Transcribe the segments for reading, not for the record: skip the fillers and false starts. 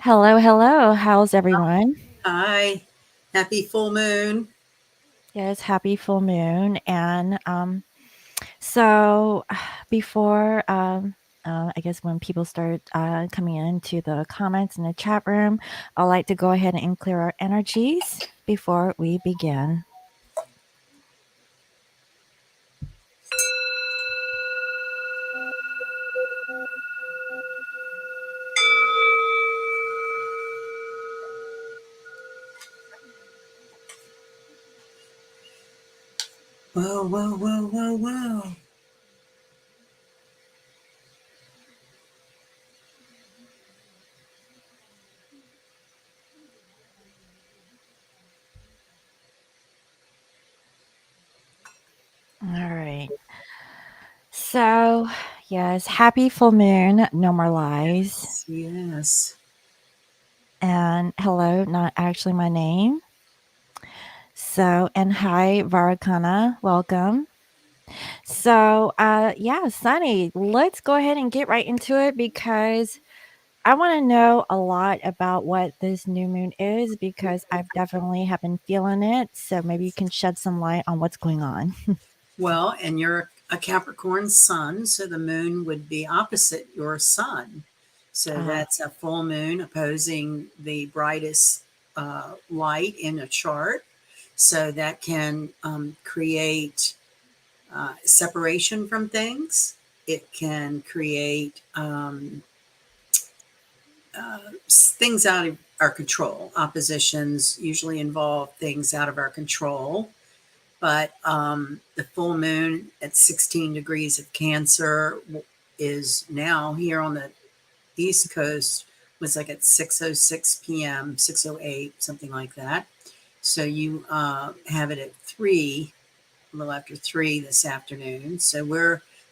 Hello, hello. How's everyone? Hi, happy full moon. Yes, happy full moon. So before, I guess when people start coming into the comments in the chat room, I'd like to go ahead and clear our energies before we begin. Whoa, whoa, whoa, whoa, whoa. All right. So, yes, happy full moon, no more lies. Yes. And hello, not actually my name. And hi, Varakana, welcome. Yeah, Sunny, let's go ahead and get right into it because I want to know a lot about what this new moon is because I've definitely have been feeling it. So maybe you can shed some light on what's going on. Well, and you're a Capricorn sun, so the moon would be opposite your sun. So Uh, that's a full moon opposing the brightest light in a chart. So that can create separation from things. It can create things out of our control. Oppositions usually involve things out of our control. But the full moon at 16 degrees of Cancer is now here on the East Coast, was like at 6:06 p.m., 6:08, something like that. So you have it at 3, a little after 3 this afternoon. So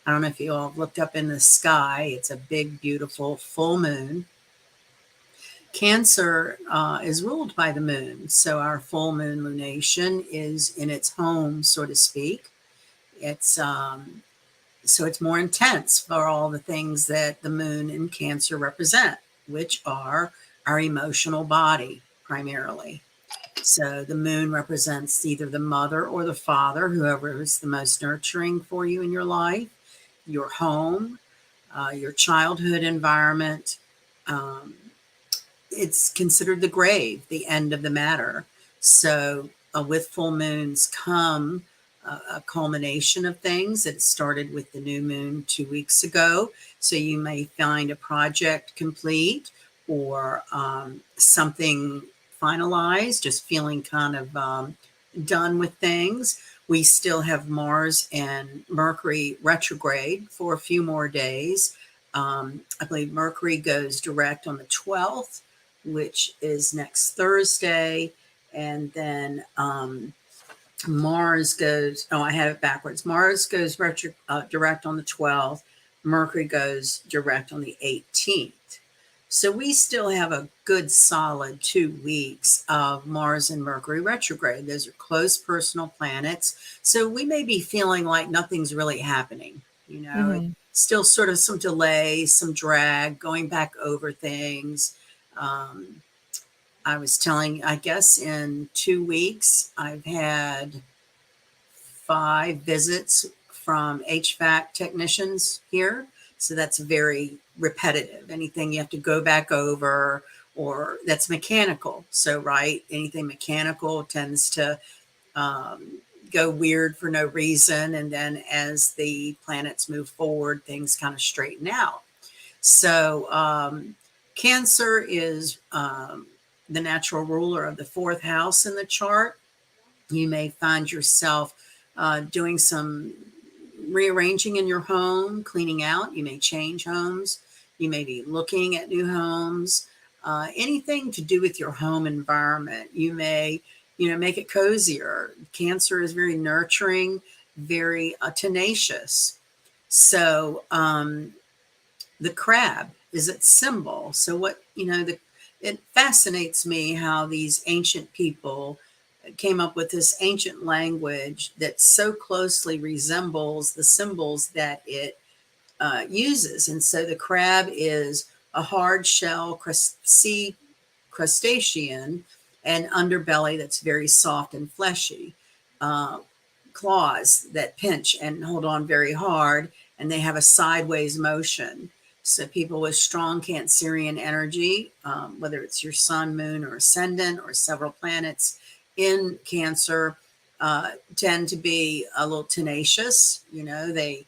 I don't know if you all have looked up in the sky. It's a big, beautiful full moon. Cancer is ruled by the moon. So our full moon lunation is in its home, so to speak. It's so it's more intense for all the things that the moon and Cancer represent, which are our emotional body primarily. So the moon represents either the mother or the father, whoever is the most nurturing for you in your life, your home, your childhood environment. Um, it's considered the grave, the end of the matter. So with full moons come a culmination of things that started with the new moon 2 weeks ago. So you may find a project complete or something finalized, just feeling kind of done with things. We still have Mars and Mercury retrograde for a few more days. I believe Mercury goes direct on the 12th, which is next Thursday. And then Mars goes, oh, I have it backwards. Mars goes direct on the 12th. Mercury goes direct on the 18th. So we still have a good solid 2 weeks of Mars and Mercury retrograde. Those are close personal planets. So we may be feeling like nothing's really happening. It's mhm. still sort of some delay, some drag, going back over things. Um, I was telling, I guess in 2 weeks, I've had 5 visits from HVAC technicians here. So that's very repetitive. Anything you have to go back over, or that's mechanical. So, right, anything mechanical tends to go weird for no reason. And then as the planets move forward, things kind of straighten out. So, Cancer is the natural ruler of the fourth house in the chart. You may find yourself doing some rearranging in your home, cleaning out. You may change homes. You may be looking at new homes. Anything to do with your home environment. You may, make it cozier. Cancer is very nurturing, very tenacious. So the crab is its symbol. So it fascinates me how these ancient people came up with this ancient language that so closely resembles the symbols that it uses. And so the crab is a hard shell sea crustacean, and underbelly that's very soft and fleshy. Uh, Claws that pinch and hold on very hard, and they have a sideways motion. So people with strong Cancerian energy, whether it's your sun, moon, or ascendant, or several planets in Cancer, tend to be a little tenacious. You know, they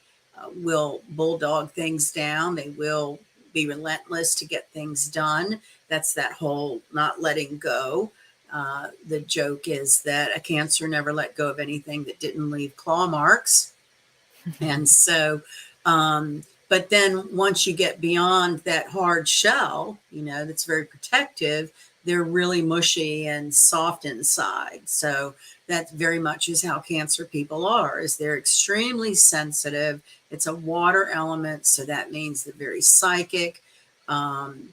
will bulldog things down. They will be relentless to get things done. That's that whole not letting go. The joke is that a Cancer never let go of anything that didn't leave claw marks. And so, but then once you get beyond that hard shell, you know, that's very protective, they're really mushy and soft inside. So that very much is how Cancer people are, is they're extremely sensitive. It's a water element. So that means they're very psychic. Um,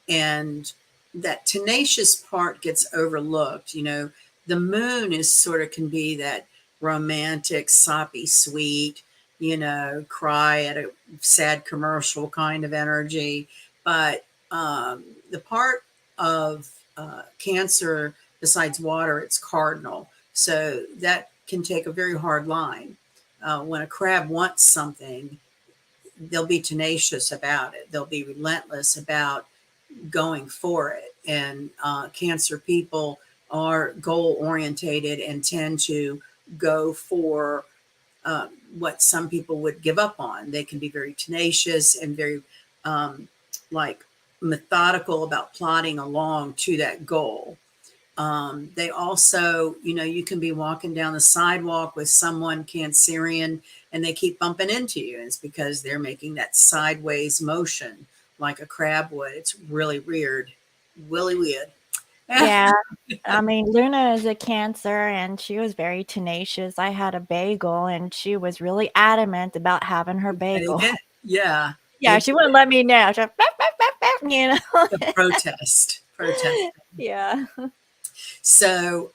and that tenacious part gets overlooked. You know, the moon is sort of can be that romantic, soppy, sweet, you know, cry at a sad commercial kind of energy. But the part of Cancer, besides water, it's cardinal. So that can take a very hard line. When a crab wants something, they'll be tenacious about it. They'll be relentless about going for it. And Cancer people are goal orientated and tend to go for what some people would give up on. They can be very tenacious and very um, like methodical about plodding along to that goal. They also, you know, you can be walking down the sidewalk with someone Cancerian and they keep bumping into you. And it's because they're making that sideways motion like a crab would. It's really weird. Really weird. Yeah. I mean, Luna is a Cancer and she was very tenacious. I had a bagel and she was really adamant about having her Getting bagel. it. Yeah. Yeah, They she wouldn't let me know. She "Bap, bap, bap, bap," you know? the protest. Yeah. So,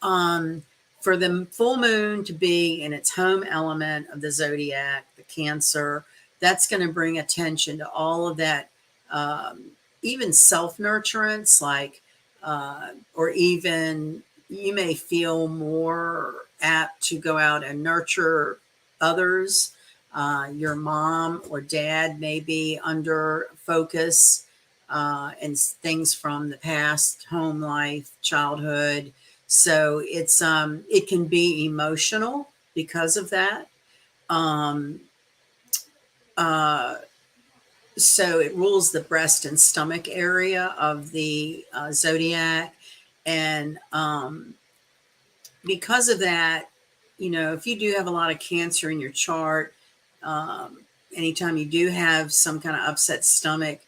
for the full moon to be in its home element of the zodiac, the Cancer, that's going to bring attention to all of that, even self nurturance, like, or even you may feel more apt to go out and nurture others. Your mom or dad may be under focus, and things from the past, home life, childhood. So it can be emotional because of that. Um, uh, so it rules the breast and stomach area of the zodiac, and because of that, you know, if you do have a lot of Cancer in your chart, um, anytime you do have some kind of upset stomach,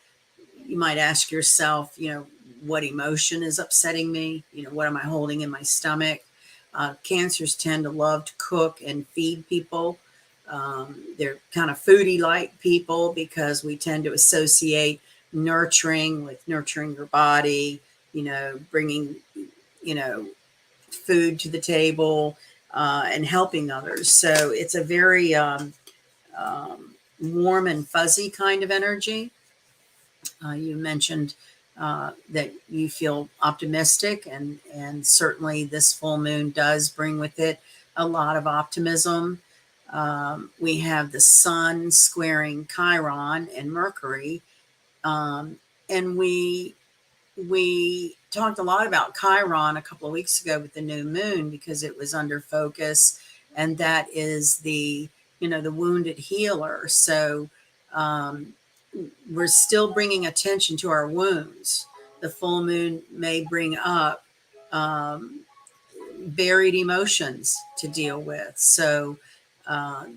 you might ask yourself, you know, what emotion is upsetting me? You know, what am I holding in my stomach? Cancers tend to love to cook and feed people. They're kind of foodie like people because we tend to associate nurturing with nurturing your body, you know, bringing, you know, food to the table, and helping others. So it's a very warm and fuzzy kind of energy. You mentioned that you feel optimistic, and certainly this full moon does bring with it a lot of optimism. We have the sun squaring Chiron and Mercury, um, and we talked a lot about Chiron a couple of weeks ago with the new moon because it was under focus, and that is the, you know, the wounded healer. So um, we're still bringing attention to our wounds. The full moon may bring up um, buried emotions to deal with. So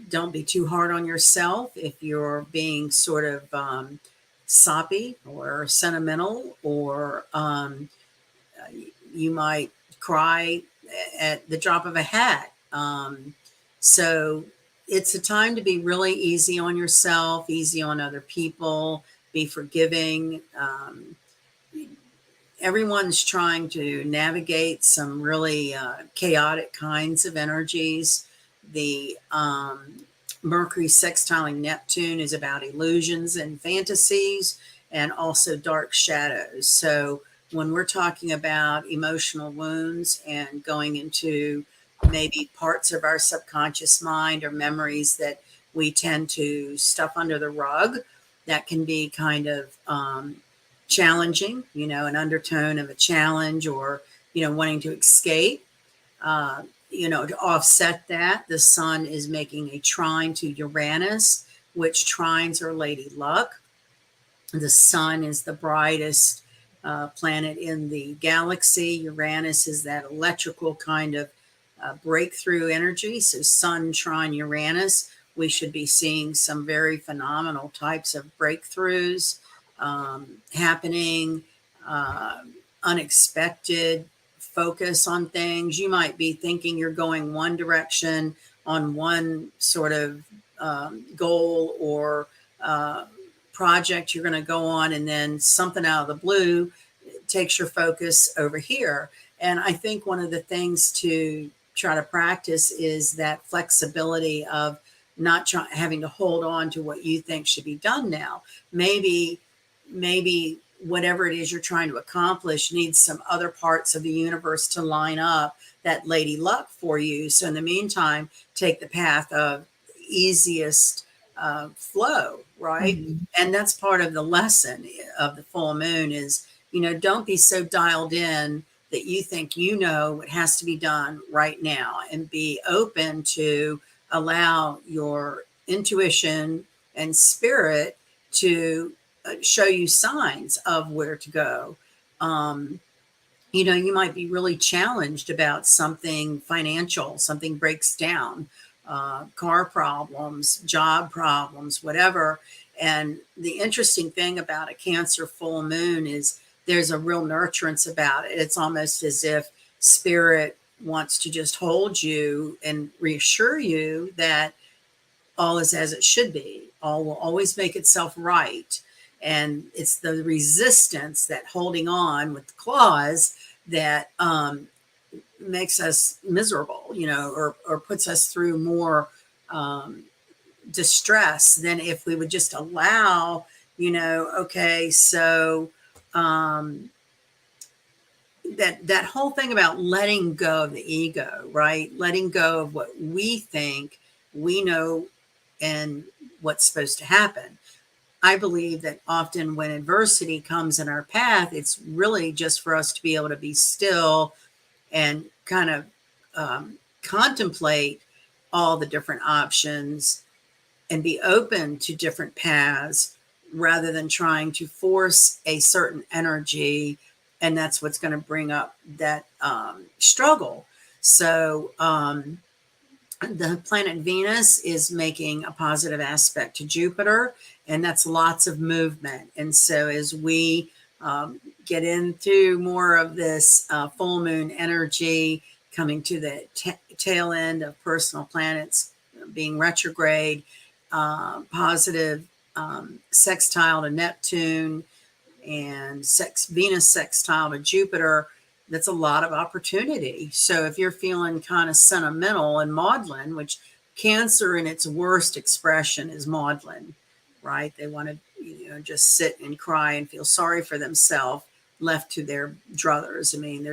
don't be too hard on yourself if you're being sort of soppy or sentimental, or you might cry at the drop of a hat. So it's a time to be really easy on yourself, easy on other people, be forgiving. Everyone's trying to navigate some really chaotic kinds of energies. The Mercury sextiling Neptune is about illusions and fantasies. and also dark shadows. So when we're talking about emotional wounds and going into maybe parts of our subconscious mind or memories that we tend to stuff under the rug, that can be kind of challenging, an undertone of a challenge, or, wanting to escape. Uh, to offset that, the sun is making a trine to Uranus, which trines are lady luck. The sun is the brightest planet in the galaxy. Uranus is that electrical kind of breakthrough energy. So, Sun trine Uranus, we should be seeing some very phenomenal types of breakthroughs happening, uh, unexpected focus on things. You might be thinking you're going one direction on one sort of goal or uh, project you're going to go on, and then something out of the blue takes your focus over here. And I think one of the things to try to practice is that flexibility of not having to hold on to what you think should be done now. Maybe whatever it is you're trying to accomplish needs some other parts of the universe to line up that lady luck for you. So in the meantime, take the path of easiest flow, right? Mhm. And that's part of the lesson of the full moon is, don't be so dialed in that you think what has to be done right now, and be open to allow your intuition and spirit to show you signs of where to go. Um, you might be really challenged about something financial, something breaks down, car problems, job problems, whatever. And the interesting thing about a Cancer full moon is there's a real nurturance about it. It's almost as if spirit wants to just hold you and reassure you that all is as it should be. All will always make itself right. And it's the resistance, that holding on with the claws, that makes us miserable, or puts us through more um, distress than if we would just allow, okay, so um, that whole thing about letting go of the ego, right? Letting go of what we think we know and what's supposed to happen. I believe that often when adversity comes in our path, it's really just for us to be able to be still and kind of contemplate all the different options and be open to different paths rather than trying to force a certain energy. And that's what's going to bring up that struggle. So, the planet Venus is making a positive aspect to Jupiter, and that's lots of movement. And so, as we get into more of this full moon energy, coming to the tail end of personal planets being retrograde, positive sextile to Neptune, and Venus sextile to Jupiter, that's a lot of opportunity. So if you're feeling kind of sentimental and maudlin, which Cancer in its worst expression is maudlin, right? They want to, just sit and cry and feel sorry for themselves, left to their druthers. I mean,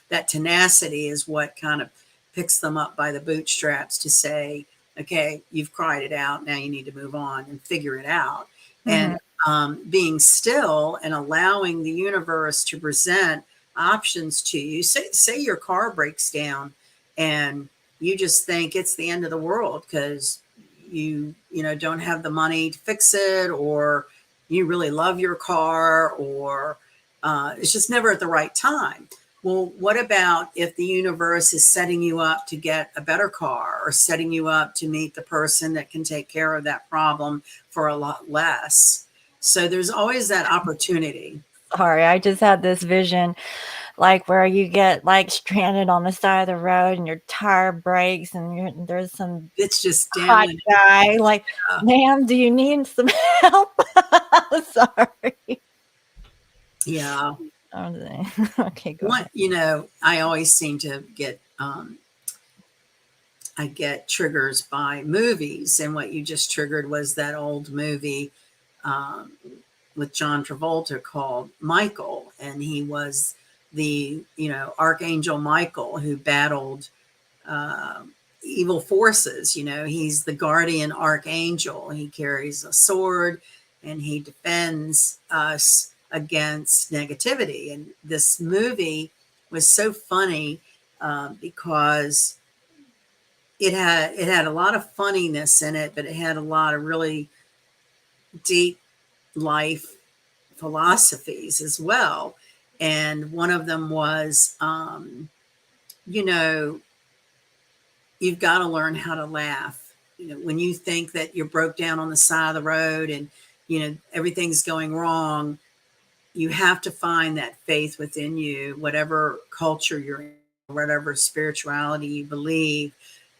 that tenacity is what kind of picks them up by the bootstraps to say, okay, you've cried it out. Now you need to move on and figure it out. Mhm. And being still and allowing the universe to present options to you. Say your car breaks down and you just think it's the end of the world because don't have the money to fix it, or you really love your car, or it's just never at the right time. Well, what about if the universe is setting you up to get a better car, or setting you up to meet the person that can take care of that problem for a lot less? So there's always that opportunity. Sorry, I just had this vision, like, where you get, like, stranded on the side of the road and your tire breaks and there's some It's just hot down and guy, like, "Ma'am, do you need some help?" Sorry. yeah. Okay, go ahead. I always seem to get I get triggers by movies, and what you just triggered was that old movie. Um, with John Travolta called Michael, and he was the Archangel Michael who battled uh, evil forces. He's the guardian archangel. He carries a sword and he defends us against negativity. And this movie was so funny because it had a lot of funniness in it, but it had a lot of really deep life philosophies as well. And one of them was, you know, you've got to learn how to laugh. When you think that you're broke down on the side of the road and, everything's going wrong, you have to find that faith within you, whatever culture you're in, whatever spirituality you believe,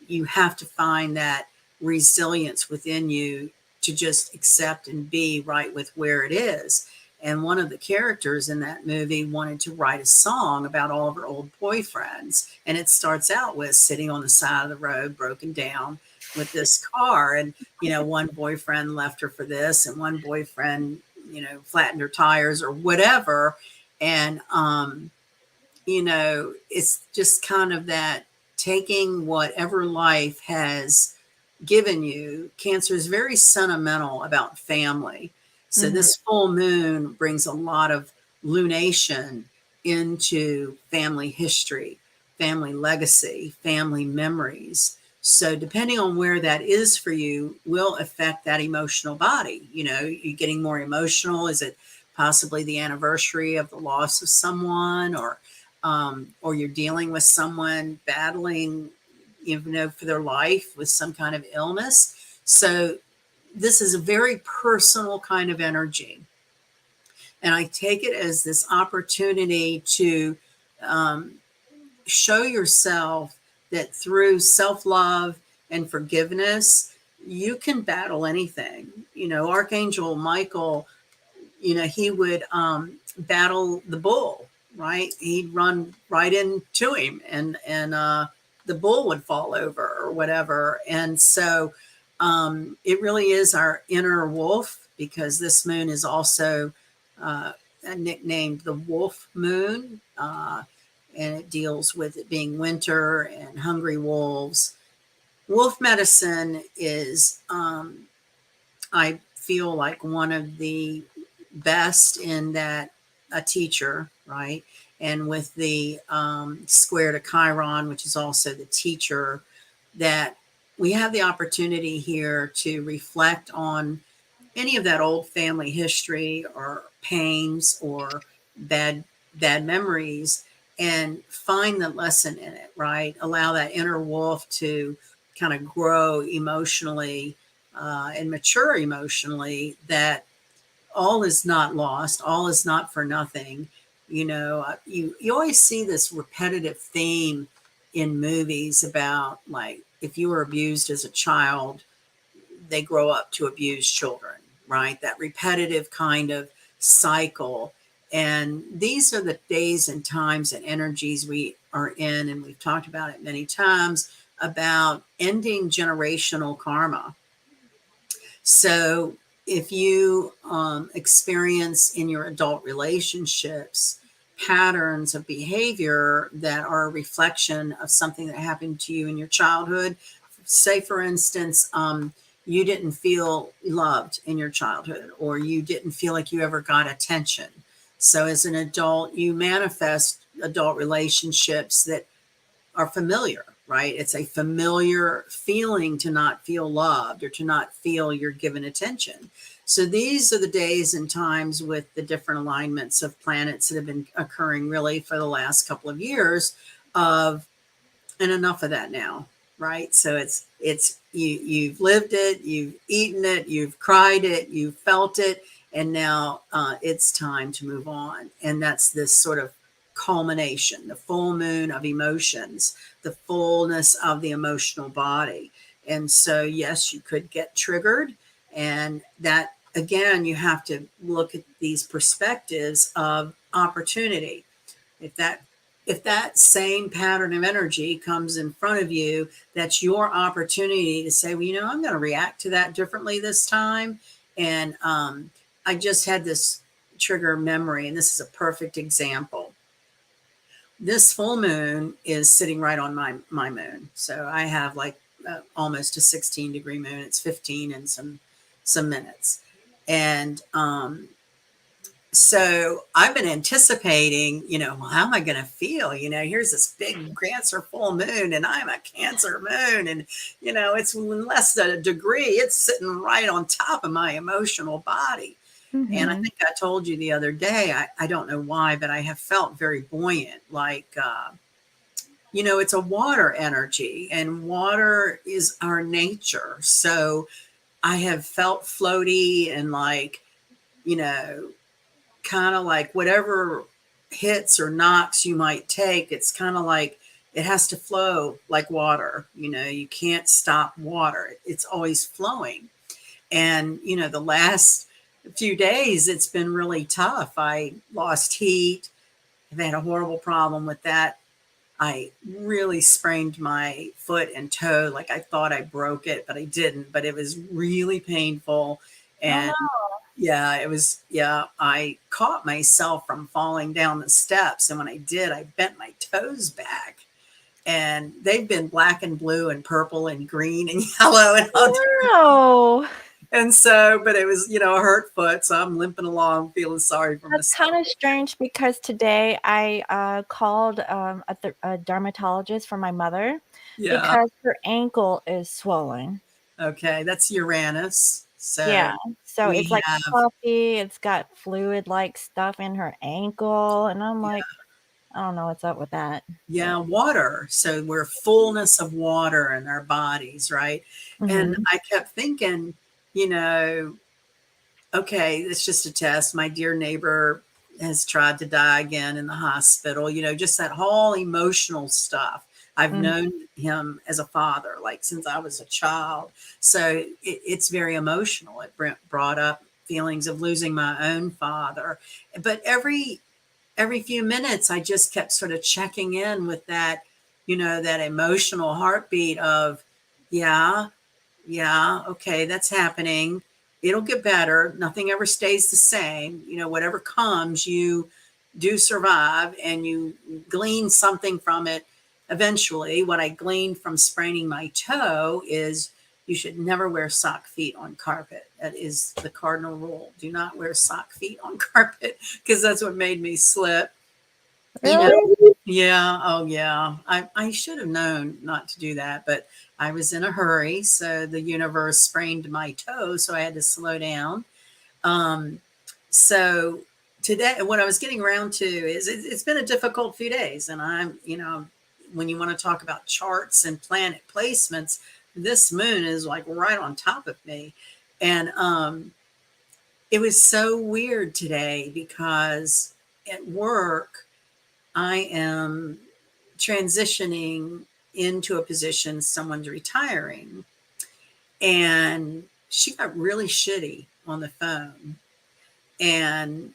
you have to find that resilience within you to just accept and be right with where it is. And one of the characters in that movie wanted to write a song about all of her old boyfriends. And it starts out with sitting on the side of the road, broken down with this car. And, one boyfriend left her for this, and one boyfriend, flattened her tires or whatever. And, it's just kind of that taking whatever life has given you. Cancer is very sentimental about family. So Mhm. this full moon brings a lot of lunation into family history, family legacy, family memories. So depending on where that is for you will affect that emotional body. You getting more emotional? Is it possibly the anniversary of the loss of someone, or you're dealing with someone battling, for their life with some kind of illness. So this is a very personal kind of energy. And I take it as this opportunity to um, show yourself that through self love and forgiveness, you can battle anything. Archangel Michael, he would battle the bull, right? He'd run right into him, and the bull would fall over or whatever. And so it really is our inner wolf, because this moon is also uh, nicknamed the wolf moon. And it deals with it being winter and hungry wolves. Wolf medicine is, I feel like, one of the best in that a teacher, right? And with the square to Chiron, which is also the teacher, that we have the opportunity here to reflect on any of that old family history or pains or bad bad memories, and find the lesson in it, right? Allow that inner wolf to kind of grow emotionally and mature emotionally, that all is not lost, all is not for nothing. You always see this repetitive theme in movies about, like, if you were abused as a child, they grow up to abuse children, right? That repetitive kind of cycle. And these are the days and times and energies we are in. And we've talked about it many times about ending generational karma. So if you experience in your adult relationships patterns of behavior that are a reflection of something that happened to you in your childhood, say for instance, you didn't feel loved in your childhood, or you didn't feel like you ever got attention. So as an adult, you manifest adult relationships that are familiar, right? It's a familiar feeling to not feel loved or to not feel you're given attention. So these are the days and times with the different alignments of planets that have been occurring really for the last couple of years of, and enough of that now, right? So it's you've lived it, you've eaten it, you've cried it, you've felt it, and now it's time to move on. And that's this sort of culmination, the full moon of emotions, the fullness of the emotional body. And so yes, you could get triggered, and that again, you have to look at these perspectives of opportunity. If that if that same pattern of energy comes in front of you, that's your opportunity to say, well, I'm going to react to that differently this time. And I just had this trigger memory, and this is a perfect example. This full moon is sitting right on my moon, so I have like almost a 16-degree moon. It's 15 and some minutes, and so I've been anticipating, well, how am I going to feel? Here's this big Cancer full moon, and I'm a Cancer moon, and it's less than a degree. It's sitting right on top of my emotional body. And I Mhm. think I told you the other day, I don't know why, but I have felt very buoyant. Like, it's a water energy, and water is our nature. So I have felt floaty and like, you know, kind of like whatever hits or knocks you might take, it's kind of like it has to flow like water. You can't stop water, it's always flowing. And, the last few days, it's been really tough. I lost heat. I've had a horrible problem with that. I really sprained my foot and toe. Like I thought I broke it, but I didn't. But it was really painful. Oh, no. And yeah, it was, yeah, I caught myself from falling down the steps. And when I did, I bent my toes back. And they've been black and blue and purple and green and yellow and all. No. And so, but it was, a hurt foot. So I'm limping along, feeling sorry for That's myself. kinda strange because today I, called, a dermatologist for my mother Yeah. because her ankle is swollen. Okay. That's Uranus. So Yeah, so it's, we like, have, puffy, it's got fluid-like stuff in her ankle, and I'm yeah, like, "I don't know what's up with that," yeah, but water. So we're fullness of water in our bodies, right? And mhm, I kept thinking, you know, okay, it's just a test. My dear neighbor has tried to die again in the hospital, just that whole emotional stuff. I've mhm, known him as a father, like since I was a child. So it's very emotional. It brought up feelings of losing my own father. But every few minutes, I just kept sort of checking in with that, that emotional heartbeat of, yeah, yeah, okay, that's happening. It'll get better. Nothing ever stays the same. Whatever comes, you do survive and you glean something from it eventually. What I gleaned from spraining my toe is you should never wear sock feet on carpet. That is the cardinal rule. Do not wear sock feet on carpet because that's what made me slip. You know, really? yeah, oh yeah. I should have known not to do that, but I was in a hurry, so the universe sprained my toe, so I had to slow down. Um, so today, what I was getting around to is it's been a difficult few days, and when you want to talk about charts and planet placements, this moon is like right on top of me, and it was so weird today because at work I am transitioning into a position, someone's retiring, and she got really shitty on the phone. And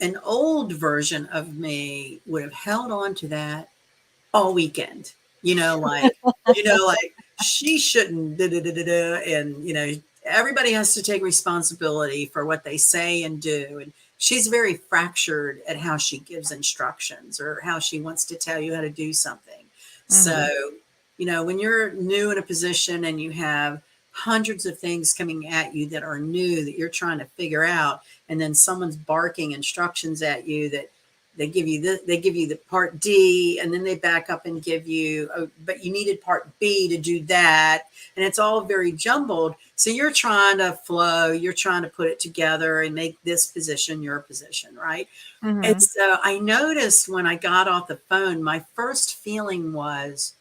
an old version of me would have held on to that all weekend, like she shouldn't, da, da, da, da, da, and everybody has to take responsibility for what they say and do. And she's very fractured at how she gives instructions or how she wants to tell you how to do something. So, Mhm, when you're new in a position and you have hundreds of things coming at you that are new that you're trying to figure out, and then someone's barking instructions at you that they give you the part D, and then they back up and give you, oh, but you needed part B to do that. And it's all very jumbled. So you're trying to flow, you're trying to put it together and make this position your position, right? And mhm, so I noticed when I got off the phone, my first feeling was,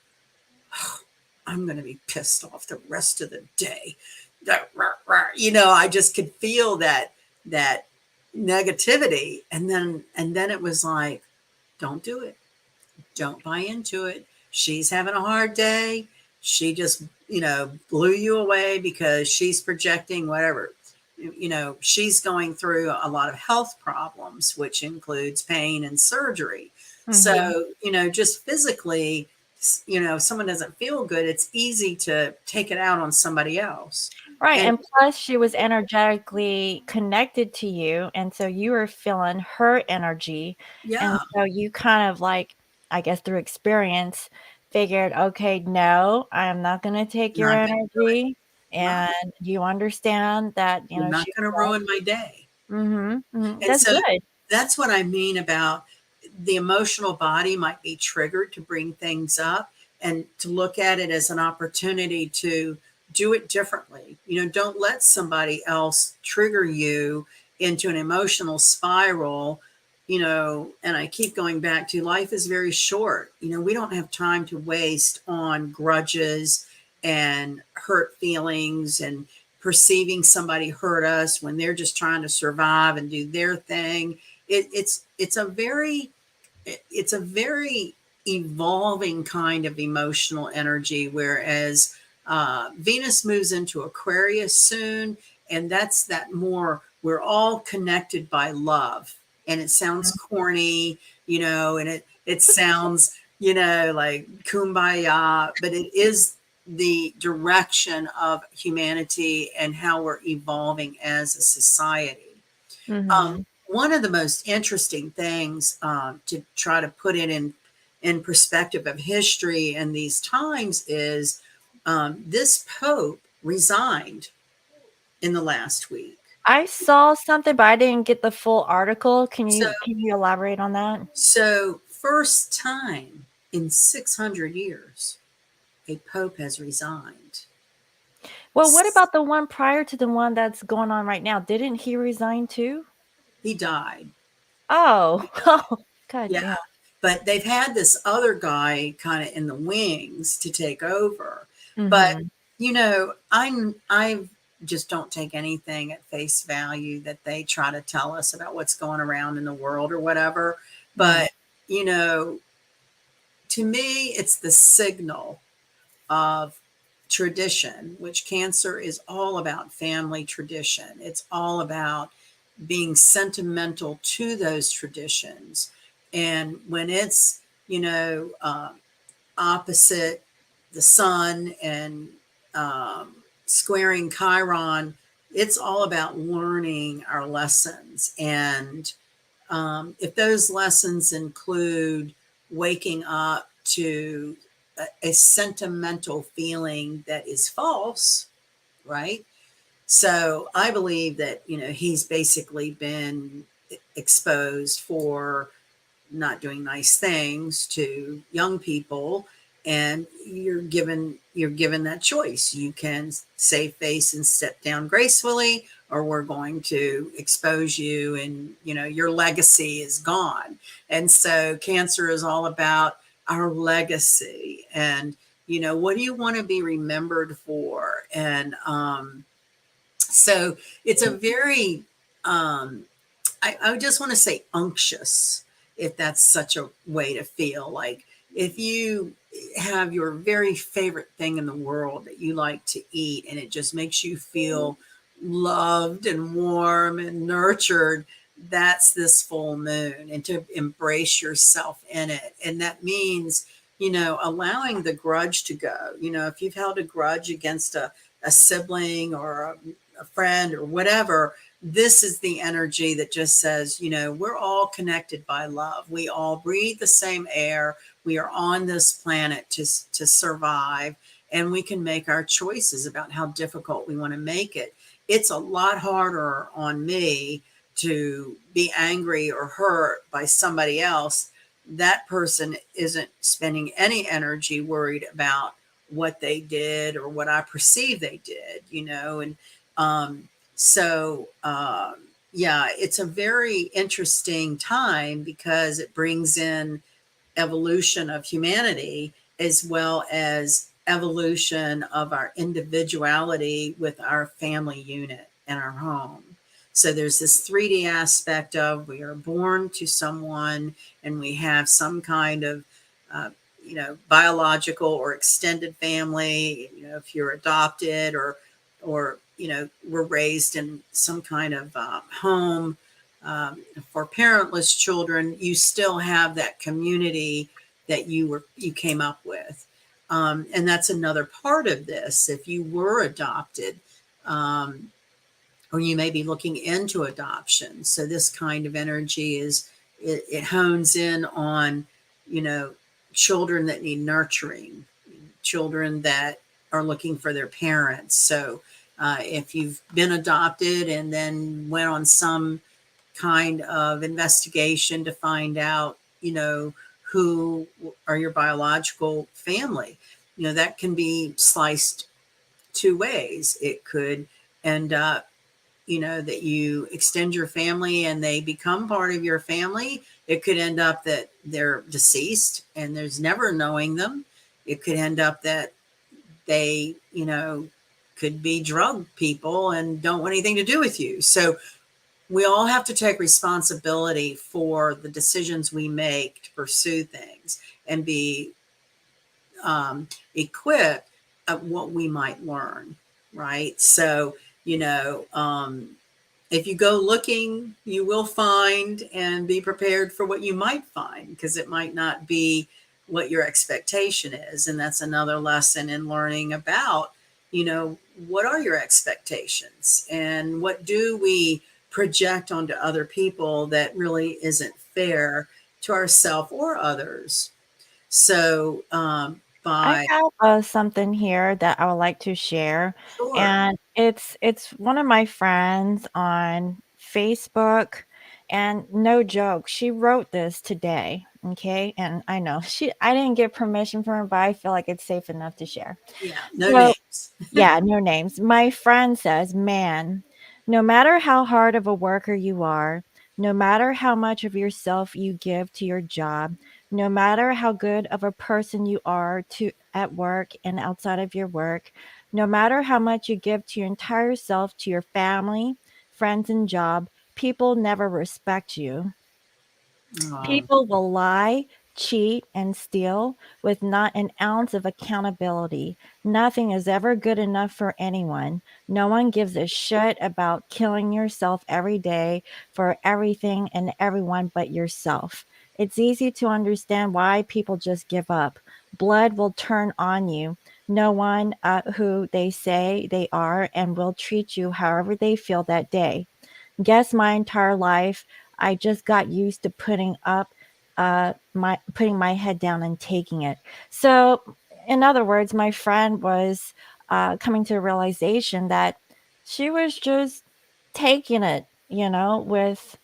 oh, I'm going to be pissed off the rest of the day. I just could feel that negativity. And then it was like, don't do it. Don't buy into it. She's having a hard day. She just, blew you away because she's projecting whatever. She's going through a lot of health problems, which includes pain and surgery. mhm. So, just physically, if someone doesn't feel good, it's easy to take it out on somebody else. Right, And and plus she was energetically connected to you, and so you were feeling her energy, and yeah, so you kind of, like, I guess through experience, figured, "Okay, no, I am not gonna take your not going to do it. energy, Right. and you understand that, You're not she going to ruin my day. Mhm, mhm, And that's so good. that's what I mean about the emotional body might be triggered to bring things up, and to look at it as an opportunity to do it differently. Don't let somebody else trigger you into an emotional spiral. And I keep going back to, life is very short. We don't have time to waste on grudges and hurt feelings and perceiving somebody hurt us when they're just trying to survive and do their thing. It's a very evolving kind of emotional energy, whereas Venus moves into Aquarius soon, and that's that more, we're all connected by love. And it sounds corny, and it sounds, like kumbaya, but it is the direction of humanity and how we're evolving as a society. Mhm. One of the most interesting things, to try to put it in perspective of history and these times is, this Pope resigned in the last week. I saw something, but I didn't get the full article. Can So, you elaborate on that? so first time in 600 years, a Pope has resigned. Well, what about the one prior to the one that's going on right now? Didn't he resign too? He died. Oh. Oh, good, Yeah. yeah. But they've had this other guy kind of in the wings to take over. But, Mhm. I just don't take anything at face value that they try to tell us about what's going around in the world or whatever. Right. But, you know, to me, it's the signal of tradition, which Cancer is all about family tradition. It's all about being sentimental to those traditions. And when it's, opposite the sun and, squaring Chiron, it's all about learning our lessons. And if those lessons include waking up to a sentimental feeling that is false, right? So I believe that, he's basically been exposed for not doing nice things to young people, and you're given that choice. You can save face and step down gracefully, or we're going to expose you, and your legacy is gone. And so Cancer is all about our legacy, and what do you want to be remembered for? And so it's a very, I just want to say unctuous, if that's such a way to feel. Like, if you have your very favorite thing in the world that you like to eat, and it just makes you feel loved and warm and nurtured, that's this full moon, and to embrace yourself in it. And that means, allowing the grudge to go. If you've held a grudge against a sibling or a friend or whatever, this is the energy that just says, we're all connected by love. We all breathe the same air. We are on this planet to survive, and we can make our choices about how difficult we want to make it. It's a lot harder on me to be angry or hurt by somebody else. That person isn't spending any energy worried about what they did or what I perceive they did, and so, yeah, it's a very interesting time because it brings in evolution of humanity, as well as evolution of our individuality with our family unit and our home. So there's this 3D aspect of, we are born to someone, and we have some kind of, uh, biological or extended family. If you're adopted, or were raised in some kind of home, for parentless children, you still have that community that you came up with. And that's another part of this. If you were adopted, um, or you may be looking into adoption. So this kind of energy is, it hones in on, you know, children that need nurturing, children that are looking for their parents. So if you've been adopted and then went on some kind of investigation to find out, you know, who are your biological family, you know, that can be sliced two ways. It could end up, you know, that you extend your family and they become part of your family. It could end up that they're deceased and there's never knowing them. It could end up that they, you know, could be drug people and don't want anything to do with you. So we all have to take responsibility for the decisions we make to pursue things and be equipped of what we might learn, right? So, you know, if you go looking, you will find, and be prepared for what you might find, because it might not be what your expectation is. And that's another lesson in learning about, you know, what are your expectations and what do we project onto other people that really isn't fair to ourselves or others. So, I by have, something here that I would like to share, sure, and it's one of my friends on Facebook, and no joke, she wrote this today, okay? And I know I didn't get permission from her, but I feel like it's safe enough to share. yeah, no So names. yeah, no names. My friend says, "Man, no matter how hard of a worker you are, no matter how much of yourself you give to your job, no matter how good of a person you are to at work and outside of your work, no matter how much you give to your entire self to your family, friends and job, people never respect you. Oh, People will lie, cheat, and steal with not an ounce of accountability. Nothing is ever good enough for anyone. No one gives a shit about killing yourself every day for everything and everyone but yourself. It's easy to understand why people just give up. Blood will turn on you. No one who they say they are and will treat you however they feel that day. Guess my entire life, I just got used to putting my head down and taking it. So, in other words, my friend was coming to a realization that she was just taking it, with,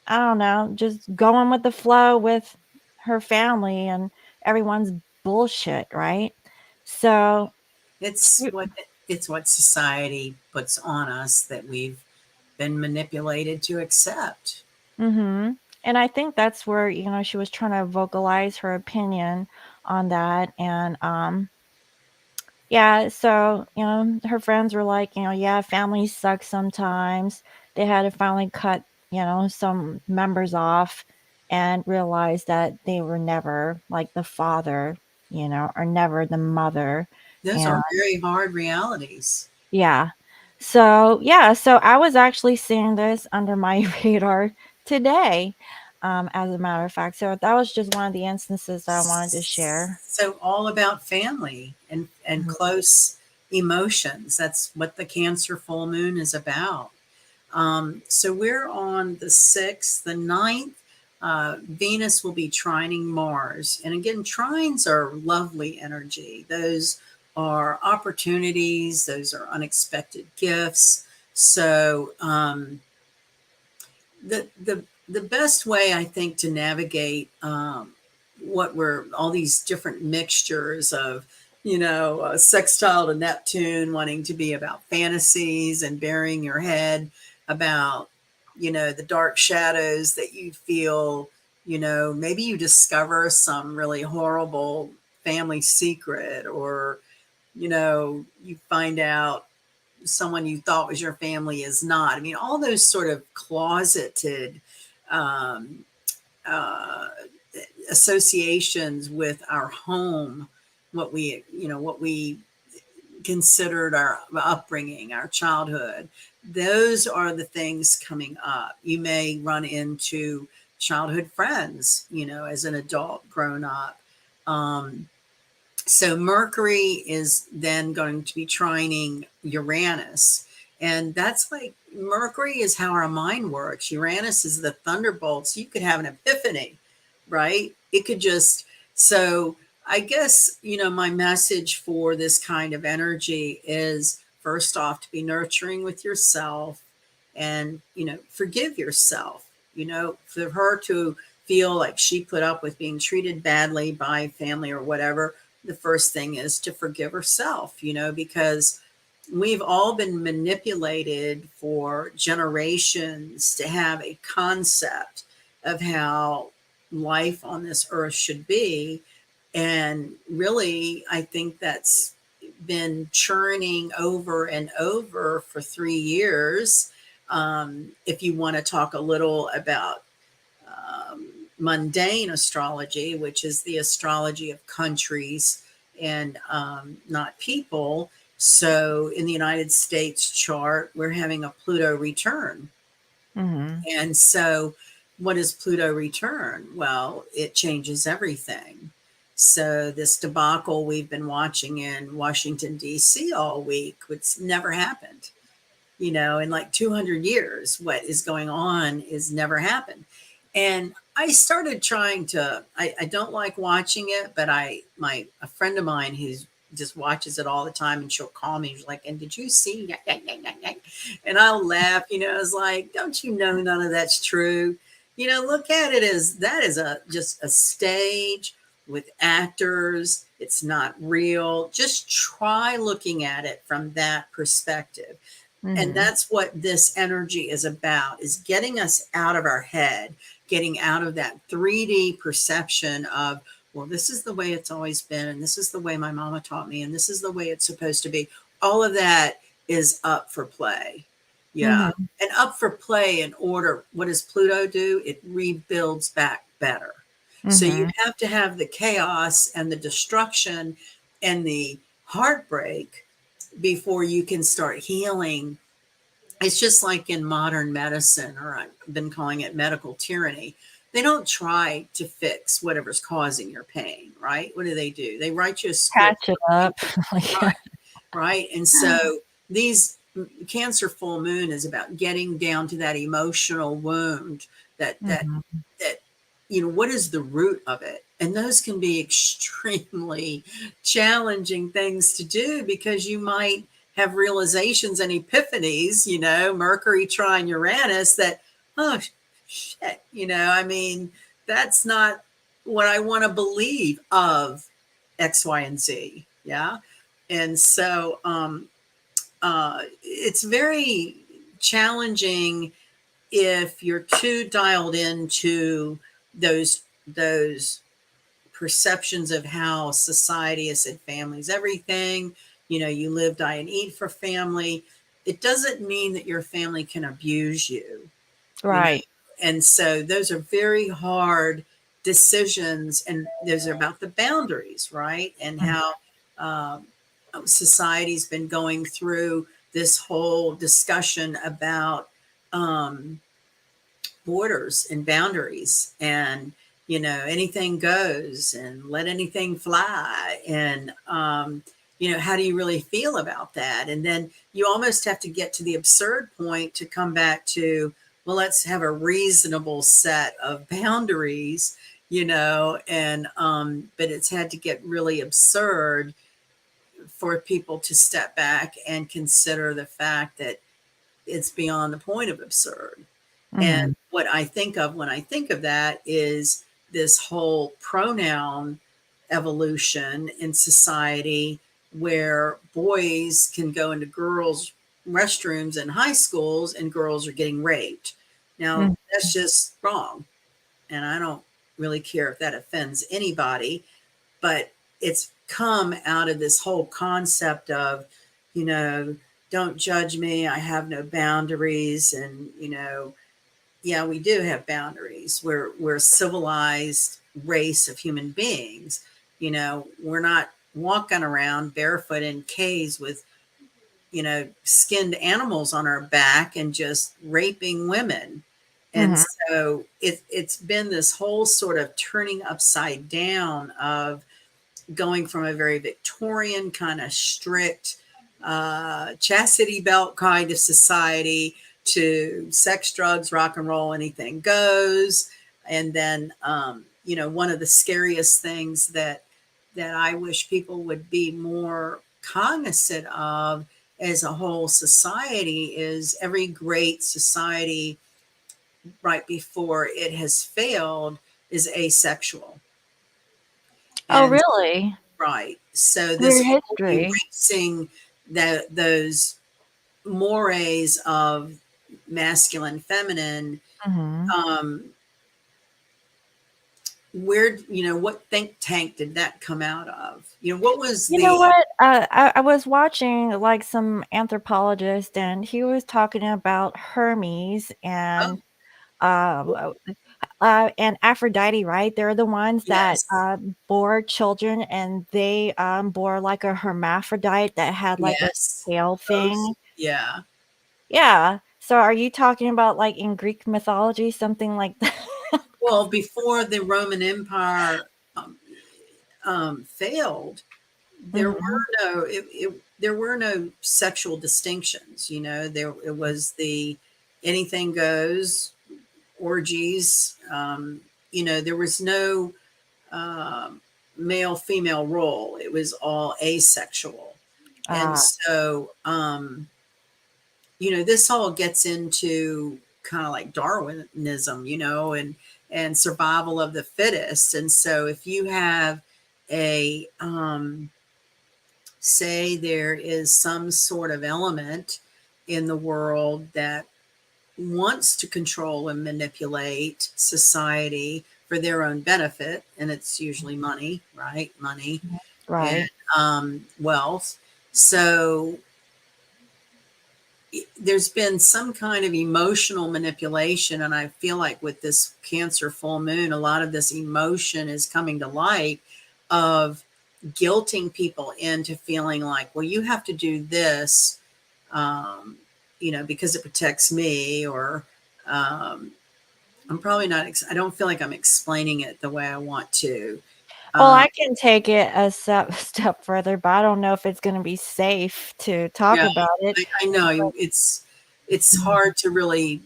I don't know, just going with the flow with her family and everyone's bullshit, right? So, it's what it's what society puts on us that we've been manipulated to accept. mhm. And I think that's where, she was trying to vocalize her opinion on that. And yeah, so, her friends were like, yeah, families suck sometimes. They had to finally cut, some members off and realize that they were never like the father, or never the mother. Those And are very hard realities. yeah. So, yeah, so I was actually seeing this under my radar today, as a matter of fact. So that was just one of the instances that I wanted to share. So all about family and Mhm. close emotions. That's what the Cancer full moon is about. So we're on the 6th, the 9th. Venus will be trining Mars. And again, trines are lovely energy. Those are opportunities, those are unexpected gifts. So the best way I think to navigate what we're all these different mixtures of, you know, sextile to Neptune wanting to be about fantasies and burying your head about, you know, the dark shadows that you feel, you know, maybe you discover some really horrible family secret, or you know, you find out someone you thought was your family is not. I mean, all those sort of closeted um, uh, associations with our home, what we, you know, what we considered our upbringing, our childhood, those are the things coming up. You may run into childhood friends, you know, as an adult grown up. Um, So Mercury is then going to be trining Uranus. And that's like Mercury is how our mind works. Uranus is the thunderbolts. You could have an epiphany, right? It could just, so I guess, my message for this kind of energy is first off to be nurturing with yourself and, forgive yourself, for her to feel like she put up with being treated badly by family or whatever. The first thing is to forgive herself, because we've all been manipulated for generations to have a concept of how life on this earth should be. And really, I think that's been churning over and over for 3 years. If you want to talk a little about um, mundane astrology, which is the astrology of countries and not people. So in the United States chart, we're having a Pluto return. Mhm. And so, what is Pluto return? Well, it changes everything. So, this debacle we've been watching in Washington, D.C. all week, which never happened, in like 200 years, what is going on is never happened. And I started trying to, I don't like watching it, but a friend of mine who's just watches it all the time and she'll call me. She's like, and did you see? And I'll laugh, it's like, don't you know none of that's true? Look at it as that is just a stage with actors. It's not real. Just try looking at it from that perspective. And Mhm. that's what this energy is about, is getting us out of our head, getting out of that 3D perception of, well, this is the way it's always been, and this is the way my mama taught me, and this is the way it's supposed to be. All of that is up for play. Yeah. Mhm. And up for play in order. What does Pluto do? It rebuilds back better. So you Mhm. have to have the chaos and the destruction and the heartbreak before you can start healing. It's just like in modern medicine, or I've been calling it medical tyranny. They don't try to fix whatever's causing your pain, right? What do? They write you a script Patch it for up. pain, Like, right? Right. And so these Cancer full moon is about getting down to that emotional wound that that mhm. that what is the root of it? And those can be extremely challenging things to do because you might have realizations and epiphanies, Mercury trine Uranus, that, oh shit, I mean, that's not what I want to believe of X, Y, and Z. Yeah. And so it's very challenging if you're too dialed into those perceptions of how society has said family's everything. You live, die, and eat for family. It doesn't mean that your family can abuse you know Right. and so those are very hard decisions, and those are about the boundaries, right? And Mhm. how um, society's been going through this whole discussion about um, borders and boundaries, and anything goes and let anything fly. And how do you really feel about that? And then you almost have to get to the absurd point to come back to, well, let's have a reasonable set of boundaries, and but it's had to get really absurd for people to step back and consider the fact that it's beyond the point of absurd. And Mhm. what I think of when I think of that is this whole pronoun evolution in society, where boys can go into girls' restrooms in high schools and girls are getting raped. Now, Mhm. that's just wrong. And I don't really care if that offends anybody, but it's come out of this whole concept of, you know, don't judge me. I have no boundaries. And, yeah, we do have boundaries. We're a civilized race of human beings. We're not walking around barefoot in caves with, skinned animals on our back and just raping women. And Mhm. so it's been this whole sort of turning upside down of going from a very Victorian kind of strict chastity belt kind of society to sex, drugs, rock and roll, anything goes. And then, one of the scariest things that I wish people would be more cognizant of as a whole society is every great society right before it has failed is asexual. Oh, And really? right. So Through this whole history. erasing those mores of masculine, feminine, Mhm. um, where, what think tank did that come out of? What was You know the, what? I was watching like some anthropologist, and he was talking about Hermes oh, uh, and Aphrodite, right? They're the ones that yes, bore children, and they bore like a hermaphrodite that had like a yes, tail thing. yeah. Yeah. So are you talking about like in Greek mythology, something like that? Well, before the Roman Empire um, failed, there were Mhm. there were no sexual distinctions. There it was the anything goes orgies. There was no um, male female role. It was all asexual, and Ah, so this all gets into kind of like Darwinism, and survival of the fittest. And so if you have a say there is some sort of element in the world that wants to control and manipulate society for their own benefit, and it's usually money, right? Money and right. wealth. So there's been some kind of emotional manipulation, and I feel like with this Cancer full moon, a lot of this emotion is coming to light of guilting people into feeling like, well, you have to do this, um, because it protects me, or um, I'm probably not, I don't feel like I'm explaining it the way I want to. Well, Um, I can take it a step further, but I don't know if it's gonna be safe to talk yeah, about it. I know it's Mhm. hard to really,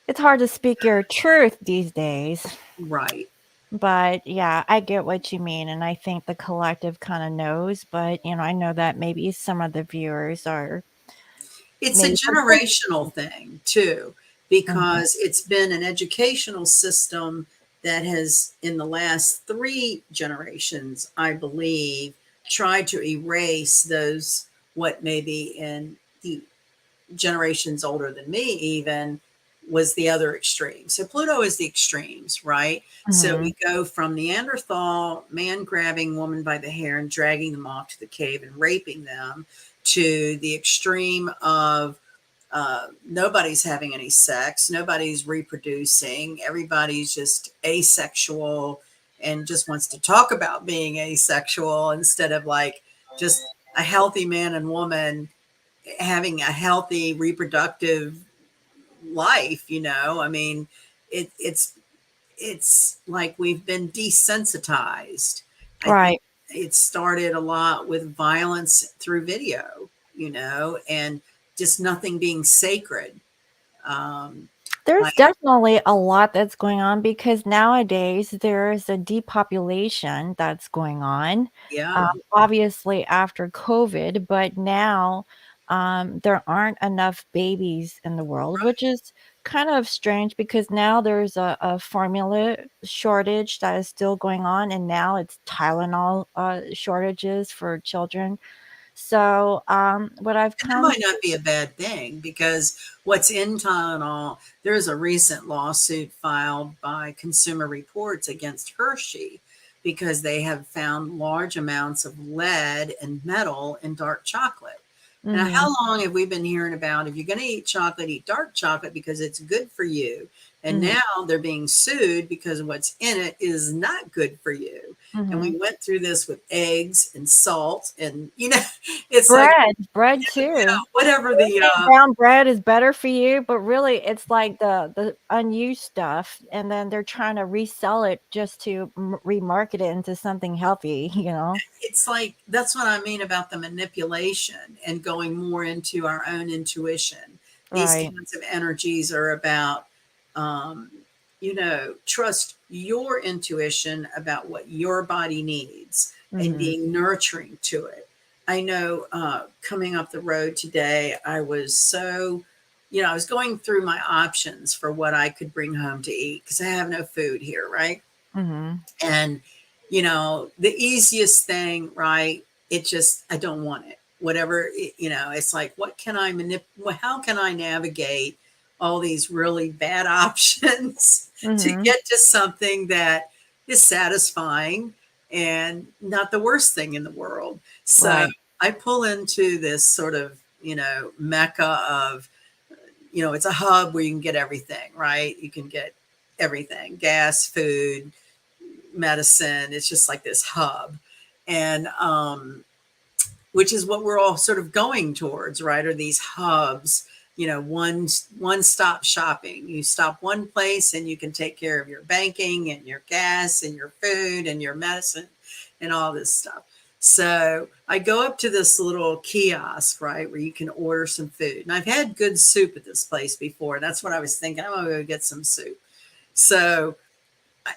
It's hard to speak your truth these days. right. But yeah, I get what you mean, and I think the collective kinda knows, but, I know that maybe some of the viewers are It's a maybe some generational thing too, Mhm, because it's been an educational system that has, in the last three generations, I believe, tried to erase those, what maybe in the generations older than me even, was the other extreme. So Pluto is the extremes, right? So mhm. we go from Neanderthal, man grabbing woman by the hair and dragging them off to the cave and raping them, to the extreme of nobody's having any sex, nobody's reproducing, everybody's just asexual and just wants to talk about being asexual instead of like just a healthy man and woman having a healthy reproductive life. I mean, it's like we've been desensitized. I think Right. it started a lot with violence through video, and just nothing being sacred. Um, There's like, definitely a lot that's going on because nowadays there's a depopulation that's going on, yeah, obviously after COVID, but now, there aren't enough babies in the world, which is kind of strange because now there's a formula shortage that is still going on, and now it's Tylenol, shortages for children. So, what I've and that come might not be a bad thing, because what's in Tylenol, there's a recent lawsuit filed by Consumer Reports against Hershey because they have found large amounts of lead and metal in dark chocolate. Now, Mhm, how long have we been hearing about, if you're going to eat dark chocolate because it's good for you? And mhm, now they're being sued because what's in it is not good for you. And we Mhm. went through this with eggs and salt and, it's like, Bread yeah, too. whatever They the, say brown bread is better for you, but really it's like the unused stuff, and then they're trying to resell it just to remarket it into something healthy, you know? it's like that's what I mean about the manipulation and going more into our own intuition. These Right. kinds of energies are about, um, trust your intuition about what your body needs and Mhm. being nurturing to it. I know coming up the road today, I was so, I was going through my options for what I could bring home to eat because I have no food here, right? Mhm. And, the easiest thing, right? It just, I don't want it. Whatever, it's like, what can I how can I navigate all these really bad options to Mhm. get to something that is satisfying and not the worst thing in the world? So Right. I pull into this sort of, mecca of, it's a hub where you can get everything, right? You can get everything, gas, food, medicine. It's just like this hub. And which is what we're all sort of going towards, right? Are these hubs, one stop shopping. You stop one place and you can take care of your banking and your gas and your food and your medicine and all this stuff. So I go up to this little kiosk, right, where you can order some food. And I've had good soup at this place before. That's what I was thinking. I'm gonna go get some soup. So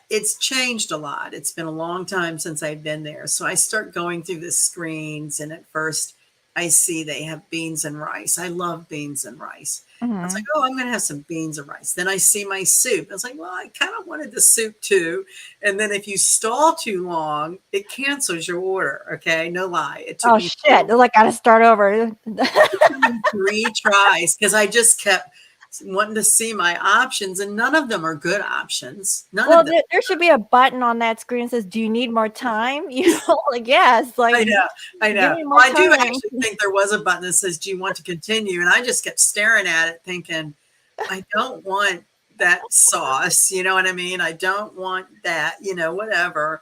it's changed a lot. It's been a long time since I've been there. So I start going through the screens, and at first I see they have beans and rice. I love beans and rice. I was like, Mhm. oh, I'm going to have some beans and rice. Then I see my soup. I was like, well, I kind of wanted the soup too. And then if you stall too long, it cancels your order. Okay. No lie. It took Oh, me shit. They're like, "Gotta start over." three tries because I just kept wanting to see my options, and none of them are good options. None Well, of them. there should be a button on that screen that says, "Do you need more time?" You know, like, yes, like, I know, I "Give know. me more Well, I do time." actually think there was a button that says, "Do you want to continue?" And I just kept staring at it thinking, I don't want that sauce, you know what I mean? I don't want that, whatever.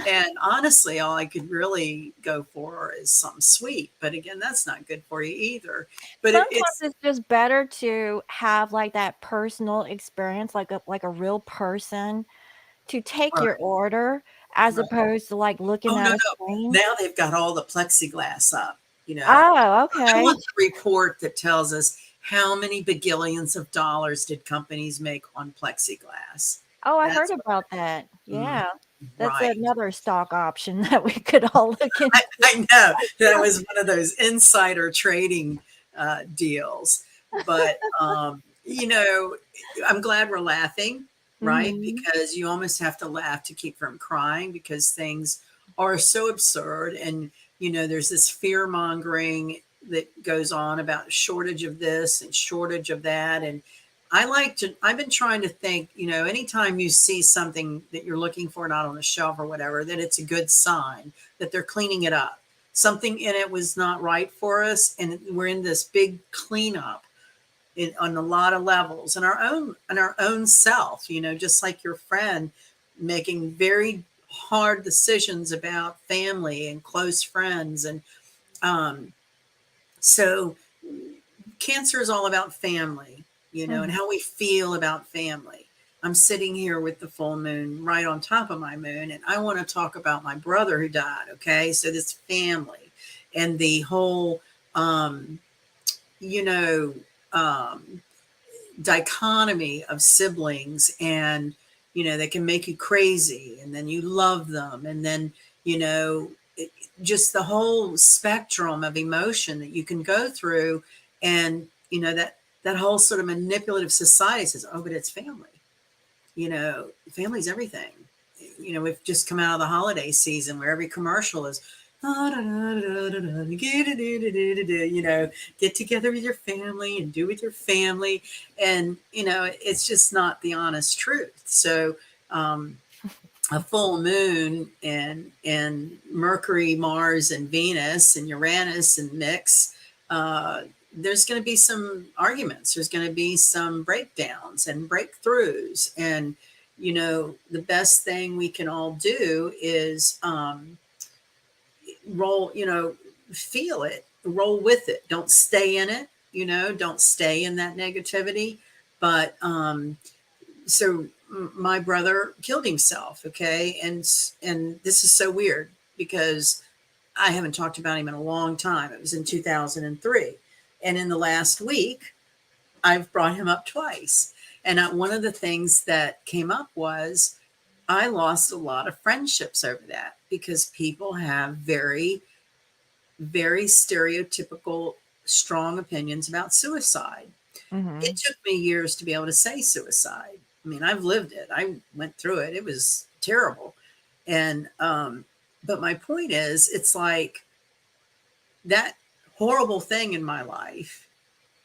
And honestly, all I could really go for is something sweet. But again, that's not good for you either. But Sometimes it's it's just better to have, like, that personal experience, like a real person to take right, your order as right. opposed to, like, looking Oh, no, at a no. screen. Now they've got all the plexiglass up, you know. Oh, I okay. want the report that tells us how many bagillions of dollars did companies make on plexiglass. Oh, I heard That's what about that. mm, Yeah. That's right. another stock option that we could all look into. I know that was one of those insider trading deals, but I'm glad we're laughing, right? Mhm. Because you almost have to laugh to keep from crying because things are so absurd, and there's this fear mongering that goes on about shortage of this and shortage of that, and I've been trying to think, anytime you see something that you're looking for not on the shelf or whatever, that it's a good sign that they're cleaning it up. Something in it was not right for us, and we're in this big cleanup on a lot of levels, and our own self. Just like your friend making very hard decisions about family and close friends, and um, so cancer is all about family, and Mhm. how we feel about family. I'm sitting here with the full moon right on top of my moon, and I want to talk about my brother who died. Okay. So this family and the whole, you know, um, dichotomy of siblings, and they can make you crazy and then you love them, and then you know it, just the whole spectrum of emotion that you can go through, and that whole sort of manipulative society says, oh, but it's family. Family's everything. We've just come out of the holiday season where every commercial is, get together with your family and do with your family. And, it's just not the honest truth. So, a full moon and Mercury, Mars, and Venus and Uranus and mix, there's going to be some arguments. There's going to be some breakdowns and breakthroughs, and the best thing we can all do is roll, feel it, roll with it. Don't stay in it, don't stay in that negativity. But so my brother killed himself, okay? And this is so weird because I haven't talked about him in a long time. It was in 2003. And in the last week, I've brought him up twice. And one of the things that came up was I lost a lot of friendships over that because people have very, very stereotypical, strong opinions about suicide. It Mhm. took me years to be able to say suicide. I mean, I've lived it. I went through it. It was terrible. And but my point is, it's like that horrible thing in my life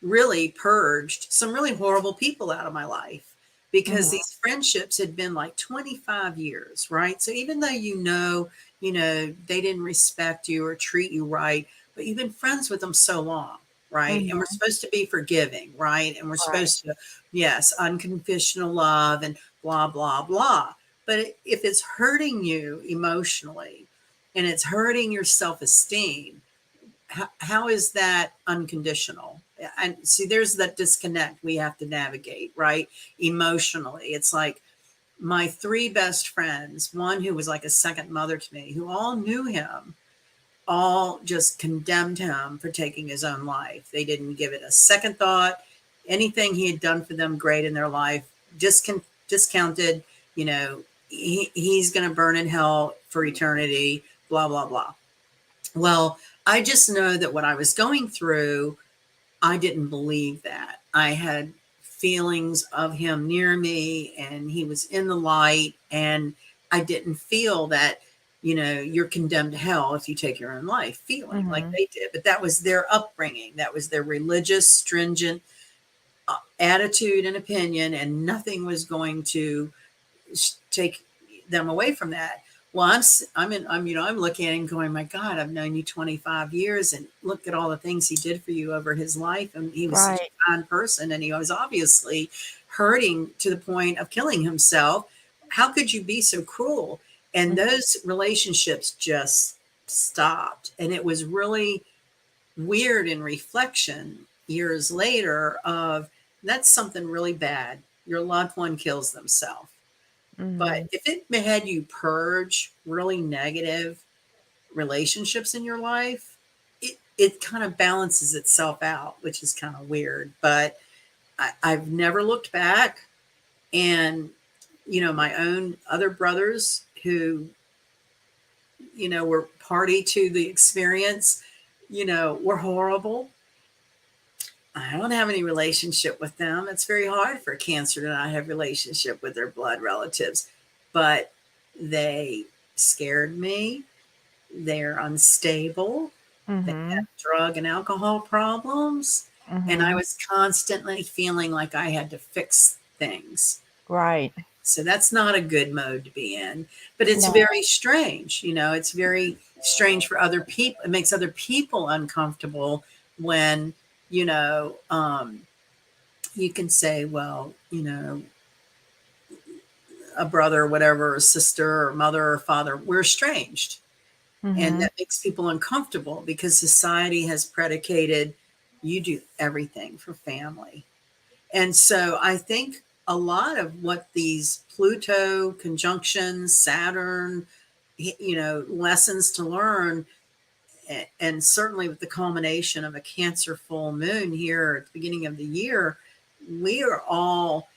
really purged some really horrible people out of my life because Mhm. these friendships had been like 25 years, right? So even though they didn't respect you or treat you right, but you've been friends with them so long, right? And we're Mhm. supposed to be forgiving, right? And we're Right. supposed to, yes, unconditional love and blah, blah, blah. But if it's hurting you emotionally and it's hurting your self esteem, how is that unconditional? And see, there's that disconnect we have to navigate, right? Emotionally. It's like my three best friends, one who was like a second mother to me, who all knew him, all just condemned him for taking his own life. They didn't give it a second thought. Anything he had done for them great in their life, just discounted, he's going to burn in hell for eternity, blah, blah, blah. Well, I just know that what I was going through, I didn't believe that. I had feelings of him near me and he was in the light, and I didn't feel that, you're condemned to hell if you take your own life feeling like Mhm. they did. But that was their upbringing. That was their religious, stringent attitude and opinion, and nothing was going to take them away from that. Well, I'm looking at him going, my God, I've known you 25 years and look at all the things he did for you over his life. And he was such Right. a kind person and he was obviously hurting to the point of killing himself. How could you be so cruel? And Mhm. those relationships just stopped. And it was really weird in reflection years later of that's something really bad. Your loved one kills themselves. But Mhm. if it had you purge really negative relationships in your life, it kind of balances itself out, which is kind of weird. But I've never looked back. And, my own other brothers who, were party to the experience, were horrible. I don't have any relationship with them. It's very hard for cancer to not have relationship with their blood relatives. But they scared me. They're unstable. They have Mhm. drug and alcohol problems. And I Mhm. was constantly feeling like I had to fix things. Right. So that's not a good mode to be in. But it's No. very strange. It's very strange for other people. It makes other people uncomfortable when, you know, um, you can say, well, a brother, or whatever, or a sister, or mother, or father, we're estranged. And Mhm. that makes people uncomfortable because society has predicated you do everything for family. And so I think a lot of what these Pluto conjunctions, Saturn, lessons to learn, and certainly with the culmination of a Cancer full moon here at the beginning of the year, we are all,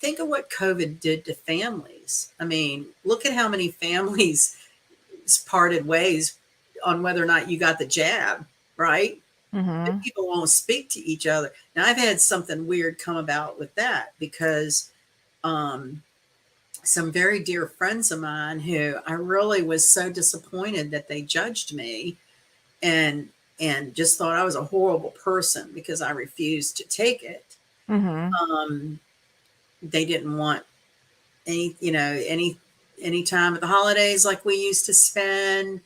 think of what COVID did to families. I mean, look at how many families parted ways on whether or not you got the jab, right? But Mhm. people won't speak to each other. Now, I've had something weird come about with that because um, some very dear friends of mine who I really was so disappointed that they judged me and just thought I was a horrible person because I refused to take it. Mhm. Um, they didn't want any time at the holidays like we used to spend.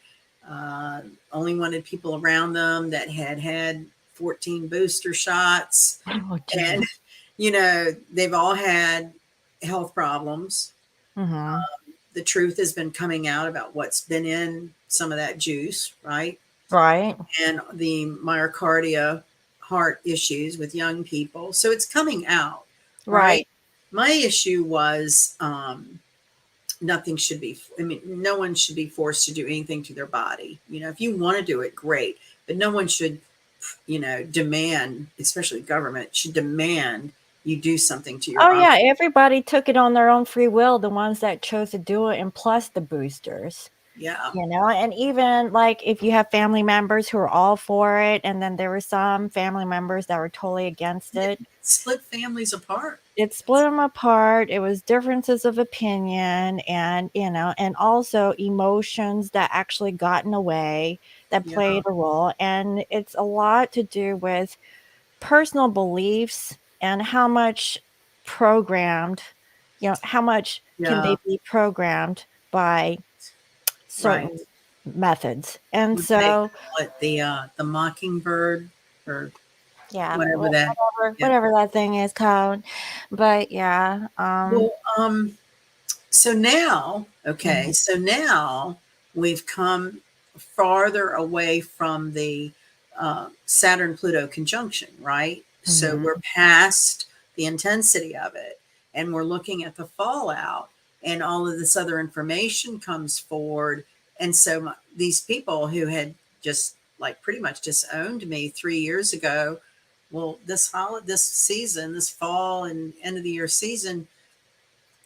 Uh, Only wanted people around them that had had 14 booster shots. Oh, And geez. they've all had health problems. Mhm. The truth has been coming out about what's been in some of that juice, right? Right. And the myocardia heart issues with young people. So it's coming out, right? Right. My issue was nothing should be, I mean, no one should be forced to do anything to their body. You know, if you want to do it, great. But no one should, you know, demand, especially government, should demand you do something to your Oh, body. yeah, everybody took it on their own free will, the ones that chose to do it, and plus the boosters, Yeah. and even, like, if you have family members who are all for it, and then there were some family members that were totally against It it, split families apart. it split them apart, it was differences of opinion and, and also emotions that actually got in the way that Yeah. played a role, and it's a lot to do with personal beliefs and how much programmed, how much can Yeah. they be programmed by Right. certain methods. And What they so, call it, the mockingbird or yeah, whatever that. Yeah. whatever that thing is called. But yeah, Well, so now, okay, mhm, so now we've come farther away from the Saturn Pluto conjunction, right? So mhm, we're past the intensity of it and we're looking at the fallout, and all of this other information comes forward. And so these people who had just like pretty much disowned me 3 years ago, well, this season, this fall and end of the year season,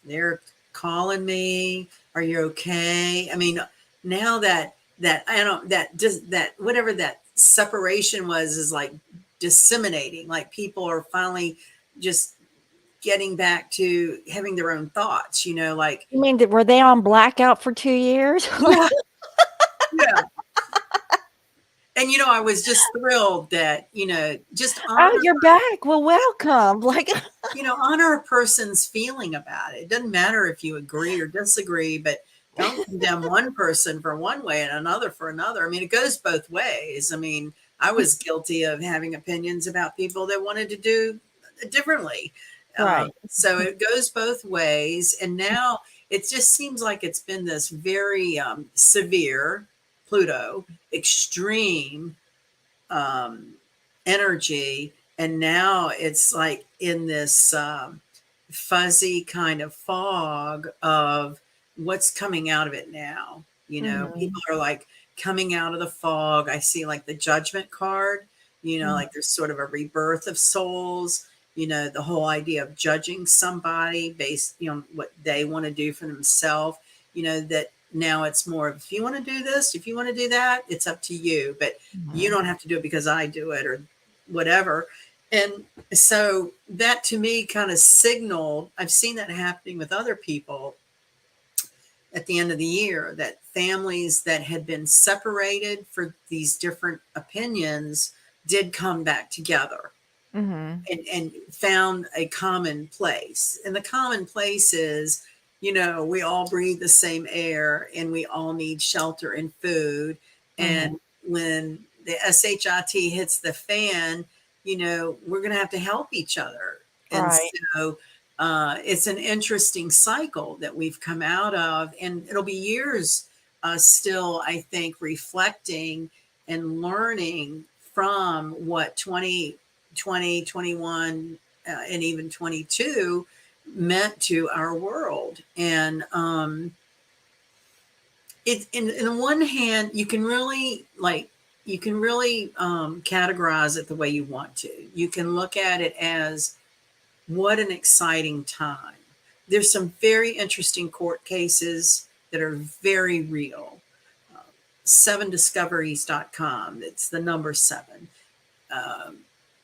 they're calling me. Are you okay? I mean, now that I don't that just that whatever that separation was is like disseminating. Like people are finally just getting back to having their own thoughts. You know, like you mean that were they on blackout for 2 years? yeah, yeah. And you know, I was just thrilled that just Oh, honor you're back. Well, welcome. Like, honor a person's feeling about it. It doesn't matter if you agree or disagree, but don't condemn one person for one way and another for another. I mean, it goes both ways. I mean, I was guilty of having opinions about people that wanted to do differently. right. So it goes both ways. And now it just seems like it's been this very severe Pluto, extreme um, energy, and now it's like in this fuzzy kind of fog of what's coming out of it now. You know, Mhm, people are like coming out of the fog. I see like the judgment card, mhm, like there's sort of a rebirth of souls. The whole idea of judging somebody based, what they want to do for themselves, that now it's more of, if you want to do this, if you want to do that, it's up to you. But you mhm, don't have to do it because I do it or whatever. And so that to me kind of signaled, I've seen that happening with other people at the end of the year, that families that had been separated for these different opinions did come back together mhm, and found a common place. And the common place is, we all breathe the same air and we all need shelter and food. mhm. And when the SHIT hits the fan, we're going to have to help each other. And Right. so it's an interesting cycle that we've come out of. And it'll be years still, I think, reflecting and learning from what 20, 21, and even 22 meant to our world. And it in the one hand, you can really categorize it the way you want to. You can look at it as what an exciting time. There's some very interesting court cases that are very real. 7discoveries.com, it's the number 7. um,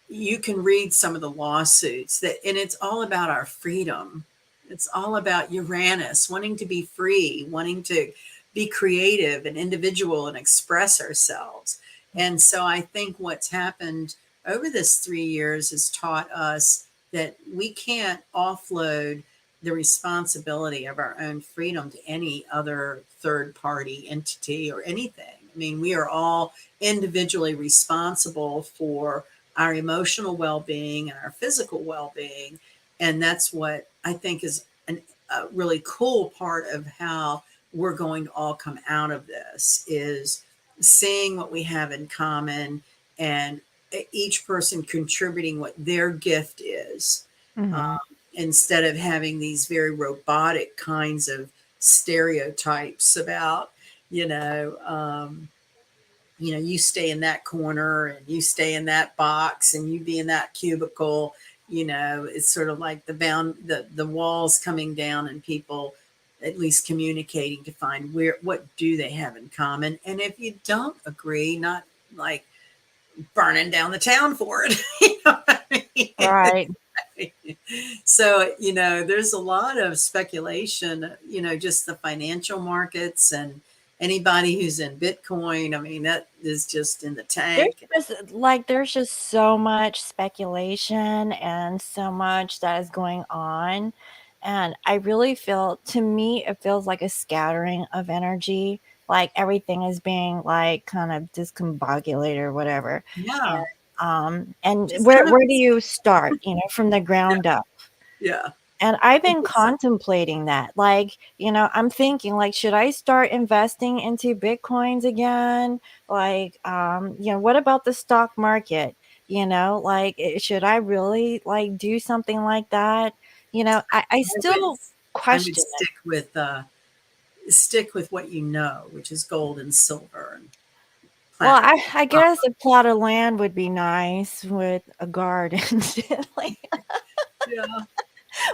you can read some of the lawsuits and it's all about our freedom. It's all about Uranus wanting to be free, wanting to be creative and individual and express ourselves. And so I think what's happened over this 3 years has taught us that we can't offload the responsibility of our own freedom to any other third party entity or anything. I mean, we are all individually responsible for our emotional well-being and our physical well-being. And that's what I think is a really cool part of how we're going to all come out of this is seeing what we have in common, and each person contributing what their gift is, Mhm. instead of having these very robotic kinds of stereotypes about, you know, you stay in that corner and you stay in that box and you be in that cubicle. It's sort of like the walls coming down and people at least communicating to find what do they have in common. And if you don't agree, not like burning down the town for it. You know what I mean? Right. So, there's a lot of speculation, just the financial markets and anybody who's in Bitcoin. I mean, that is just in the There's tank. there's just so much speculation and so much that is going on, and I really feel to me, it feels like a scattering of energy, like everything is being, like, kind of discombobulated or whatever, Yeah, and just where kind of, where do you start, from the yeah, ground up? yeah. And I I've think been it's, contemplating that. Like, I'm thinking like, should I start investing into Bitcoins again? Like, what about the stock market? Like, should I really like do something like that? I I would, still I would question it. stick with what you know, which is gold and silver and Well, platinum. I guess a plot of land would be nice with a garden, like, Yeah.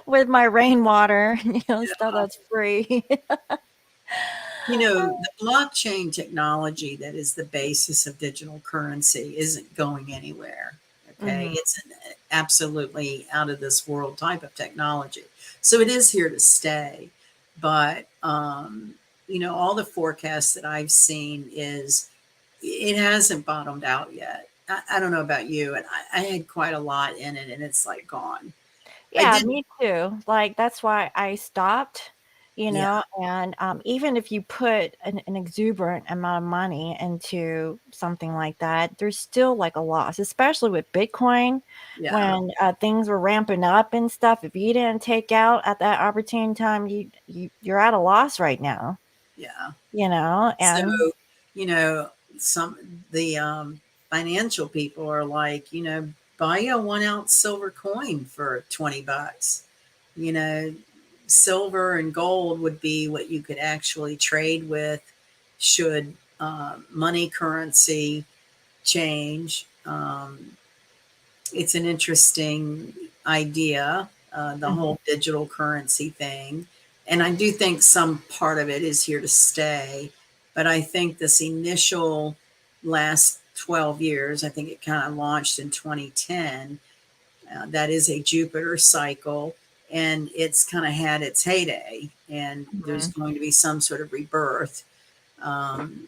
with my rainwater, stuff Yeah. that's free. The blockchain technology that is the basis of digital currency isn't going anywhere. Okay. Mhm. It's an absolutely out of this world type of technology. So it is here to stay. But, all the forecasts that I've seen is it hasn't bottomed out yet. I don't know about you. And I had quite a lot in it and it's like gone. I Yeah, did. me too. Like, that's why I stopped, Yeah. and, even if you put an exuberant amount of money into something like that, there's still, like, a loss, especially with Bitcoin Yeah. when, things were ramping up and stuff. If you didn't take out at that opportune time, you're at a loss right now, Yeah. So, and you know, the financial people are like, buy a 1 ounce silver coin for $20. You know, silver and gold would be what you could actually trade with should money currency change. It's an interesting idea, the Mhm, whole digital currency thing. And I do think some part of it is here to stay. But I think this initial last 12 years, I think it kind of launched in 2010. That is a Jupiter cycle. And it's kind of had its heyday. And there's mhm. going to be some sort of rebirth. Um,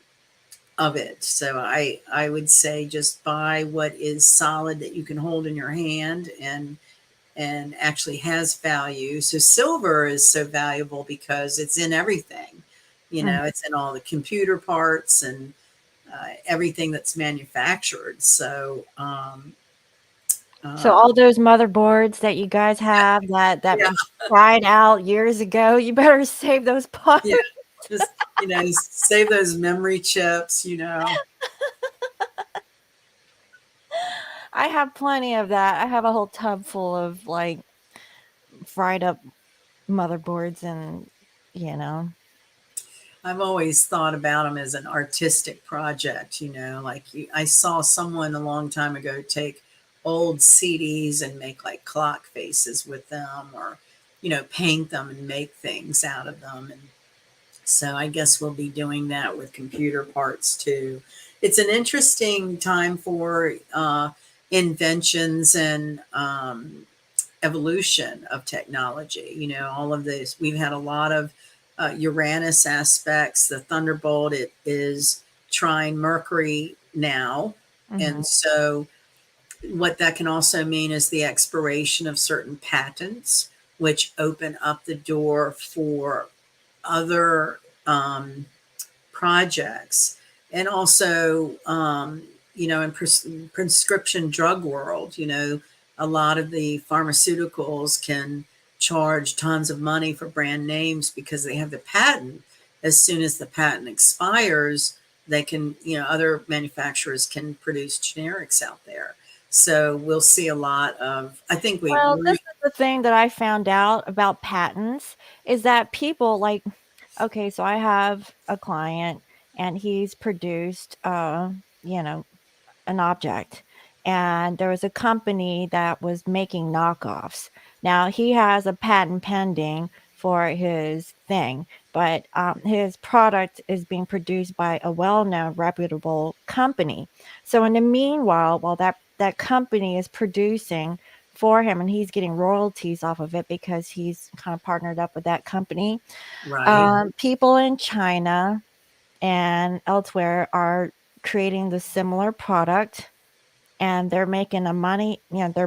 of it. So I would say just buy what is solid that you can hold in your hand and actually has value. So silver is so valuable because it's in everything. Mhm. It's in all the computer parts and everything that's manufactured. So So uh, all those motherboards that you guys have that yeah, tried out years ago, you better save those parts. yeah, just save those memory chips. I have plenty of that. I have a whole tub full of, like, fried up motherboards and, you know. I've always thought about them as an artistic project, like I saw someone a long time ago take old CDs and make like clock faces with them or, paint them and make things out of them. And so I guess we'll be doing that with computer parts too. It's an interesting time for inventions and evolution of technology. All of this, we've had a lot of Uranus aspects. The Thunderbolt, it is trine Mercury now. Mhm, And so, what that can also mean is the expiration of certain patents, which open up the door for other projects. And also, in prescription drug world, a lot of the pharmaceuticals can charge tons of money for brand names because they have the patent. As soon as the patent expires, they can, other manufacturers can produce generics out there. So we'll see a lot of, I think Well, this is the thing that I found out about patents is that people like, okay, so I have a client and he's produced, you know, an object, and there was a company that was making knockoffs. Now he has a patent pending for his thing, but his product is being produced by a well-known, reputable company. So in the meanwhile, while that company is producing for him and he's getting royalties off of it because he's kind of partnered up with that company, right, people in China and elsewhere are creating the similar product and they're making their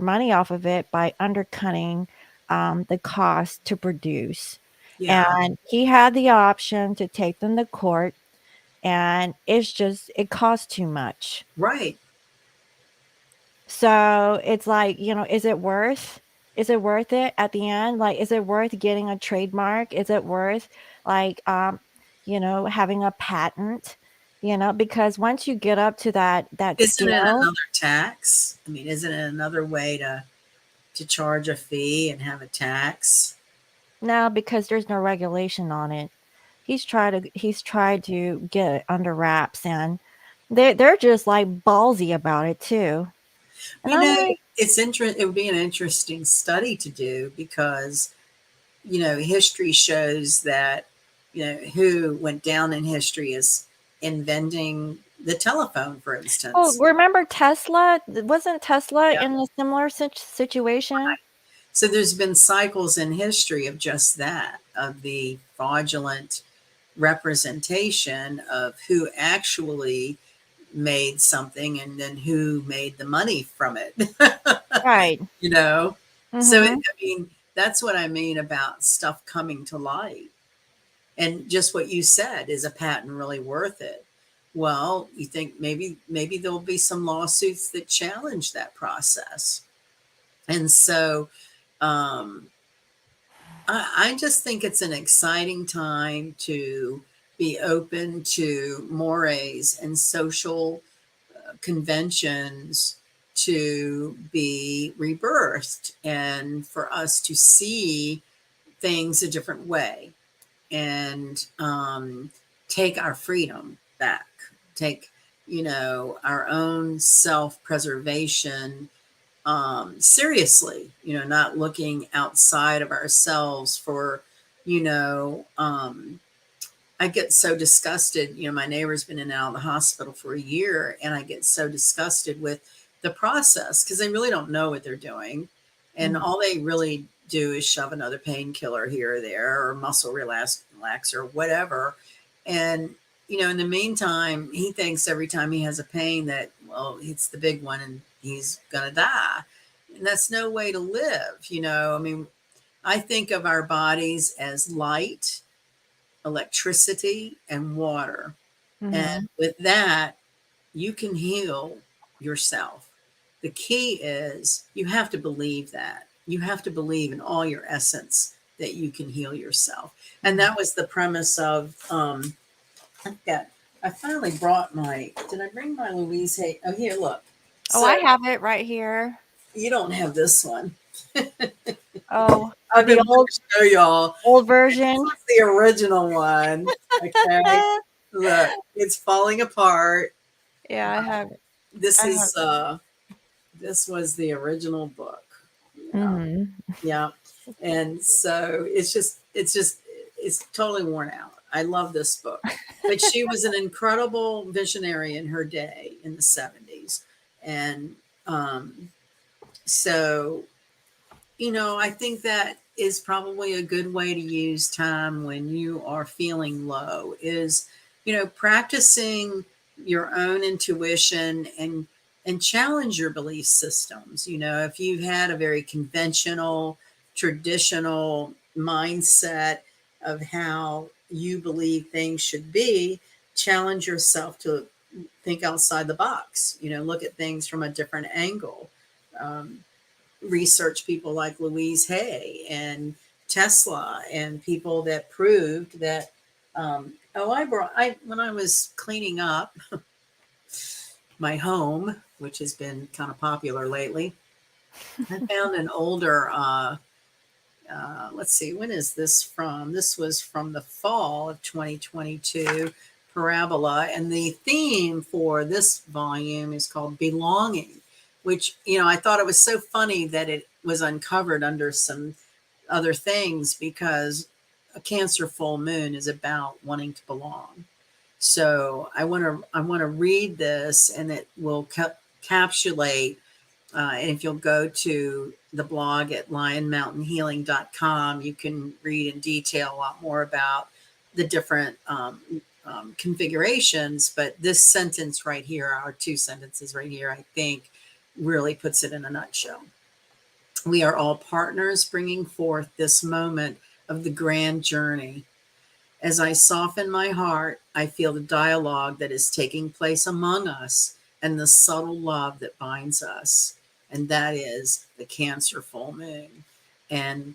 money off of it by undercutting the cost to produce. yeah, And he had the option to take them to court, and it costs too much. right. So it's like, is it worth it at the end? Like, is it worth getting a trademark? Is it worth like, having a patent? Because once you get up to that Isn't it scale, another tax? I mean, isn't it another way to charge a fee and have a tax? no, because there's no regulation on it. He's tried to get it under wraps, and they're just like ballsy about it too. And You I'm know, like, it would be an interesting study to do because, history shows that, who went down in history as inventing the telephone, for oh, instance. remember Tesla? Wasn't Tesla Yeah. in a similar situation? So there's been cycles in history of just that, of the fraudulent representation of who actually made something and then who made the money from it. Right. you know? So, Mhm. I mean, that's what I mean about stuff coming to light. And just what you said, is a patent really worth it? Well, you think maybe there'll be some lawsuits that challenge that process. And so um, I just think it's an exciting time to be open to mores and social conventions to be rebirthed and for us to see things a different way and take our freedom back, take, our own self preservation seriously, not looking outside of ourselves for, you know, um, I get so disgusted. My neighbor's been in and out of the hospital for a year, and I get so disgusted with the process because they really don't know what they're doing. And Mhm. all they really do is shove another painkiller here or there or muscle relaxer, whatever. And, in the meantime, he thinks every time he has a pain that, well, it's the big one and he's going to die. And that's no way to live. I mean, I think of our bodies as light, electricity, and water. And Mhm. with that, you can heal yourself. The key is you have to believe that. You have to believe in all your essence that you can heal yourself. And Mhm. that was the premise of yeah, I finally brought did I bring my Louise Hay? Oh, here, look. Oh, So I have it right here. you don't have this one. Oh, I've been the wanting to show y'all. old This version. was the original one. Okay. Look, it's falling apart. Yeah, I have it. This I have is this was the original book. Yeah. Mhm. Yeah. And so it's totally worn out. I love this book. But she was an incredible visionary in her day in the 70s. And um so I think that is probably a good way to use time when you are feeling low is, practicing your own intuition and challenge your belief systems. If you've had a very conventional, traditional mindset of how you believe things should be, challenge yourself to think outside the box, look at things from a different angle. Research people like Louise Hay and Tesla and people that proved that. I when I was cleaning up my home, which has been kind of popular lately, I found an older. Let's see, when is this from? This was from the fall of 2022 parabola, and the theme for this volume is called belonging, which, I thought it was so funny that it was uncovered under some other things, because a Cancer full moon is about wanting to belong. So I want to read this, and it will capsulate. And if you'll go to the blog at lionmountainhealing.com, you can read in detail a lot more about the different configurations. But this sentence right here, our two sentences right here, I think really puts it in a nutshell. We are all partners bringing forth this moment of the grand journey. As I soften my heart, I feel the dialogue that is taking place among us and the subtle love that binds us. And that is the Cancer full moon. And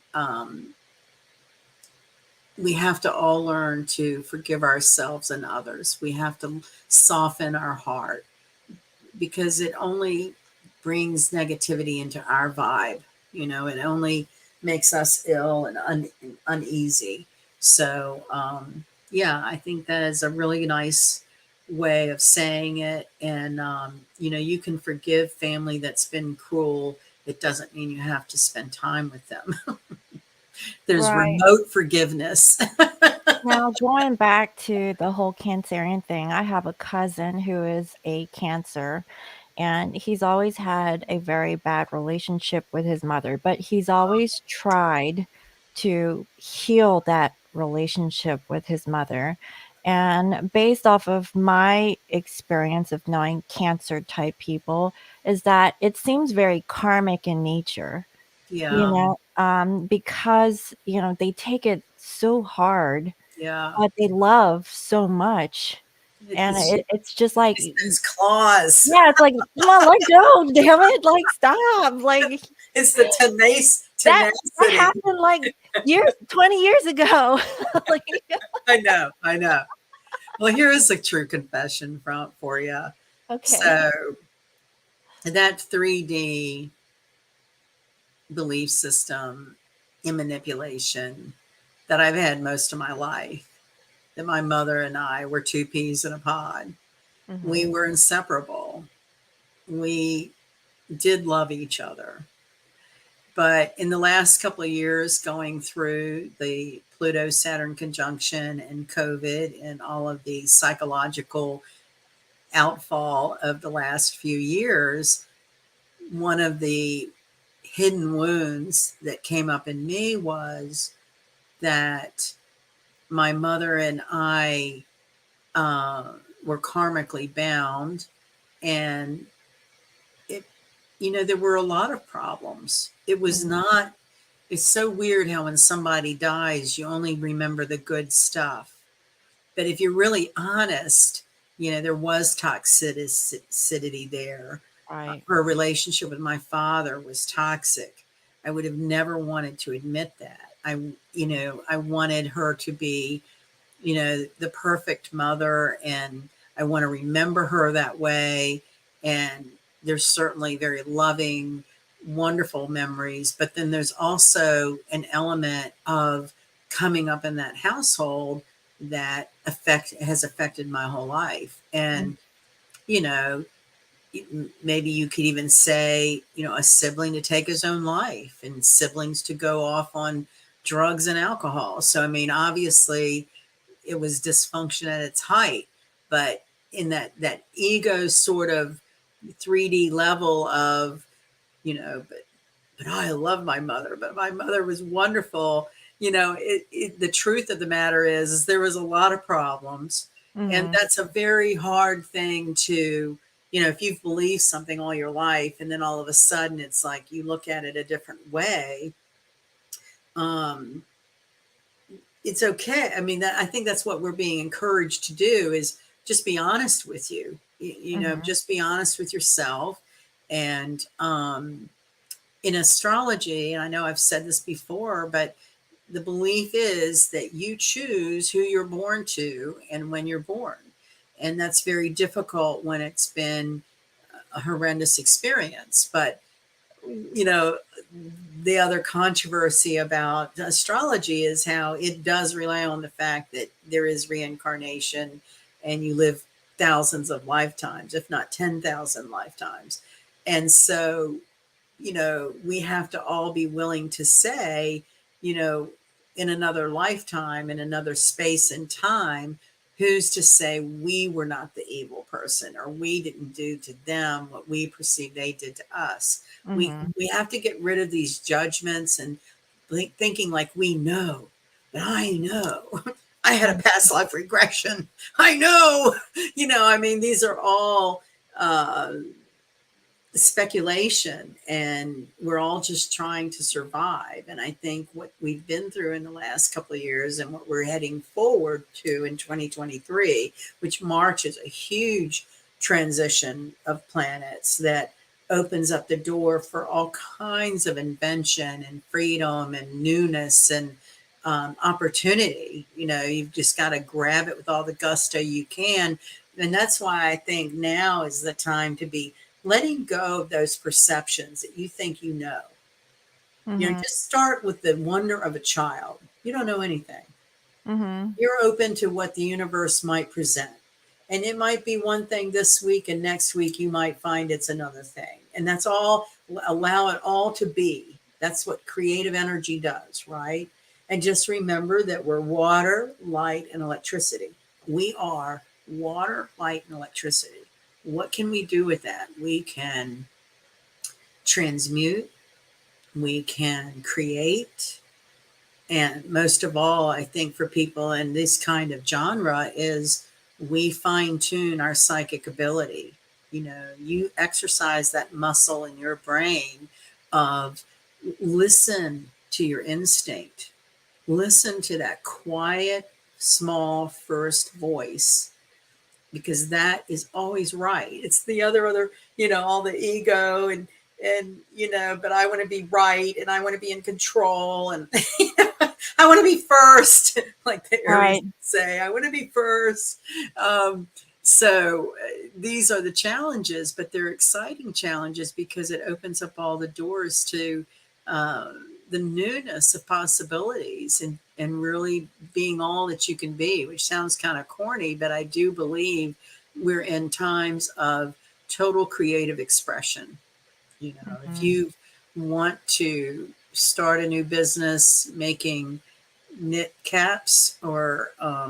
we have to all learn to forgive ourselves and others. We have to soften our heart, because it only brings negativity into our vibe. It only makes us ill and uneasy. So, yeah, I think that is a really nice way of saying it. And, you can forgive family that's been cruel. It doesn't mean you have to spend time with them. There's Right. remote forgiveness. Now, going back to the whole Cancerian thing, I have a cousin who is a Cancer, and he's always had a very bad relationship with his mother, but he's always tried to heal that relationship with his mother. And based off of my experience of knowing Cancer type people, is that it seems very karmic in nature, Yeah. because, they take it so hard, Yeah. but they love so much, and It's, it's just like it's those claws. yeah, it's like, "Come on, let go, damn it, like, stop," like, It's the that tenacity. happened, like, 20 years ago, like I know, I know. Well, here is a true confession for you. okay. So that 3D belief system in manipulation that I've had most of my life, that my mother and I were two peas in a pod. We Mhm, were inseparable. We did love each other. But in the last couple of years, going through the Pluto Saturn conjunction and COVID and all of the psychological outfall of the last few years, one of the hidden wounds that came up in me was that my mother and I were karmically bound, and it, there were a lot of problems. It was mhm, not. It's so weird how when somebody dies, you only remember the good stuff. But if you're really honest, there was toxicity there. right, Her relationship with my father was toxic. I would have never wanted to admit that. I wanted her to be, the perfect mother, and I want to remember her that way. And there's certainly very loving, wonderful memories, but then there's also an element of coming up in that household that has affected my whole life. mm, And, you know, maybe you could even say, a sibling to take his own life, and siblings to go off on drugs and alcohol. So, I mean, obviously, it was dysfunction at its height, but in that ego sort of 3D level of, but I love my mother, but my mother was wonderful. The truth of the matter is there was a lot of problems, and mhm, that's a very hard thing to, if you've believed something all your life, and then all of a sudden it's like you look at it a different way. Um, it's okay. I mean, I think that's what we're being encouraged to do, is just be honest with you. mhm, Just be honest with yourself. And in astrology, and I know I've said this before, but the belief is that you choose who you're born to and when you're born. And that's very difficult when it's been a horrendous experience. But, you know, the other controversy about astrology is how it does rely on the fact that there is reincarnation and you live thousands of lifetimes, if not 10,000 lifetimes. And so, we have to all be willing to say, you know, in another lifetime, in another space and time, who's to say we were not the evil person or we didn't do to them what we perceive they did to us. Mhm. We have to get rid of these judgments and thinking like we know, but I know. I had a Mhm. past life regression. I know. I mean, these are all speculation, and we're all just trying to survive. And I think what we've been through in the last couple of years and what we're heading forward to in 2023, which March is a huge transition of planets that opens up the door for all kinds of invention and freedom and newness and opportunity. You've just got to grab it with all the gusto you can. And that's why I think now is the time to be letting go of those perceptions that you think you know. Mhm. Just start with the wonder of a child. You don't know anything. Mhm. You're open to what the universe might present. And it might be one thing this week, and next week you might find it's another thing. And that's all, allow it all to be. That's what creative energy does, right? And just remember that we're water, light, and electricity. We are water, light, and electricity. What can we do with that? We can transmute, we can create, and most of all, I think for people in this kind of genre is we fine tune our psychic ability. You exercise that muscle in your brain of listen to your instinct, listen to that quiet, small first voice, because that is always right. It's the other, all the ego and but I want to be right and I want to be in control and I want to be first, like the Aries Right. say, I want to be first. Um, so these are the challenges, but they're exciting challenges because it opens up all the doors to uh, the newness of possibilities and really being all that you can be, which sounds kind of corny, but I do believe we're in times of total creative expression. If Mhm. you want to start a new business making knit caps or a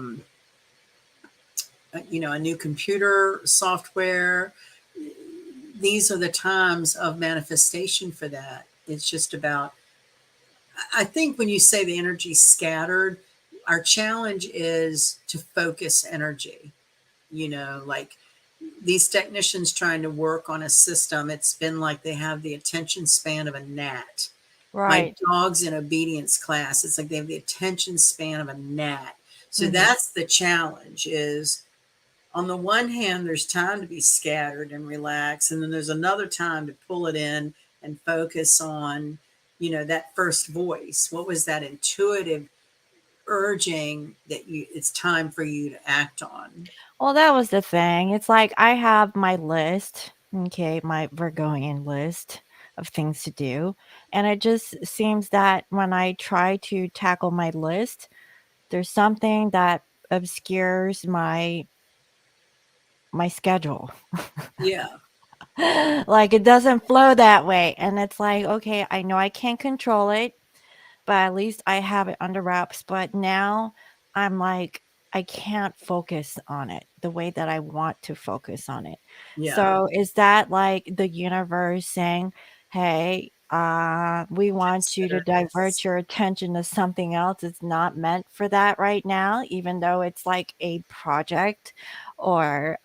new computer software, these are the times of manifestation for that. It's just about, I think when you say the energy scattered, our challenge is to focus energy. Like these technicians trying to work on a system, it's been like they have the attention span of a gnat. My Right. dog's in obedience class, it's like they have the attention span of a gnat. So Mhm. that's the challenge is, on the one hand, there's time to be scattered and relax, and then there's another time to pull it in and focus on, that first voice. What was that intuitive urging that it's time for you to act on? Well, that was the thing. It's like I have my list, okay, my Virgoian list of things to do. And it just seems that when I try to tackle my list, there's something that obscures my schedule. Yeah, Like it doesn't flow that way. And it's like, okay, I know I can't control it, but at least I have it under wraps. But now I'm like, I can't focus on it the way that I want to focus on it. yeah. So is that like the universe saying, hey, we want you to Consider divert this. your attention to something else. It's not meant for that right now, even though it's like a project or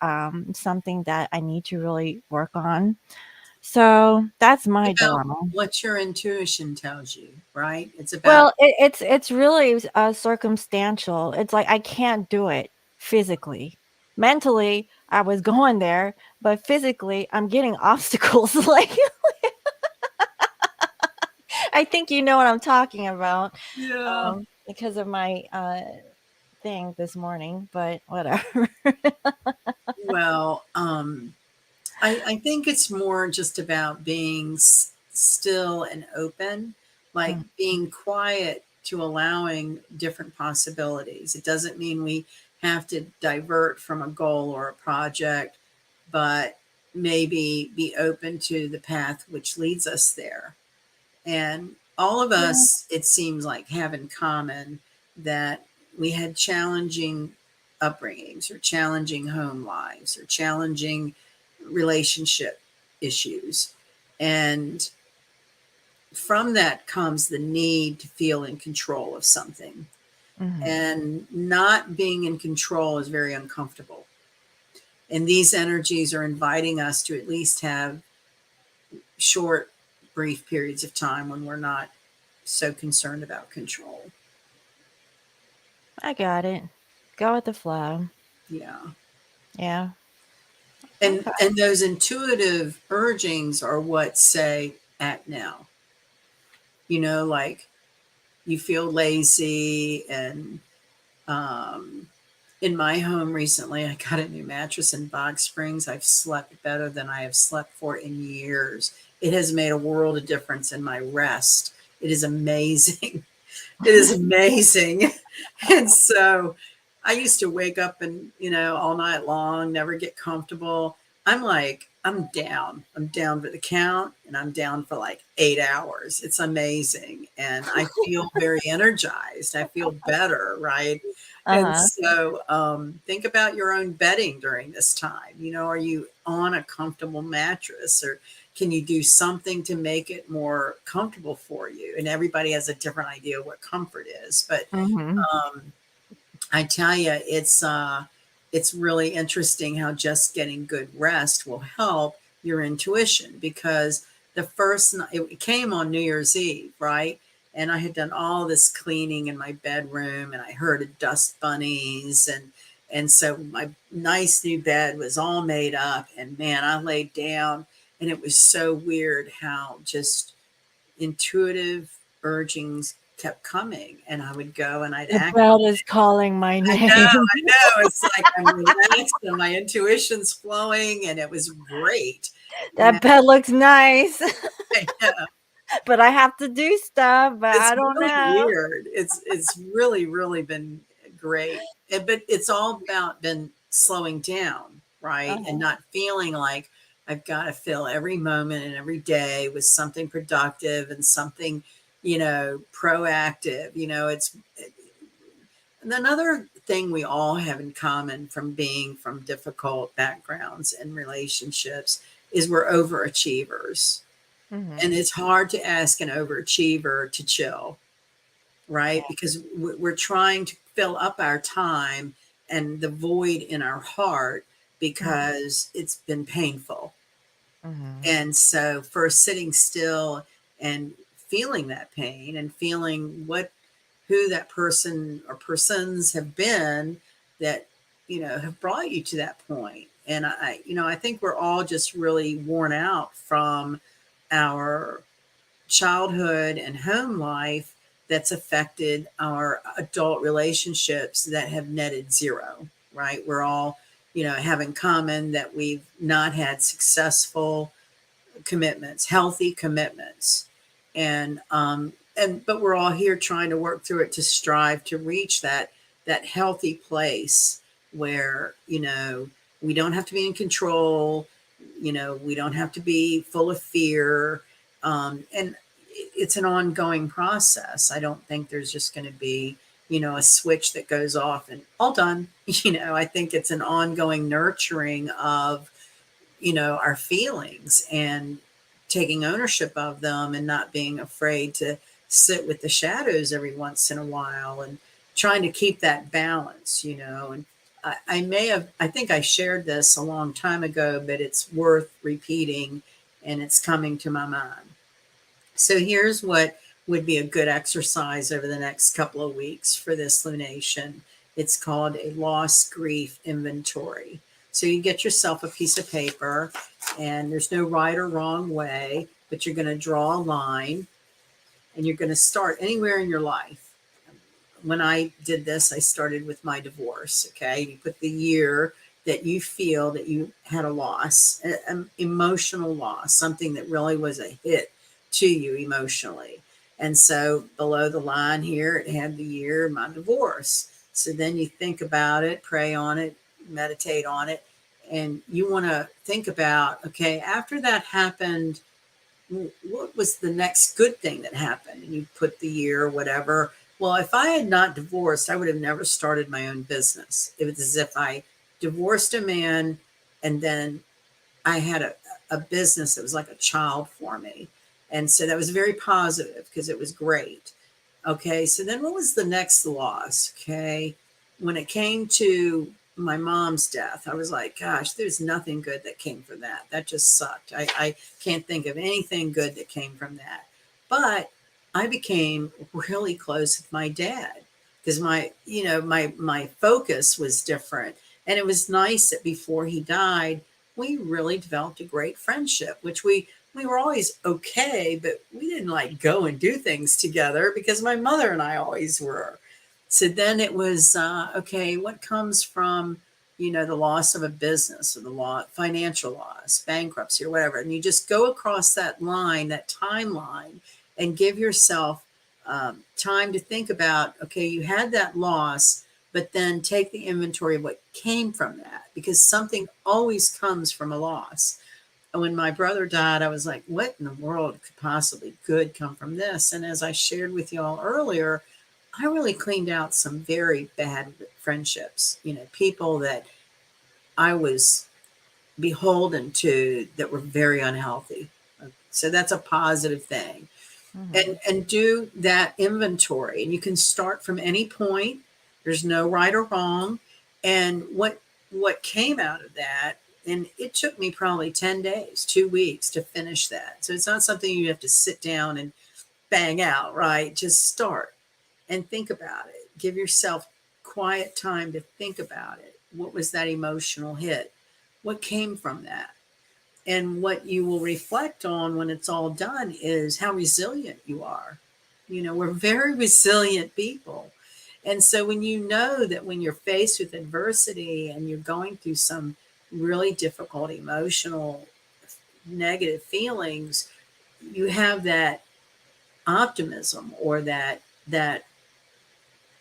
something that I need to really work on. So that's my About dilemma. what your intuition tells you, right? It's about, Well, it's really, circumstantial. It's like I can't do it physically. Mentally, I was going there, but physically, I'm getting obstacles, like I think you know what I'm talking about, Yeah. because of my, thing this morning, but whatever. Well, I think it's more just about being still and open, like Mm, being quiet to allowing different possibilities. It doesn't mean we have to divert from a goal or a project, but maybe be open to the path which leads us there. And all of yeah, us, it seems like, have in common that we had challenging upbringings or challenging home lives or challenging relationship issues. And from that comes the need to feel in control of something. mhm. And not being in control is very uncomfortable. And these energies are inviting us to at least have short, brief periods of time when we're not so concerned about control. I got it. Go with the flow. Yeah. Yeah. And Okay. those intuitive urgings are what say act now. Like you feel lazy and um in my home recently I got a new mattress in Box Springs. I've slept better than I have slept for in years. It has made a world of difference in my rest. It is amazing. It is amazing. And so I used to wake up and, all night long, never get comfortable. I'm like, I'm down. I'm down for the count and I'm down for like 8 hours. It's amazing. And I feel very energized. I feel better. Right. And Uh-huh. so think about your own bedding during this time. Are you on a comfortable mattress, or can you do something to make it more comfortable for you? And everybody has a different idea of what comfort is, but Mhm. um, I tell you, it's really interesting how just getting good rest will help your intuition, because the first night it came on New Year's Eve, right? And I had done all this cleaning in my bedroom, and I heard of dust bunnies, and so my nice new bed was all made up, and man, I laid down, and it was so weird how just intuitive urgings kept coming, and I would go and I'd The act on bed it. is calling my I know, name. I know. It's like I'm relaxed and my intuition's flowing, and it was great. And That bed looks nice, I know. but I have to do stuff, but It's I don't really know. weird. It's really, really been great. But it's all about been slowing down, right? And Uh-huh. not feeling like I've got to fill every moment and every day with something productive and something, proactive. And another thing we all have in common from being from difficult backgrounds and relationships is we're overachievers. And Mhm. it's hard to ask an overachiever to chill, right? Because we're trying to fill up our time and the void in our heart Mhm. because it's been painful. Mhm. And so, for sitting still and feeling that pain and feeling who that person or persons have been that have brought you to that point. And I think we're all just really worn out from our childhood and home life that's affected our adult relationships that have netted zero, right? We're all have in common that we've not had successful commitments, healthy commitments. And but we're all here trying to work through it to strive to reach that healthy place where, we don't have to be in control, we don't have to be full of fear. And it's an ongoing process. I don't think there's just going to be, a switch that goes off and all done. I think it's an ongoing nurturing of our feelings and taking ownership of them and not being afraid to sit with the shadows every once in a while and trying to keep that balance, and I think I shared this a long time ago, but it's worth repeating and it's coming to my mind. So here's what would be a good exercise over the next couple of weeks for this lunation. It's called a loss grief inventory. So you get yourself a piece of paper, and there's no right or wrong way, but you're going to draw a line, and you're going to start anywhere in your life. When I did this, I started with my divorce. Okay. You put the year that you feel that you had a loss, an emotional loss, something that really was a hit to you emotionally. And so below the line here, it had the year of my divorce. So then you think about it, pray on it, meditate on it, and you want to think about, okay, after that happened, what was the next good thing that happened? And you put the year or whatever. Well, if I had not divorced, I would have never started my own business. It was as if I divorced a man and then I had a business that was like a child for me. And so that was very positive because it was great. Okay, so then what was the next loss? Okay, when it came to my mom's death, I was like, gosh, there's nothing good that came from that. That just sucked. I can't think of anything good that came from that. But I became really close with my dad because my focus was different. And it was nice that before he died, we really developed a great friendship, which we were always okay, but we didn't like go and do things together because my mother and I always were. So then it was okay. What comes from the loss of a business or the financial loss, bankruptcy, or whatever, and you just go across that line, that timeline, and give yourself time to think about. Okay, you had that loss, but then take the inventory of what came from that because something always comes from a loss. When my brother died, I was like, what in the world could possibly good come from this? And as I shared with y'all earlier, I really cleaned out some very bad friendships, people that I was beholden to that were very unhealthy. So that's a positive thing. Mhm. And do that inventory. And you can start from any point. There's no right or wrong. And what came out of that, and it took me probably 10 days, 2 weeks to finish that. So it's not something you have to sit down and bang out, right? Just start and think about it. Give yourself quiet time to think about it. What was that emotional hit? What came from that? And what you will reflect on when it's all done is how resilient you are. We're very resilient people. And so when you know that when you're faced with adversity and you're going through some really difficult emotional negative feelings, you have that optimism or that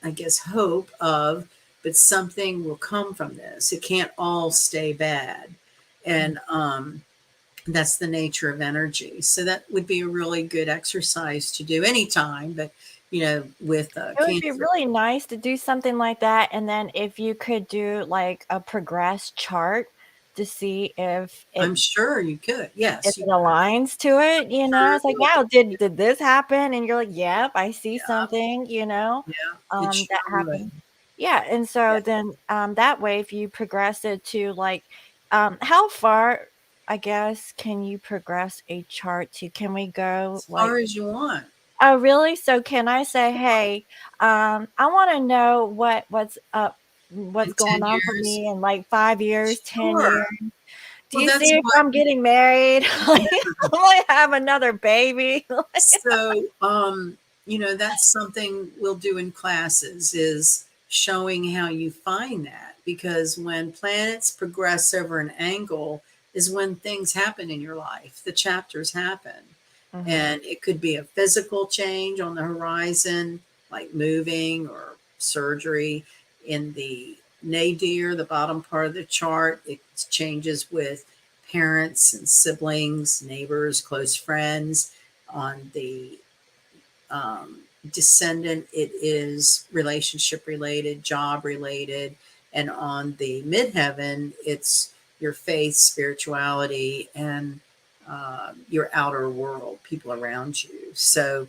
I guess hope of, but something will come from this. It can't all stay bad. Mm. And that's the nature of energy. So that would be a really good exercise to do anytime, but with It would be cancer, really nice to do something like that, and then if you could do, like, a progress chart to see I'm sure you could. if Yes, you it aligns to it, sure it's like, would. "Wow, did this happen?" And you're like, "Yep, I see Yeah, something," yeah, it that sure would. happened. Yeah, and Yeah. so then, that way, if you progress it to, like, how far, I guess, can you progress a chart to? Can we go, As like, far as you want. oh, really? So can I say, "Hey, I wanna know what's In going 10 on for years. me in, like, 5 years, 10 Sure. years? Do Well, you that's see if what I'm getting married? Like, I might have another baby." so, that's something we'll do in classes is showing how you find that because when planets progress over an angle is when things happen in your life, the chapters happen. Mhm, And it could be a physical change on the horizon, like moving or surgery. In the nadir, the bottom part of the chart, it changes with parents and siblings, neighbors, close friends. On the descendant, it is relationship related, job related. And on the midheaven, it's your faith, spirituality, and your outer world, people around you. So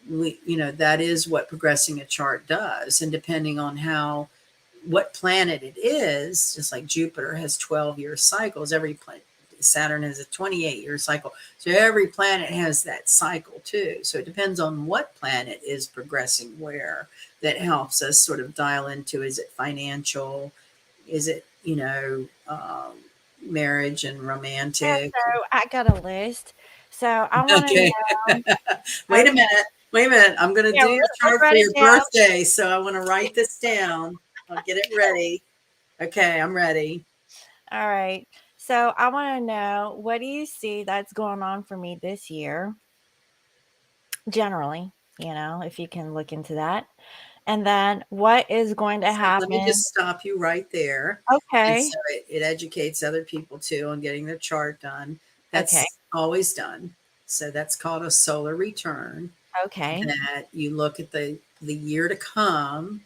that is what progressing a chart does. And depending on what planet it is, just like Jupiter has 12-year cycles, every planet, Saturn has a 28-year cycle. So every planet has that cycle too. So it depends on what planet is progressing where that helps us sort of dial into, is it financial? Is it, marriage and yeah, romantic? so I got a list. So I want to Okay. know. Wait a Okay. minute. Wait a minute. I'm going to Yeah, do your let's chart for write it your down. birthday. So I want to write this down. I'll get it ready. Okay, I'm ready. All right. So I want to know, what do you see that's going on for me this year, generally, if you can look into that. And then what is going to So let me happen? just stop you right there. And Okay. so it educates other people too on getting their chart done. Okay. That's always done. So that's called a solar return, Okay. that you look at the year to come,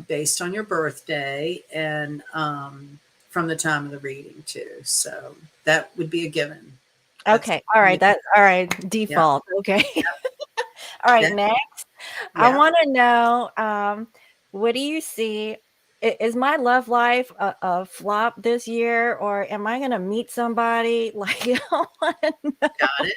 based on your birthday, and from the time of the reading too. So that would be a given. That's Okay. All right. That's all right. yeah, Default. Okay. All right. yeah, Next, I yeah. want to know, what do you see? Is my love life a flop this year, or am I going to meet somebody? Like, I wanna Got it.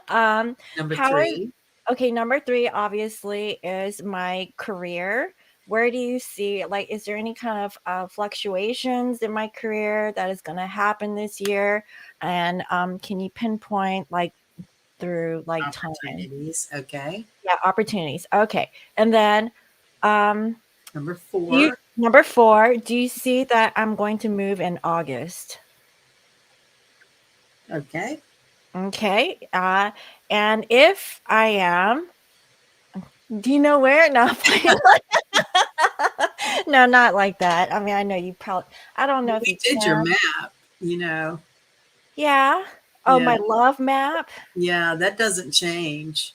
Um, Number how is three. okay, number 3 obviously is my career. Where do you see, like, is there any kind of, fluctuations in my career that is gonna happen this year? And, can you pinpoint, like, through, like, time? Opportunities. Okay. Yeah, opportunities. Okay. And then, um, Number do you four. number 4, do you see that I'm going to move in August? Okay. Okay, and if I am, do you know where? No, I'm playing. No, not like that. I mean, I know you probably I don't know if We you did your can. map, you know. Yeah. Oh, Yeah. my love map? Yeah, that doesn't change.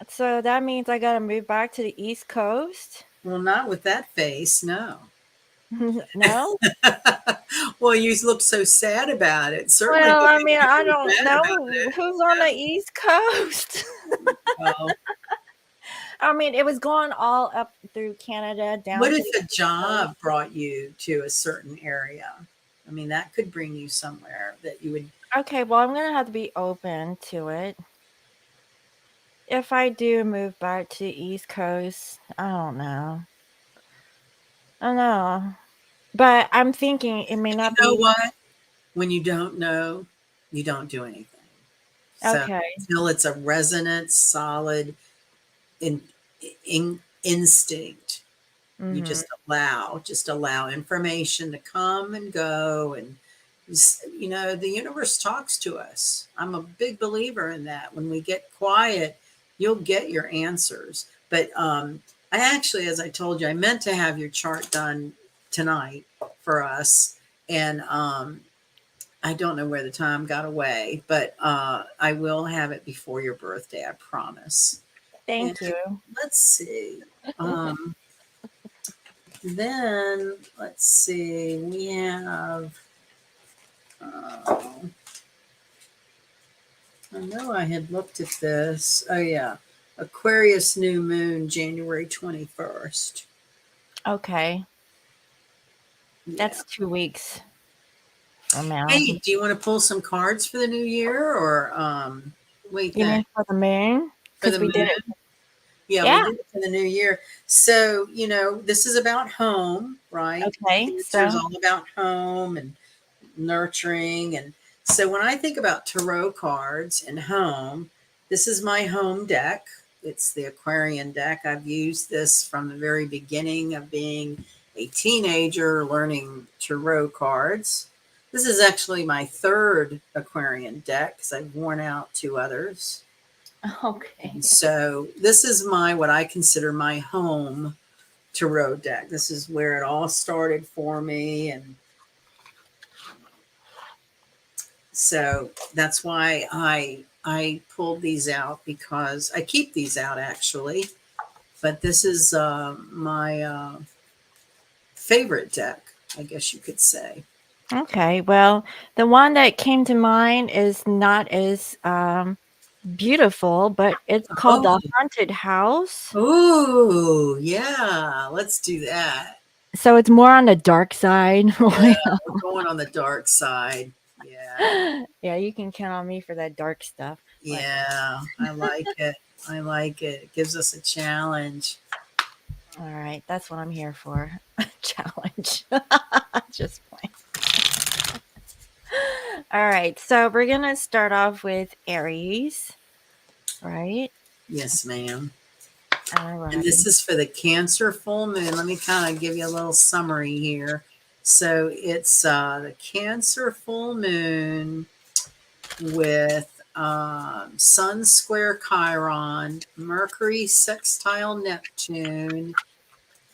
So that means I gotta move back to the East Coast? Well, not with that face, no. No? Well, you look so sad about it. Certainly Well, look I like mean, you're I feeling don't bad about know it. who's on the East Coast. Well, I mean, it was going all up through Canada, what down to if the a East Coast. job brought you to a certain area? I mean, that could bring you somewhere that you would. Okay, well, I'm gonna have to be open to it. If I do move back to the East Coast, I don't know. I don't know. But I'm thinking it may You not know be what? When you don't know, you don't do anything. So okay. until it's a resonant, solid in, instinct, you Mhm. just allow information to come and go, and the universe talks to us. I'm a big believer in that. When we get quiet, you'll get your answers. But I actually, as I told you, I meant to have your chart done tonight for us, and I don't know where the time got away, but I will have it before your birthday, I promise. And Thank you. let's see. Um, then let's see. We have. Uh, I know I had looked at this. Oh yeah, Aquarius new moon, January 21st. Okay. Yeah. That's 2 weeks from now. Hey, do you want to pull some cards for the new year, or what do you You mean think for the moon? for the Because we did moon? it. Yeah, we Yeah. did it for the new year. So, this is about home, right? Okay. Cancer is So all about home and nurturing. And so when I think about tarot cards and home, this is my home deck. It's the Aquarian deck. I've used this from the very beginning of being a teenager learning tarot cards. This is actually my third Aquarian deck because I've worn out two others. And okay. so this is what I consider my home tarot deck. This is where it all started for me. And so that's why I pulled these out, because I keep these out actually. But this is my favorite deck, I guess you could say. Okay. Well, the one that came to mind is not as beautiful, but it's called Oh, The Haunted House. oh, yeah. Let's do that. So it's more on the dark side. Yeah, we're going on the dark side. Yeah, Yeah, you can count on me for that dark stuff. But yeah. I like it. I like it. It gives us a challenge. all right, that's what I'm here for. Challenge. Just plain. All right. So we're going to start off with Aries, right? Yes, ma'am. All And this right. is for the Cancer full moon. Let me kind of give you a little summary here. So it's the Cancer full moon with Sun square Chiron, Mercury sextile Neptune,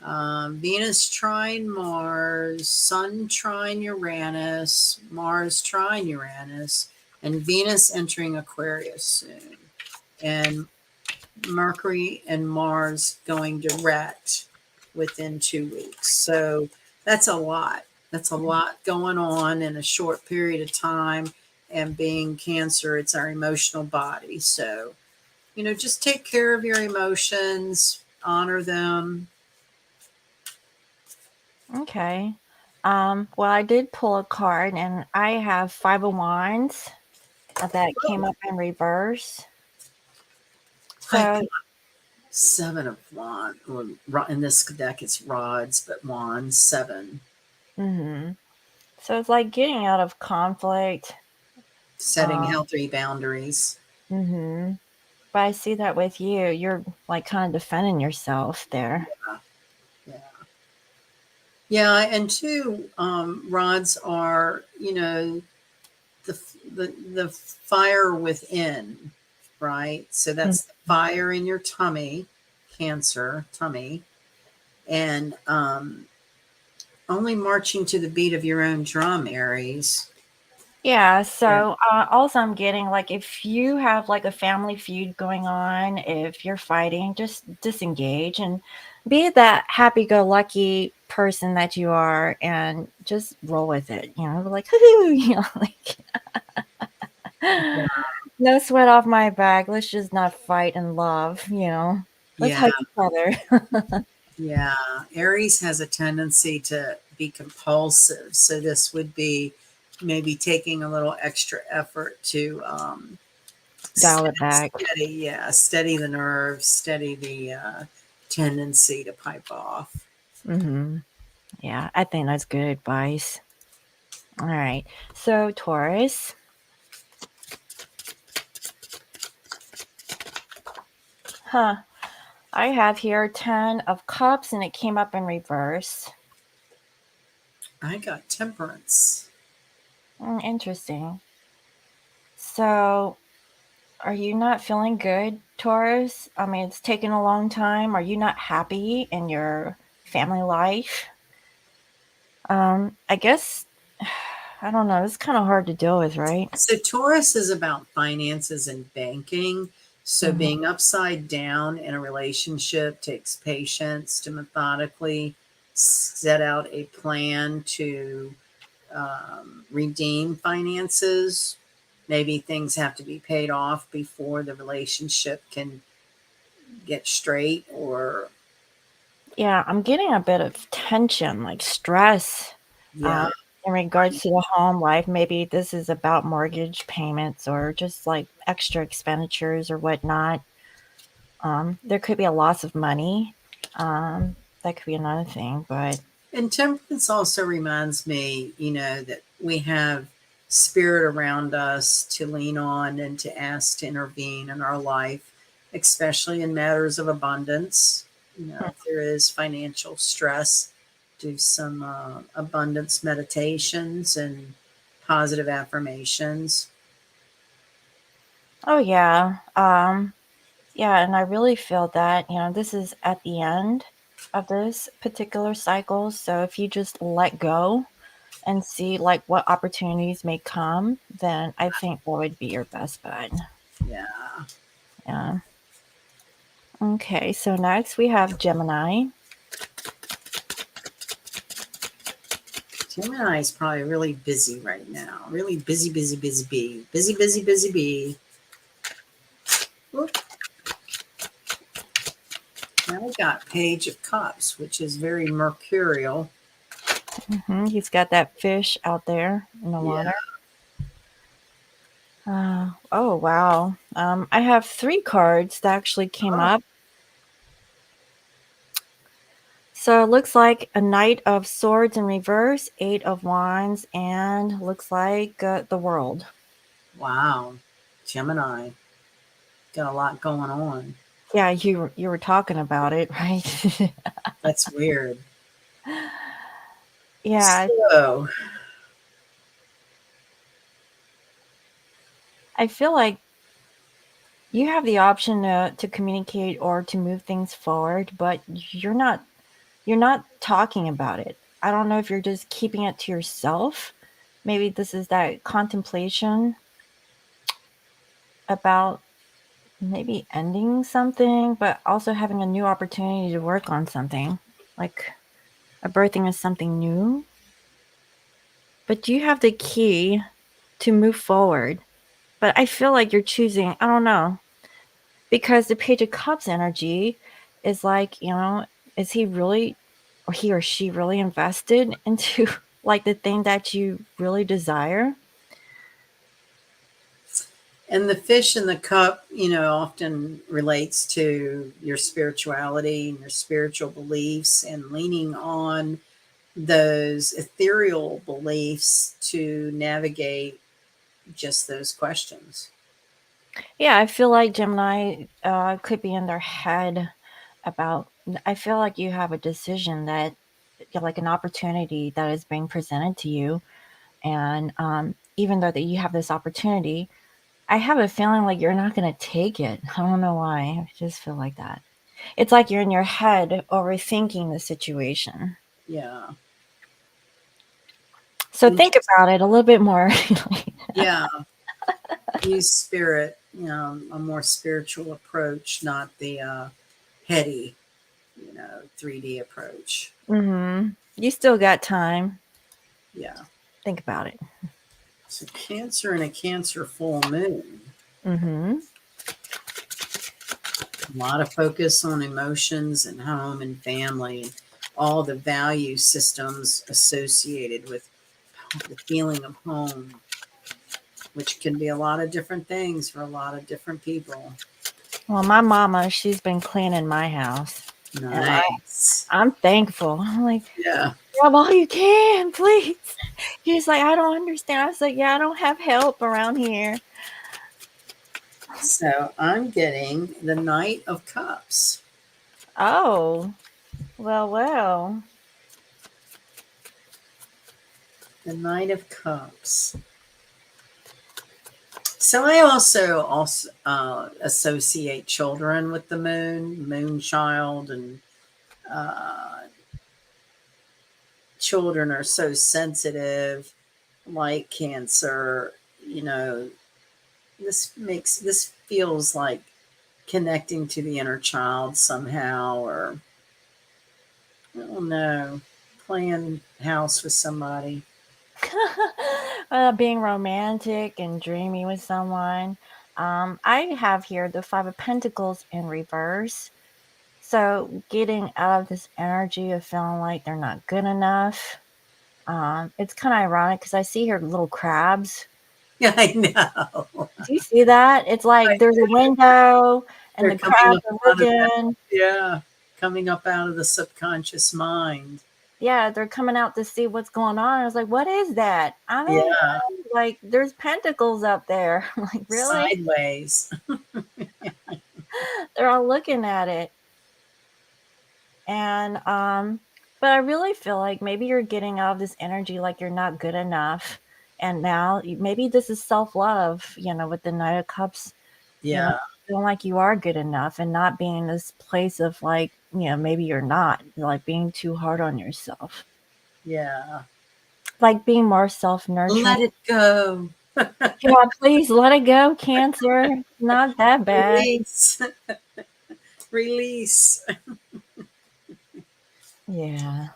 Venus trine Mars, Sun trine Uranus, Mars trine Uranus, and Venus entering Aquarius soon. And Mercury and Mars going direct within 2 weeks. So that's a lot. That's a lot going on in a short period of time. And being Cancer, it's our emotional body. So, just take care of your emotions, honor them. Okay. Well, I did pull a card and I have Five of Wands that came Oh, up in reverse. I So, got Seven of Wands. In this deck, it's rods, but wands, seven. hmm so it's like getting out of conflict. Setting Um, healthy boundaries. hmm But I see that with you. You're like kind of defending yourself there. Yeah. Yeah. Yeah, and two, rods are, the the fire within, right? So Mm. that's the fire in your tummy, Cancer tummy, and only marching to the beat of your own drum, Aries. Yeah, Yeah. so also I'm getting like if you have like a family feud going on, if you're fighting, just disengage and be that happy go lucky person that you are and just roll with it, like, like Yeah. no sweat off my back. Let's just not fight and love, let's Yeah. hug each other. Yeah. Aries has a tendency to be compulsive. So this would be maybe taking a little extra effort to Dial it back. steady, yeah, steady the nerves, steady the tendency to pipe off. hmm Yeah, I think that's good advice. All right. So, Taurus, huh? I have here 10 of cups and it came up in reverse. I got temperance. Interesting. So, are you not feeling good, Taurus? I mean, it's taken a long time. Are you not happy in your family life? I guess, I don't know. It's kind of hard to deal with, right? So Taurus is about finances and banking. So hmm being upside down in a relationship takes patience to methodically set out a plan to redeem finances. Maybe things have to be paid off before the relationship can get straight, or Yeah, I'm getting a bit of tension, like stress, um, yeah. in regards to the home life. Maybe this is about mortgage payments or just like extra expenditures or whatnot. There could be a loss of money. That could be another thing, but And temperance also reminds me, that we have spirit around us to lean on and to ask to intervene in our life, especially in matters of abundance. If there is financial stress, do some abundance meditations and positive affirmations. oh yeah, yeah, and I really feel that this is at the end of this particular cycle. So if you just let go and see like what opportunities may come, then I think that would be your best bet. Yeah. Yeah. Okay, so next we have Gemini. Gemini is probably really busy right now. Really busy, busy, busy bee. Busy, busy, busy bee. Whoop. Now we got Page of Cups, which is very mercurial. He's got that fish out there in the Yeah. water. Oh wow. I have three cards that actually came Oh, up. So it looks like a Knight of Swords in reverse, Eight of Wands, and looks like the World. Wow. Gemini. Got a lot going on. Yeah, you were talking about it, right? That's weird. Yeah, So, I feel like you have the option to communicate or to move things forward, but you're not talking about it. I don't know if you're just keeping it to yourself. Maybe this is that contemplation about maybe ending something, but also having a new opportunity to work on something, like a birthing of something new. But you have the key to move forward. But I feel like you're choosing, I don't know, because the Page of Cups energy is like, is he really, or he or she really invested into like the thing that you really desire? and the fish in the cup, often relates to your spirituality and your spiritual beliefs and leaning on those ethereal beliefs to navigate just those questions. Yeah, I feel like Gemini could be in their head about. I feel like you have a decision that, like an opportunity that is being presented to you, and even though that you have this opportunity, I have a feeling like you're not going to take it. I don't know why. I just feel like that. It's like you're in your head overthinking the situation. Yeah. So And think just, about it a little bit more. yeah, use spirit, a more spiritual approach, not the heady, 3D approach. You still got time. Yeah. Think about it. So Cancer and a Cancer full moon. Mm-hmm. A lot of focus on emotions and home and family and all the value systems associated with the feeling of home, which can be a lot of different things for a lot of different people. Well, my mama, she's been cleaning my house, and Nice. I'm thankful. I'm like, Yeah. grab all you can, please. She's like, I don't understand. I was like, yeah, I don't have help around here. So I'm getting the Knight of Cups. Oh, well, well. The Knight of Cups. So I also associate children with the moon child, and uh, children are so sensitive, like Cancer. You know, this feels like connecting to the inner child somehow, or I don't know, playing house with somebody. Being romantic and dreamy with someone. I have here the Five of Pentacles in reverse. So getting out of this energy of feeling like they're not good enough. It's kind of ironic because I see here little crabs. Yeah, I know. Do you see that? It's like there's a window and They're the coming crabs up are out of that. looking. Yeah, coming up out of the subconscious mind. Yeah, they're coming out to see what's going on. I was like, what is that? I don't Yeah, know. Like, there's pentacles up there. I'm like, really? sideways. They're all looking at it. And but I really feel like maybe you're getting out of this energy like you're not good enough. And now maybe this is self-love, with the Knight of Cups, Yeah, feeling like you are good enough and not being in this place of like, maybe you're not, like being too hard on yourself. yeah. Like being more self-nurturing. Let it go. Yeah, please let it go, Cancer. Not that bad. Release. Release. Yeah,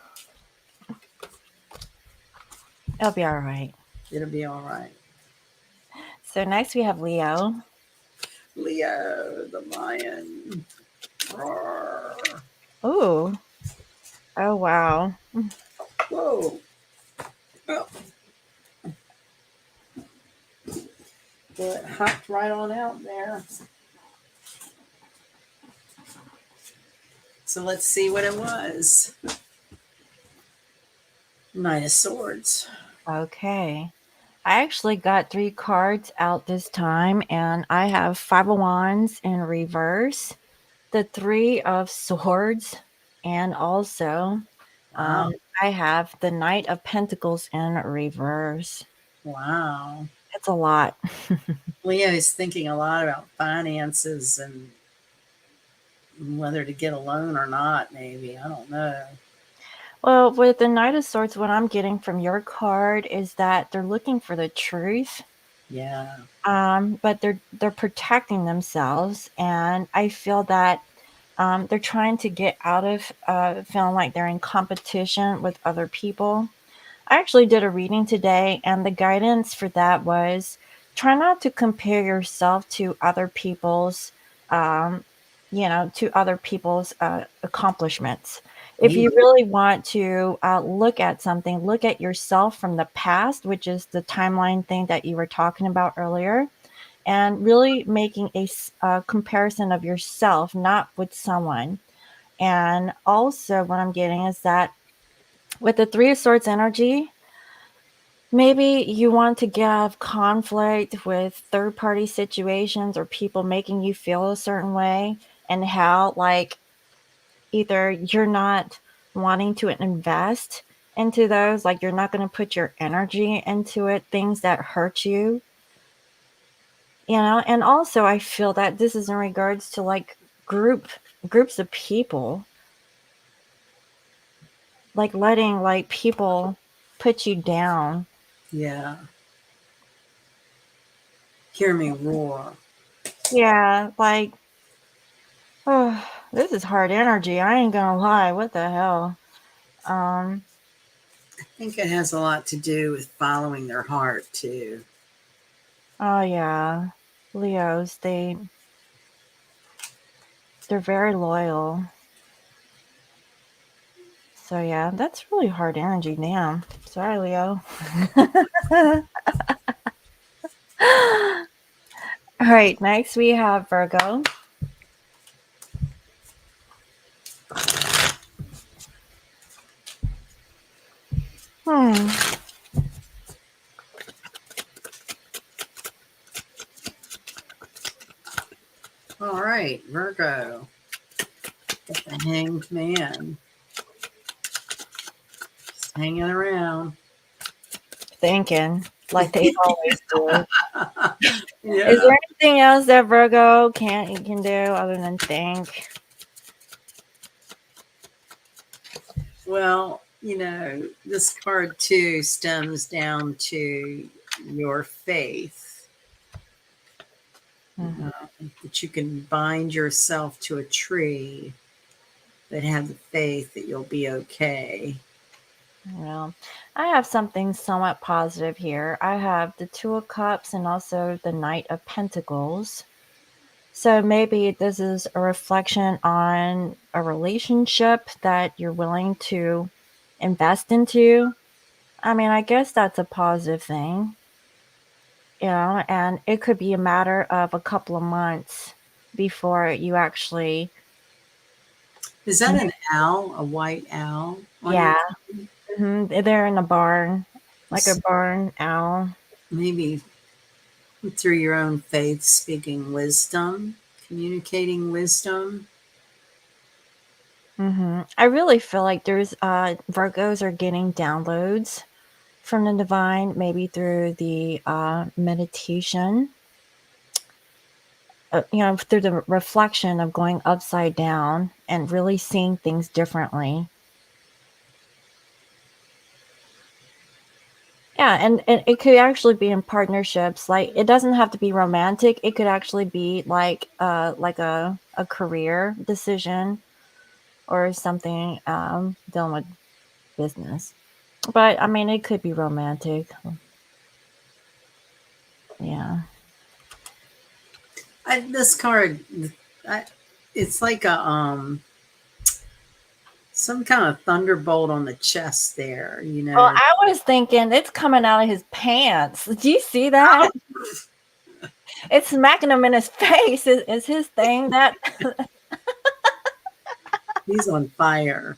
it'll be all right. It'll be all right. So next we have Leo. Leo, the lion. Roar. Ooh. Oh, wow. Whoa. Oh, well, it hopped right on out there. So let's see what it was. Knight of Swords. Okay. I actually got 3 cards out this time, and I have 5 of Wands in reverse, the 3 of Swords, and also, Wow. I have the Knight of Pentacles in reverse. Wow. It's a lot. Leo is thinking a lot about finances and whether to get a loan or not, maybe. I don't know. Well, with the Knight of Swords, what I'm getting from your card is that they're looking for the truth, Yeah. but they're protecting themselves, and I feel that they're trying to get out of feeling like they're in competition with other people. I actually did a reading today, and the guidance for that was try not to compare yourself to other people's, um, to other people's accomplishments. If Maybe. you really want to look at something, look at yourself from the past, which is the timeline thing that you were talking about earlier, and really making a comparison of yourself, not with someone. And also, what I'm getting is that with the Three of Swords energy, maybe you want to get out of conflict with third party situations or people making you feel a certain way, and how, like, either you're not wanting to invest into those, like, you're not going to put your energy into it, things that hurt you, and also I feel that this is in regards to like groups of people, like letting like people put you down. Yeah. Hear me roar. Yeah, like, oh, this is hard energy. I ain't gonna lie. What the hell? Um, I think it has a lot to do with following their heart, too. oh yeah. Leos, they're very loyal. So yeah, that's really hard energy. Damn. Sorry, Leo. All right, next we have Virgo. Hmm. All right, Virgo. Got the Hanged Man. Just hanging around. Thinking like they always do. Is Yeah. there anything else that Virgo can do other than think? Well, this card too stems down to your faith, Mhm. that you can bind yourself to a tree, but have the faith that you'll be okay. Well, I have something somewhat positive here. I have the Two of Cups and also the Knight of Pentacles. So maybe this is a reflection on a relationship that you're willing to invest into. I mean, I guess that's a positive thing, and it could be a matter of a couple of months before you actually, Is that an owl, a white owl on your yeah, card? they're in a barn, like a barn owl. Maybe through your own faith, speaking wisdom, communicating wisdom. I really feel like there's Virgos are getting downloads from the divine, maybe through the meditation, through the reflection of going upside down and really seeing things differently. Yeah, and it could actually be in partnerships. Like, it doesn't have to be romantic. It could actually be like a career decision or something dealing with business. But I mean, it could be romantic. Yeah. This card, I, it's like a some kind of thunderbolt on the chest there. Well, I was thinking it's coming out of his pants. Do you see that? It's smacking him in his face. Is his thing that? He's on fire.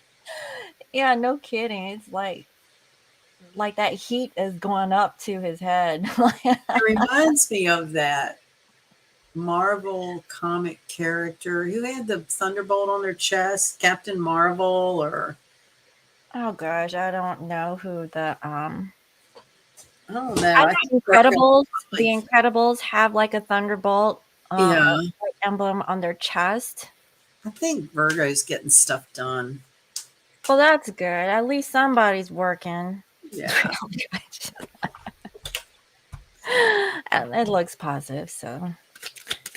Yeah, no kidding. It's like that heat is going up to his head. It reminds me of that Marvel comic character who had the thunderbolt on their chest, Captain Marvel, or Oh gosh, I don't know who the I don't know. I I think know Virgo Incredibles. The like Incredibles have like a thunderbolt yeah. like emblem on their chest. I think Virgo's getting stuff done. Well, that's good. At least somebody's working. Yeah. Oh, gosh. And it looks positive. So,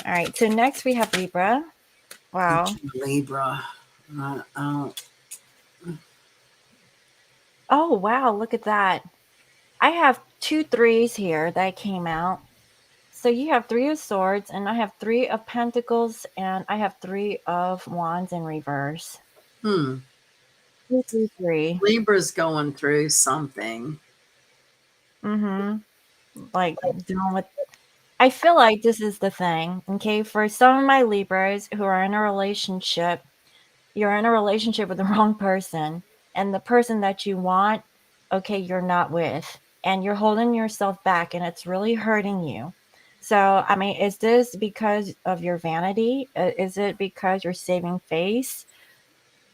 all right. So next we have Libra. Wow. Libra. Oh, Oh wow! Look at that. I have two threes here that came out. So you have three of swords, and I have three of pentacles, and I have three of wands in reverse. hmm. 2 3 3. Libra's going through something. Mm-hmm. Like dealing with. I feel like this is the thing. Okay, for some of my Libras who are in a relationship, you're in a relationship with the wrong person, and the person that you want, okay, you're not with, and you're holding yourself back, and it's really hurting you. So, I mean, is this because of your vanity? Is it because you're saving face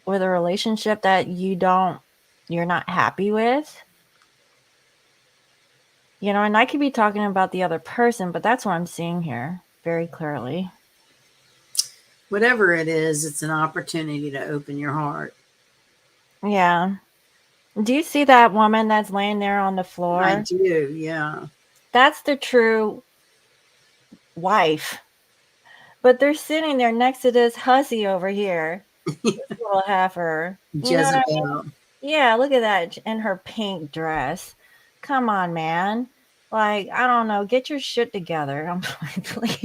with a relationship that you're not happy with? And I could be talking about the other person, but that's what I'm seeing here very clearly. Whatever it is, it's an opportunity to open your heart. Yeah. Do you see that woman that's laying there on the I floor? do, yeah. That's the true wife. But they're sitting there next to this hussy over here, this little heifer. You know what I mean? Jezebel. Yeah, look at that in her pink dress. Come on, man. Like, I don't know, get your shit together. I'm like,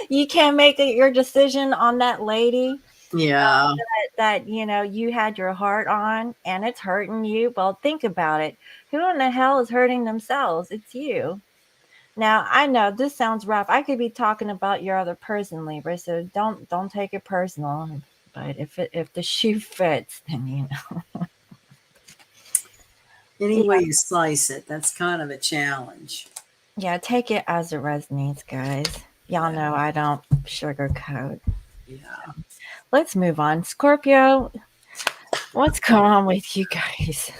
you can't make your decision on that lady Yeah. that you had your heart on and it's hurting you. Well, think about it. Who in the hell is hurting themselves? It's you. Now, I know this sounds rough. I could be talking about your other person, Libra, so don't take it personal. But if the shoe fits, then Any yeah, way you slice it, that's kind of a challenge. yeah, take it as it resonates, guys. Y'all Yeah. know I don't sugarcoat. Yeah. Let's move on. Scorpio, what's going on with you guys?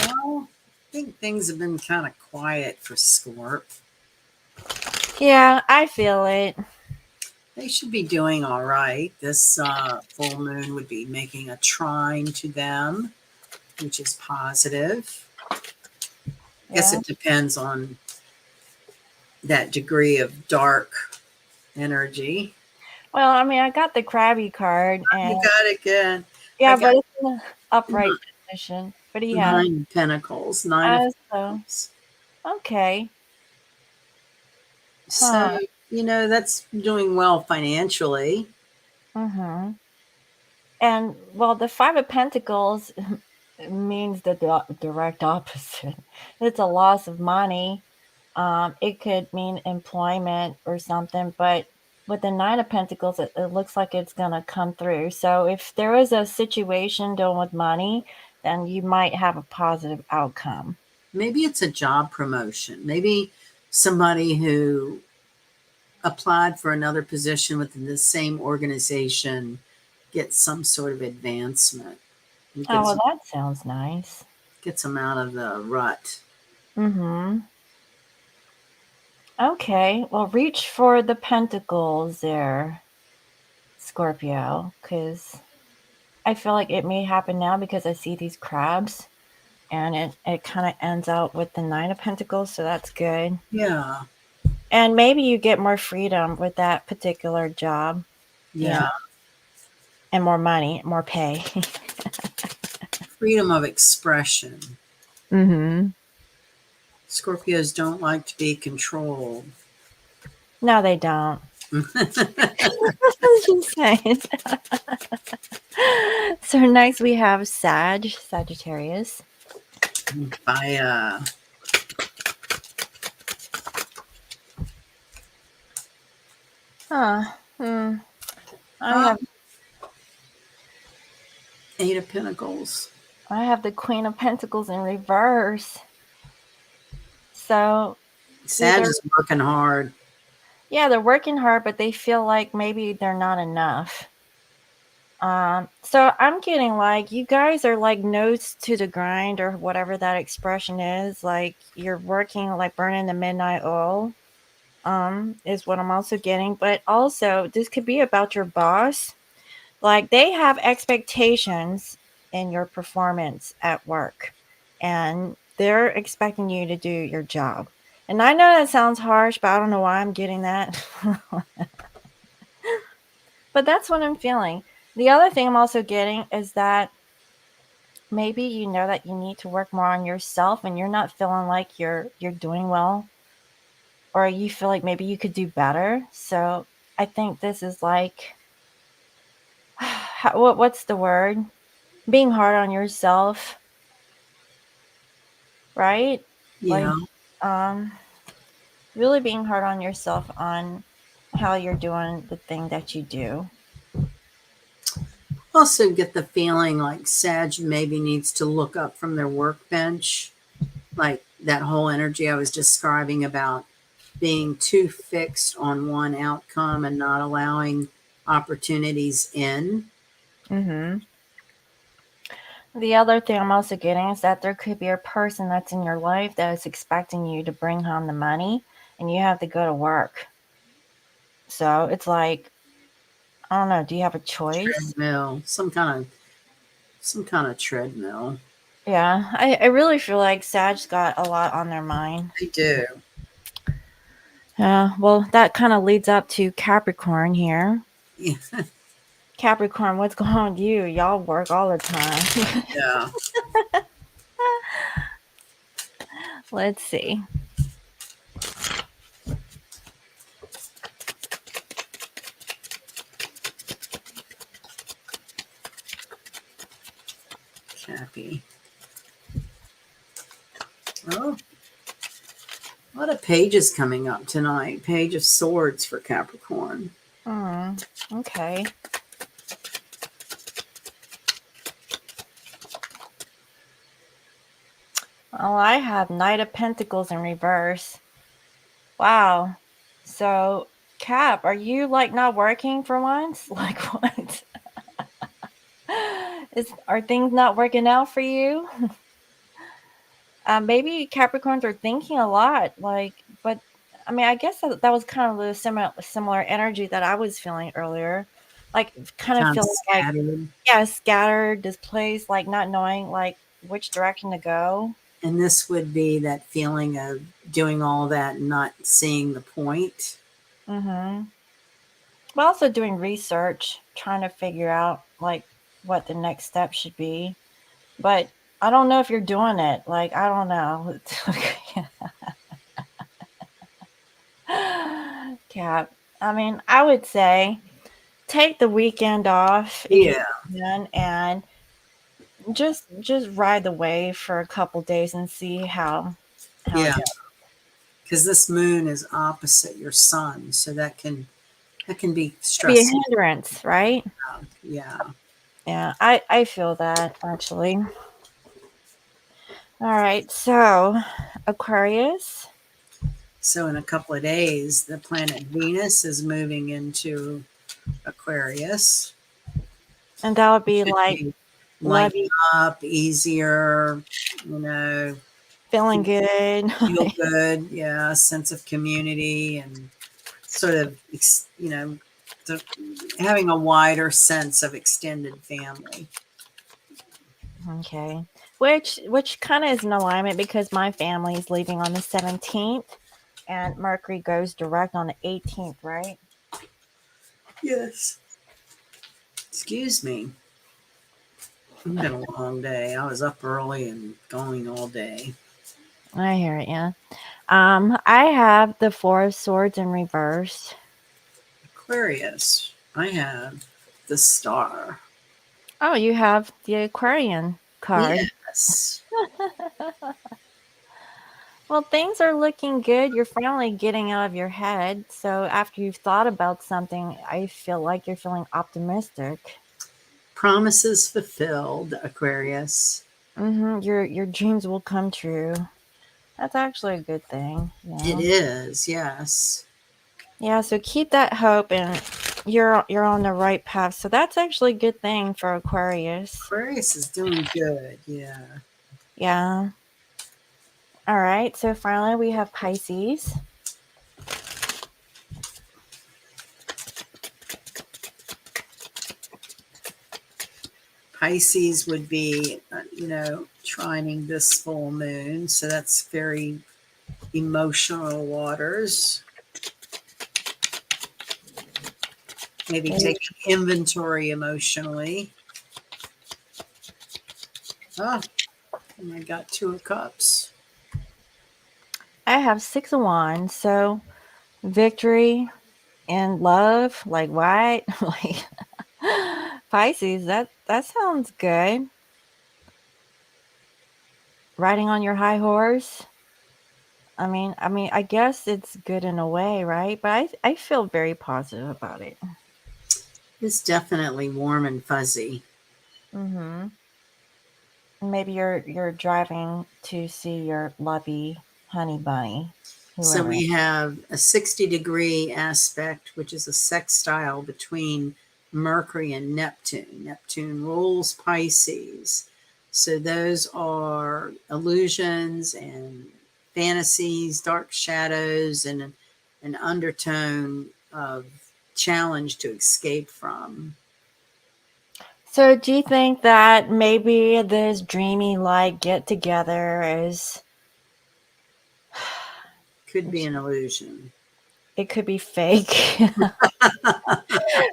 Well, I think things have been kind of quiet for Scorp. Yeah, I feel it. They should be doing all right. This full moon would be making a trine to them, which is positive. I guess Yeah. it depends on that degree of dark energy. Well, I mean, I got the crabby card, and You got it good. I yeah, got but it's in an upright position. What do you have? 9 of Pentacles, 9 of Pentacles. Okay. So, Huh. that's doing well financially. Mm-hmm. And well, the Five of Pentacles means the direct opposite. It's a loss of money. It could mean employment or something, but with the Nine of Pentacles, it looks like it's going to come through. So if there is a situation dealing with money, then you might have a positive outcome. Maybe it's a job promotion. Maybe somebody who applied for another position within the same organization gets some sort of advancement. It Oh, gets well, that sounds nice. gets them out of the rut. Mm-hmm. Okay. Well, reach for the pentacles there, Scorpio, because I feel like it may happen now because I see these crabs and it kind of ends out with the Nine of Pentacles, so that's good. Yeah, And maybe you get more freedom with that particular job, you know, yeah. and more money, more pay. Freedom of expression. Mm-hmm. Scorpios don't like to be controlled. No, they don't. Just saying. So next we have Sagittarius. By Huh. Hmm. I Ah, have Eight of Pentacles. I have the Queen of Pentacles in reverse. So Sag either is working hard. yeah, they're working hard, but they feel like maybe they're not enough. So I'm getting like you guys are like nose to the grind or whatever that expression is. Like you're working like burning the midnight oil, is what I'm also getting. But also this could be about your boss. Like they have expectations in your performance at work and they're expecting you to do your job. And I know that sounds harsh, but I don't know why I'm getting that. But that's what I'm feeling. The other thing I'm also getting is that maybe you know that you need to work more on yourself and you're not feeling like you're doing well or you feel like maybe you could do better. So I think this is like what's the word? Being hard on yourself, right? Like Yeah. um really being hard on yourself on how you're doing the thing that you do. Also get the feeling like Sag maybe needs to look up from their workbench, like that whole energy I was describing about being too fixed on one outcome and not allowing opportunities in. Mhm. The other thing I'm also getting is that there could be a person that's in your life that is expecting you to bring home the money and you have to go to work. So it's like, I don't know, do you have a choice? Treadmill, some kind of treadmill. Yeah, I really feel like Sag's got a lot on their mind. They do. Yeah, well, that kind of leads up to Capricorn here. Yeah. Capricorn, what's going on with you? Y'all work all the time. Yeah. Let's see. Cappy. Oh, a lot of pages coming up tonight. Page of Swords for Capricorn. Hmm. Okay. Well, I have Knight of Pentacles in reverse. Wow. So, Cap, are you like not working for once? Like what? Is are things not working out for you? Maybe Capricorns are thinking a lot. Like, but I mean, I guess that was kind of the similar energy that I was feeling earlier. Like, kind of Kind of feeling like scattered. yeah, scattered, displaced, like not knowing like which direction to go. And this would be that feeling of doing all that and not seeing the point. Mm-hmm. But also doing research, trying to figure out like what the next step should be. But I don't know if you're doing it. Like, I don't know. Cap. I mean, I would say take the weekend off if you Yeah. can and just ride the wave for a couple days and see how it Yeah. goes. Because this moon is opposite your sun. So that can be Could be a stressful. hindrance, right? Yeah. Yeah, I feel that actually. All right, so Aquarius, So in a couple of days, the planet Venus is moving into Aquarius. and that would It be should like be lighten lovey, up, easier, you know, feeling feel, good. feel good. Yeah. Sense of community and sort of, the, having a wider sense of extended family. Okay. Which kind of is in alignment because my family is leaving on the 17th and Mercury goes direct on the 18th, right? Yes. Excuse me. It's been a long day. I was up early and going all day. I hear it, yeah. I have the 4 of Swords in reverse. Aquarius, I have the star. Oh, you have the Aquarian card. Yes. Well, things are looking good. You're finally getting out of your head. So after you've thought about something, I feel like you're feeling optimistic. Promises fulfilled, Aquarius. Your dreams will come true. That's actually a good thing. It Yeah. is, yes. Yeah, so keep that hope and you're on the right path. So that's actually a good thing for Aquarius. Aquarius is doing good, yeah. Yeah. All right. So finally we have Pisces. Pisces would be, trining this full moon. So that's very emotional waters. Maybe Maybe taking inventory emotionally. Oh, and I got two of cups. I have 6 of Wands. So victory and love, like what? Like Pisces, that sounds good. Riding on your high horse. I guess it's good in a way, right? But I feel very positive about it. It's definitely warm and fuzzy. Mhm. Maybe you're driving to see your lovey honey bunny, So whoever. we have a 60-degree aspect, which is a sextile between Mercury and Neptune. Neptune rules Pisces. So those are illusions and fantasies, dark shadows, and an undertone of challenge to escape from. So do you think that maybe this dreamy like get together is Could be an illusion. it could be fake?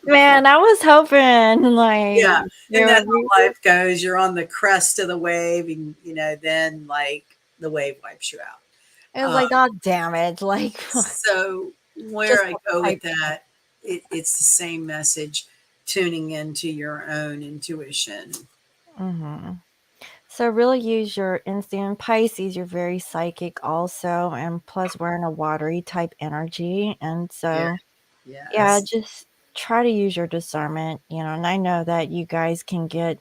Man, I was hoping like Yeah, and there that's would be how life goes. You're on the crest of the wave, and then like the wave wipes you out. it was Uh, like, "Oh, damn it." Like so where just I a go pipe. with that, it's the same message, tuning into your own intuition. Mhm. So really use your instinct. Pisces, you're very psychic also, and plus we're in a watery type energy. And Yeah, so, yeah, yes. just try to use your discernment, and I know that you guys can get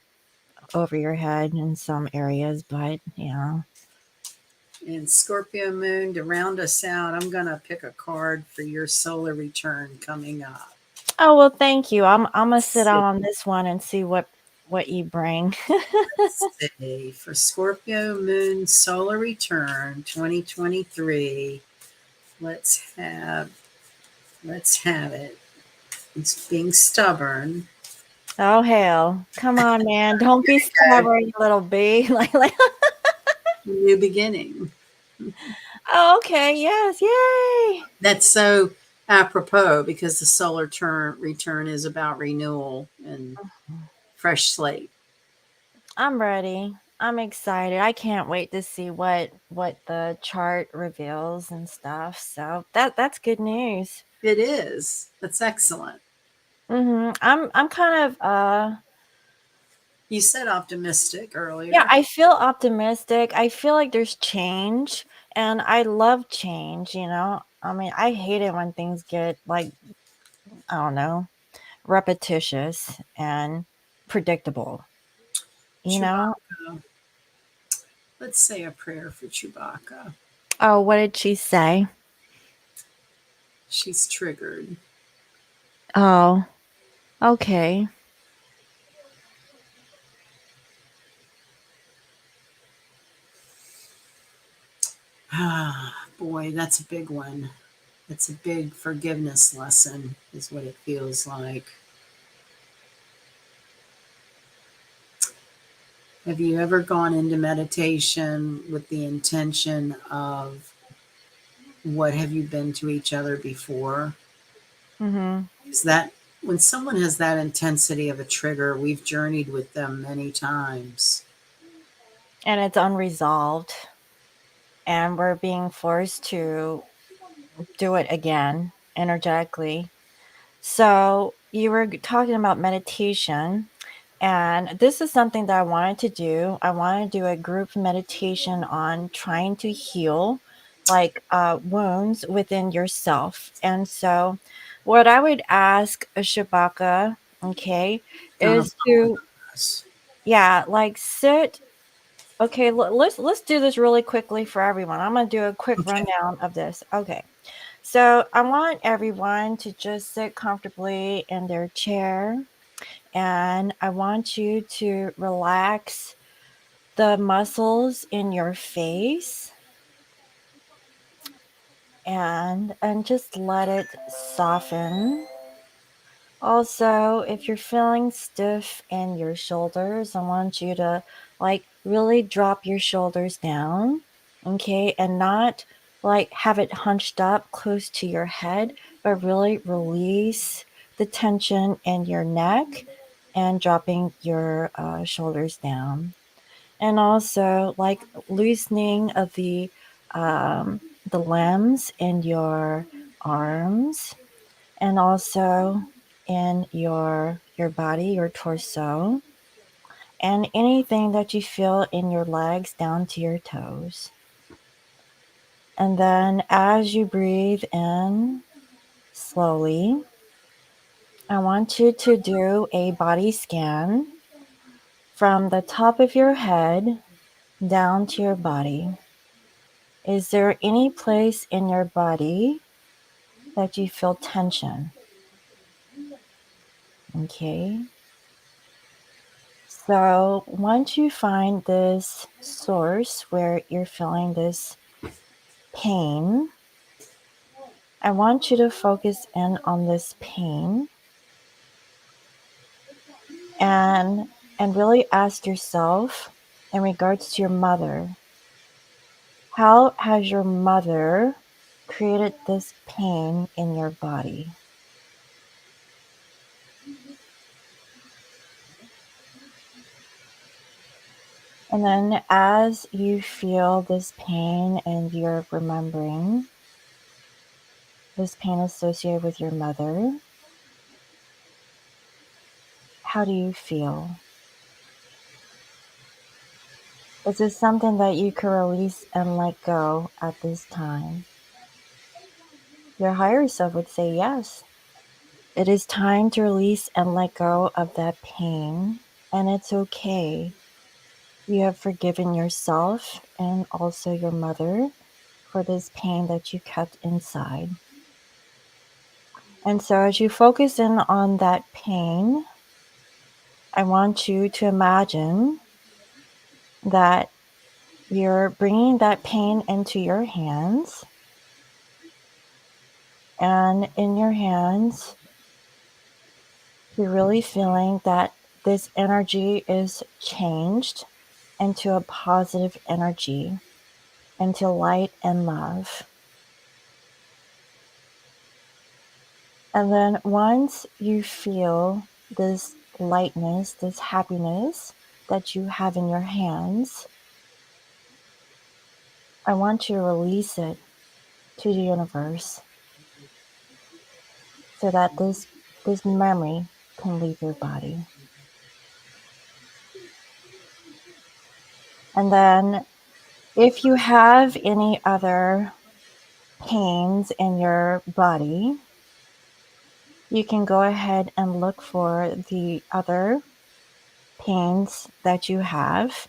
over your head in some areas, but yeah. And Scorpio moon to round us out, I'm gonna pick a card for your solar return coming up. Oh, well, thank you. I'm gonna Let's sit see. out on this one and see what you bring. Let's see. For Scorpio moon solar return 2023, let's have let's have it. It's being stubborn. Oh, hell. Come on, man. Don't be Okay. stubborn, you little bee. Like New beginning. oh, okay. Yes. Yay. That's so apropos because the solar turn return is about renewal and fresh slate. I'm ready. I'm excited. I can't wait to see what the chart reveals and stuff. So that's good news. It is. That's excellent. I'm kind of You said optimistic yeah, earlier. I feel optimistic. I feel like there's change and I love change. I hate it when things get like I don't know, repetitious and predictable, you know? Chewbacca. Let's say a prayer for Chewbacca. Oh, what did she say? She's triggered. Oh, okay. Ah, boy, that's a big one. It's a big forgiveness lesson, is what it feels like. Have you ever gone into meditation with the intention of what have you been to each other before? Mhm. Is that when someone has that intensity of a trigger, we've journeyed with them many times. And it's unresolved and we're being forced to do it again energetically. So, you were talking about meditation, and this is something that I wanted to do. I want to do a group meditation on trying to heal like wounds within yourself. And so, what I would ask a Shabaka, okay, Don't is to apologize. yeah, like sit. Okay, let's do this really quickly for everyone. I'm gonna do a quick Okay. rundown of this. Okay, so I want everyone to just sit comfortably in their chair, and I want you to relax the muscles in your face and just let it soften. Also, if you're feeling stiff in your shoulders, I want you to like really drop your shoulders down, okay, and not like have it hunched up close to your head, but really release the tension in your neck and dropping your shoulders down. And also like loosening of the limbs in your arms and also in your body, your torso, and anything that you feel in your legs down to your toes. And then as you breathe in slowly, I want you to do a body scan from the top of your head down to your body. Is there any place in your body that you feel tension? Okay. So once you find this source where you're feeling this pain, I want you to focus in on this pain and really ask yourself in regards to your mother, how has your mother created this pain in your body? And then as you feel this pain and you're remembering this pain associated with your mother, how do you feel? Is this something that you can release and let go at this time? Your higher self would say yes. It is time to release and let go of that pain, and it's okay. You have forgiven yourself and also your mother for this pain that you kept inside. And so, as you focus in on that pain, I want you to imagine that you're bringing that pain into your hands. And in your hands, you're really feeling that this energy is changed into a positive energy, into light and love. And then once you feel this lightness, this happiness that you have in your hands, I want you to release it to the universe so that this memory can leave your body. And then if you have any other pains in your body, you can go ahead and look for the other pains that you have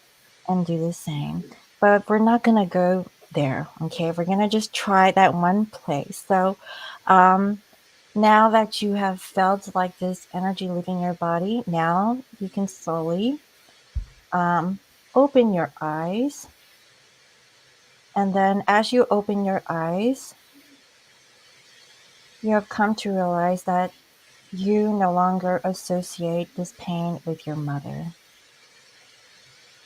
and do the same. But we're not going to go there, okay? We're going to just try that one place. So, um, now that you have felt like this energy leaving your body, now you can slowly um, open your eyes. And then, as you open your eyes, you have come to realize that you no longer associate this pain with your mother.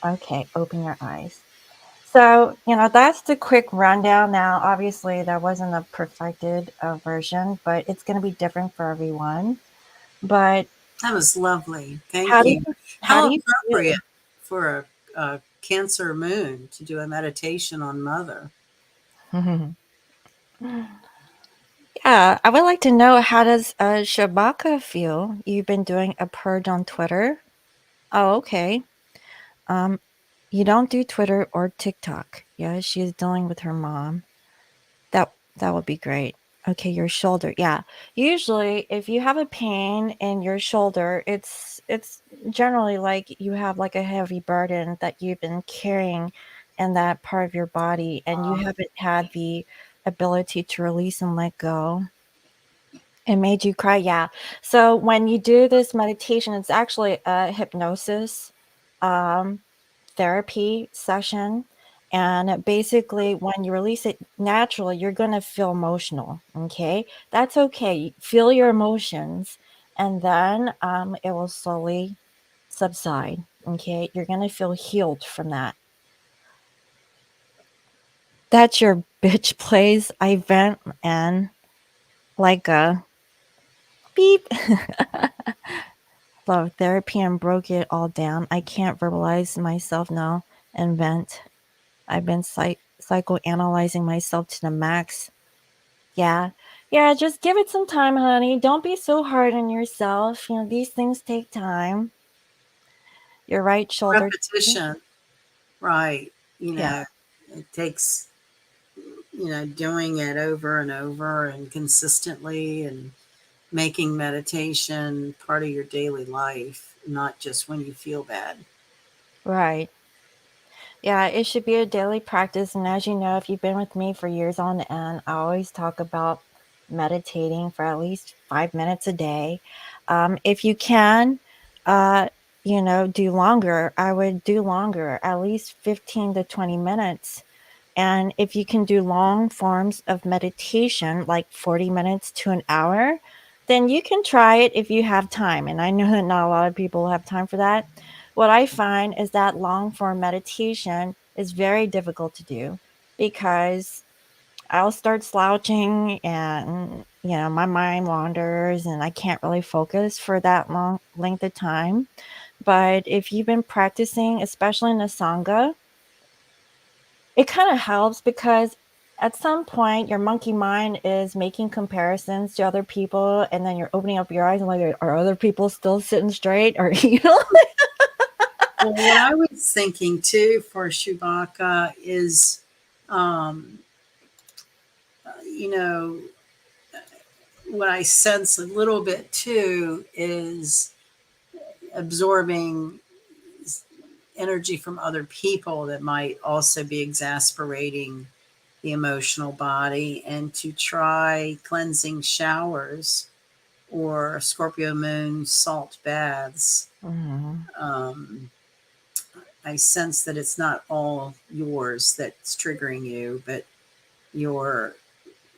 Okay, open your eyes. So, that's the quick rundown. Now, obviously, that wasn't a perfected version, but it's going to be different for everyone. But That was lovely. how Thank do you. you how do How you appropriate feel? for a Cancer moon to do a meditation on mother. Yeah, I would like to know, how does Shabaka feel? You've been doing a purge on Twitter. Oh, okay. Um, you don't do Twitter or TikTok. Yeah, she's dealing with her mom. That would be great. Okay, your shoulder. Yeah. Usually if you have a pain in your shoulder, it's generally like you have like a heavy burden that you've been carrying in that part of your body and you haven't had the ability to release and let go. It made you cry, yeah. So when you do this meditation, it's actually a hypnosis um, therapy session. And basically, when you release it naturally, you're going to feel emotional. Okay. That's okay. Feel your emotions, and then it will slowly subside. Okay. You're going to feel healed from that. That's your bitch plays. I vent and like a beep. Love therapy and broke it all down. I can't verbalize myself now and vent. I've been psychoanalyzing myself to the max. Yeah. Yeah, just give it some time, honey. Don't be so hard on yourself. You know, these things take time. Your right shoulder. Repetition, right? You Yeah. know, it takes, doing it over and over and consistently and making meditation part of your daily life, not just when you feel bad. Right. Yeah, it should be a daily practice. And as you know, if you've been with me for years on end, I always talk about meditating for at least 5 minutes a day. If you can, uh, do longer, I would do longer, at least 15 to 20 minutes. And if you can do long forms of meditation, like 40 minutes to an hour, then you can try it if you have time. And I know that not a lot of people have time for that. What I find is that long form meditation is very difficult to do because I'll start slouching and, my mind wanders and I can't really focus for that long length of time. But if you've been practicing, especially in the Sangha, it kinda helps because at some point, your monkey mind is making comparisons to other people, and then you're opening up your eyes and like, "Are other people still sitting straight?" Or, Well, what I was thinking too for Shubaka is, um, you know, what I sense a little bit too is absorbing energy from other people that might also be exasperating the emotional body, and to try cleansing showers or Scorpio moon salt baths. Mhm. Um, I sense that it's not all yours that's triggering you, but your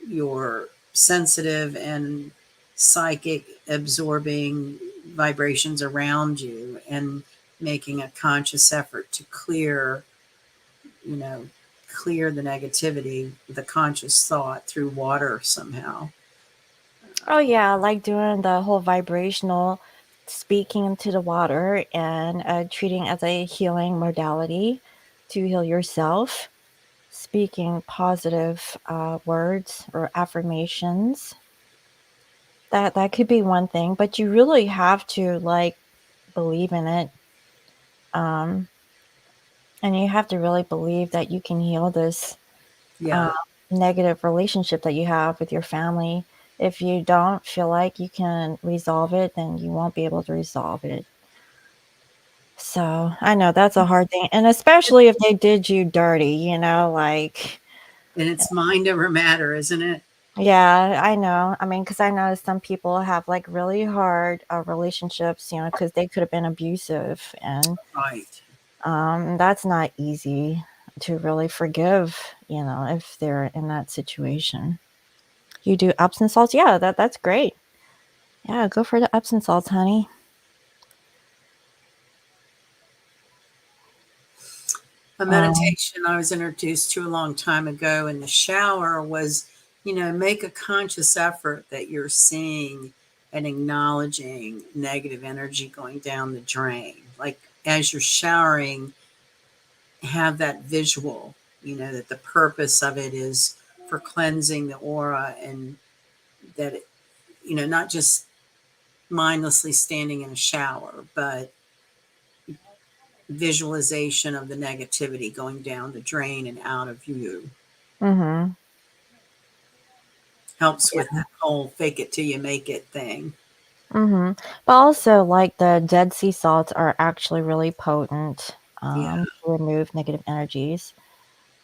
your sensitive and psychic absorbing vibrations around you and making a conscious effort to you know, clear the negativity, the conscious thought through water somehow. Oh, yeah, I like doing the whole vibrational speaking into the water and, treating as a healing modality to heal yourself, speaking positive, words or affirmations. That could be one thing, but you really have to, like, believe in it, um, and you have to really believe that you can heal this, uh, Yeah. negative relationship that you have with your family. If you don't feel like you can resolve it, then you won't be able to resolve it. So, I know that's a hard thing, and especially if they did you dirty, like And it's mind over matter, isn't it? yeah, I know. I mean, because I know some people have, like, really hard, relationships, because they could have been abusive, and, Right. that's not easy to really forgive, if they're in that situation. You do Epsom salts? Yeah, that's great. Yeah, go for the Epsom salts, honey. A Um meditation I was introduced to a long time ago in the shower was, make a conscious effort that you're seeing and acknowledging negative energy going down the drain. Like as you're showering, have that visual, that the purpose of it is for cleansing the aura, and that it, not just mindlessly standing in a shower, but visualization of the negativity going down the drain and out of you. Mhm. Helps with Yeah. that whole fake it till you make it thing. Mhm. But also, like, the Dead Sea salts are actually really potent, Yeah. to remove negative energies.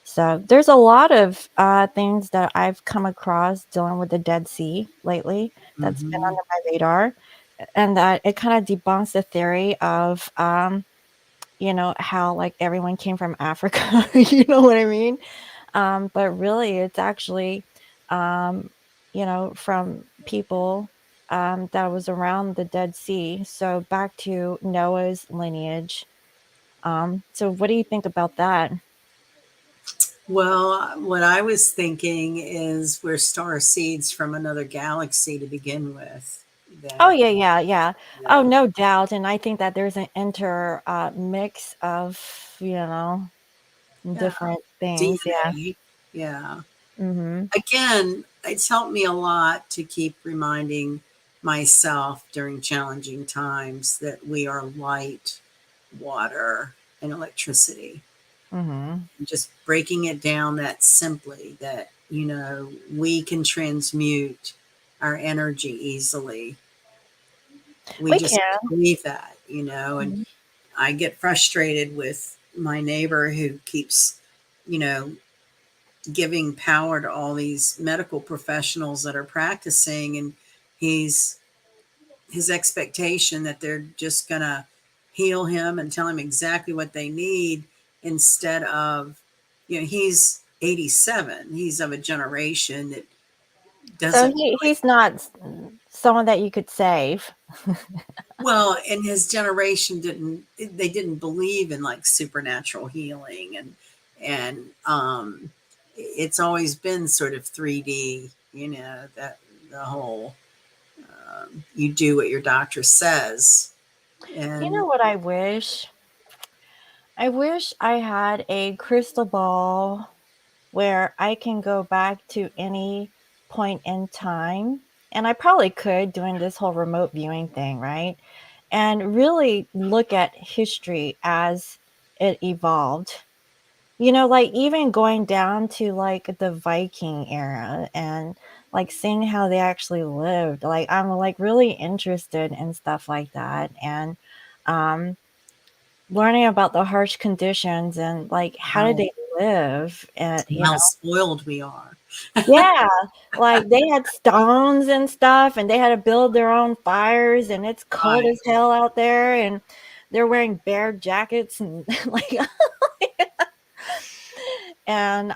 So, there's a lot of, things that I've come across dealing with the Dead Sea lately that's been Hmm. under my radar, and that it kinda debunks the theory of, how, like, everyone came from Africa, you know what I mean? But really, it's actually, um, from people that was around the Dead Sea. So back to Noah's lineage. So what do you think about that? Well, what I was thinking is we're star seeds from another galaxy to begin with. Oh That yeah, yeah, yeah. you Oh, know, no doubt. And I think that there's an mix of, yeah, different things. Yeah. DNA. Yeah. Mm-hmm. Again, it's helped me a lot to keep reminding myself during challenging times that we are light, water, and electricity. Mm-hmm. Just breaking it down that simply that, we can transmute our energy easily. We We just can. believe that, and Mhm. I get frustrated with my neighbor who keeps, you know, giving power to all these medical professionals that are practicing, and he's his expectation that they're just going to heal him and tell him exactly what they need instead of, he's 87. He's of a generation that So doesn't he's not someone that you could save. well, and his generation didn't believe in like supernatural healing, and it's always been sort of 3D, that the whole you do what your doctor says. You know And what I wish? I wish I had a crystal ball where I can go back to any point in time, and I probably could doing this whole remote viewing thing, right? And really look at history as it evolved. Like even going down to like the Viking era and like seeing how they actually lived. Like I'm like really interested in stuff like that. And um learning about the harsh conditions and, like, how did how, they live and, how spoiled we are. Yeah, like, they had stones and stuff, and they had to build their own fires, and it's cold Right. as hell out there, and they're wearing bear jackets and, like and,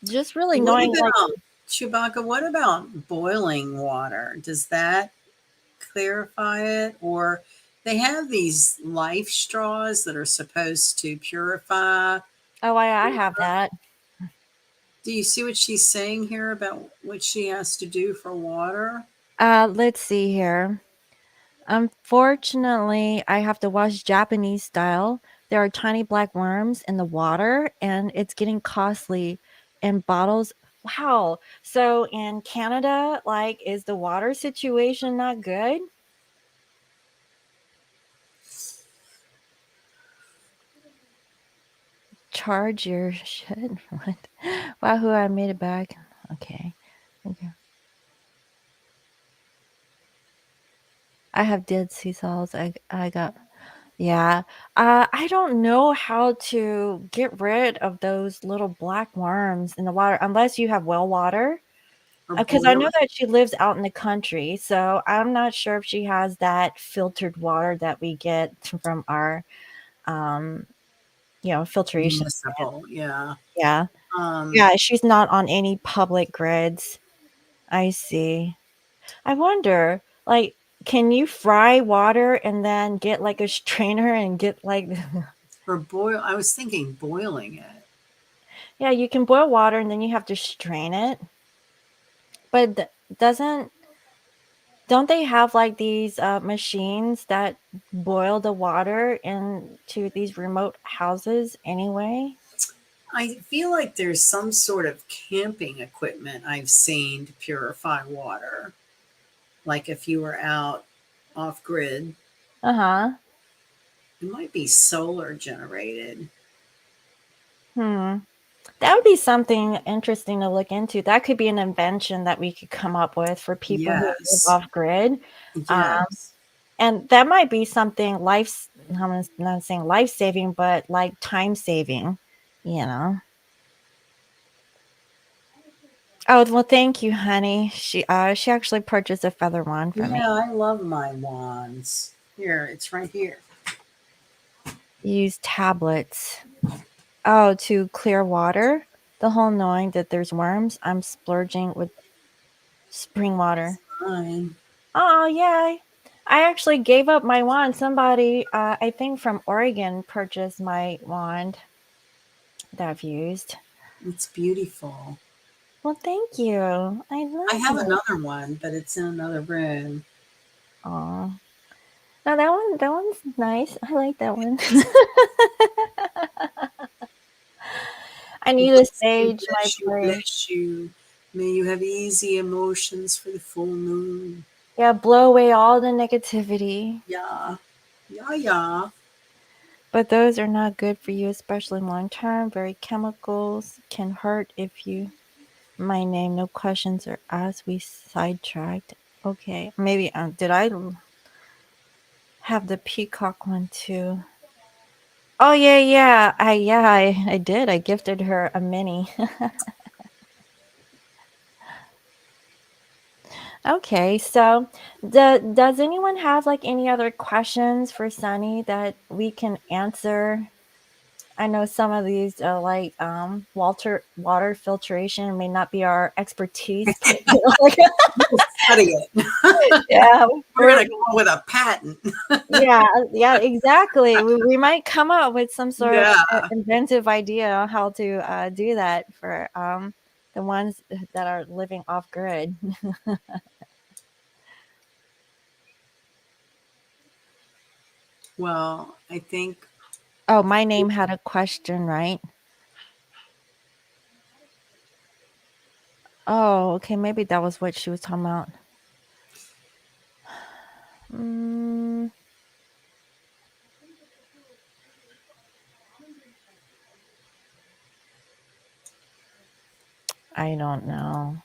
just really What knowing, like about Chewbacca? What about boiling water? Does that clarify it? Or they have these life straws that are supposed to purify. oh, I have that. Do you see what she's saying here about what she has to do for water? Let's see here. Unfortunately, I have to wash Japanese style. There are tiny black worms in the water, and it's getting costly in bottles. Wow. So in Canada, like, is the water situation not good? Charge your shit. What? Wahoo, I made it back. Okay. Okay. I have dead sea salts. I got yeah. I don't know how to get rid of those little black worms in the water unless you have well water. Or Because I boil know it? that she lives out in the country, so I'm not sure if she has that filtered water that we get from our, um, filtration plant. Municipal, yeah. Yeah. Um, Yeah, she's not on any public grids. I see. I wonder, like, can you fry water and then get, like, a strainer and get, like or boil. I was thinking boiling it. Yeah, you can boil water and then you have to strain it. But doesn't don't they have like these machines that boil the water into these remote houses anyway? I feel like there's some sort of camping equipment I've seen to purify water. Like if you were out off grid, Uh-huh. it might be solar generated. Hmm. That would be something interesting to look into. That could be an invention that we could come up with for people who live Yes. off grid. Um, Yes. and that might be something I'm not saying life saving, but like time saving, you know. Oh, well, thank you, honey. She actually purchased a feather wand for me. Yeah, I love my wands. Here, it's right here. Use tablets. Oh, to clear water. The whole knowing that there's worms. I'm splurging with spring water. Fine. Oh, yay. I actually gave up my wand. Somebody, I think from Oregon, purchased my wand that I've used. It's beautiful. Well, thank you. I I like have it. another one, but it's in another room. Oh, no, that one's nice. I like that one. I need to Bless you, stage my bless you, prayer. bless you. May you have easy emotions for the full moon. Yeah, blow away all the negativity. Yeah. Yeah, yeah. But those are not good for you, especially long term. Very chemicals can hurt if you my name, no questions are asked. We sidetracked. Okay, maybe did I have the peacock one too? Oh I did. I gifted her a mini. Okay, so does anyone have like any other questions for Sunny that we can answer? I know some of these like water filtration may not be our expertise, but like We'll study it. yeah, We're going to come up with a patent. yeah, yeah, exactly. We might come up with some sort of Yeah. inventive idea on how to do that for the ones that are living off grid. Well, I think, Oh, my name had a question, right? Oh, okay, maybe that was what she was talking about. Mm, I don't know.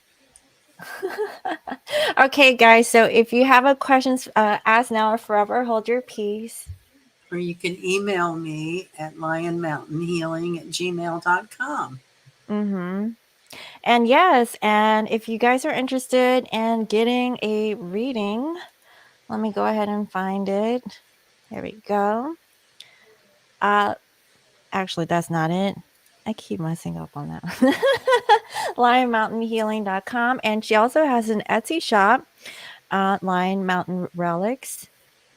Okay, guys. So if you have a questions, ask now or forever hold your peace. or you can email me at lionmountainhealing@gmail.com. Mm-hmm. And yes, and if you guys are interested in getting a reading, let me go ahead and find it. Here we go. Uh, actually, that's not it. I keep messing up on that. LionMountainHealing.com, and she also has an Etsy shop, Lion Mountain Relics.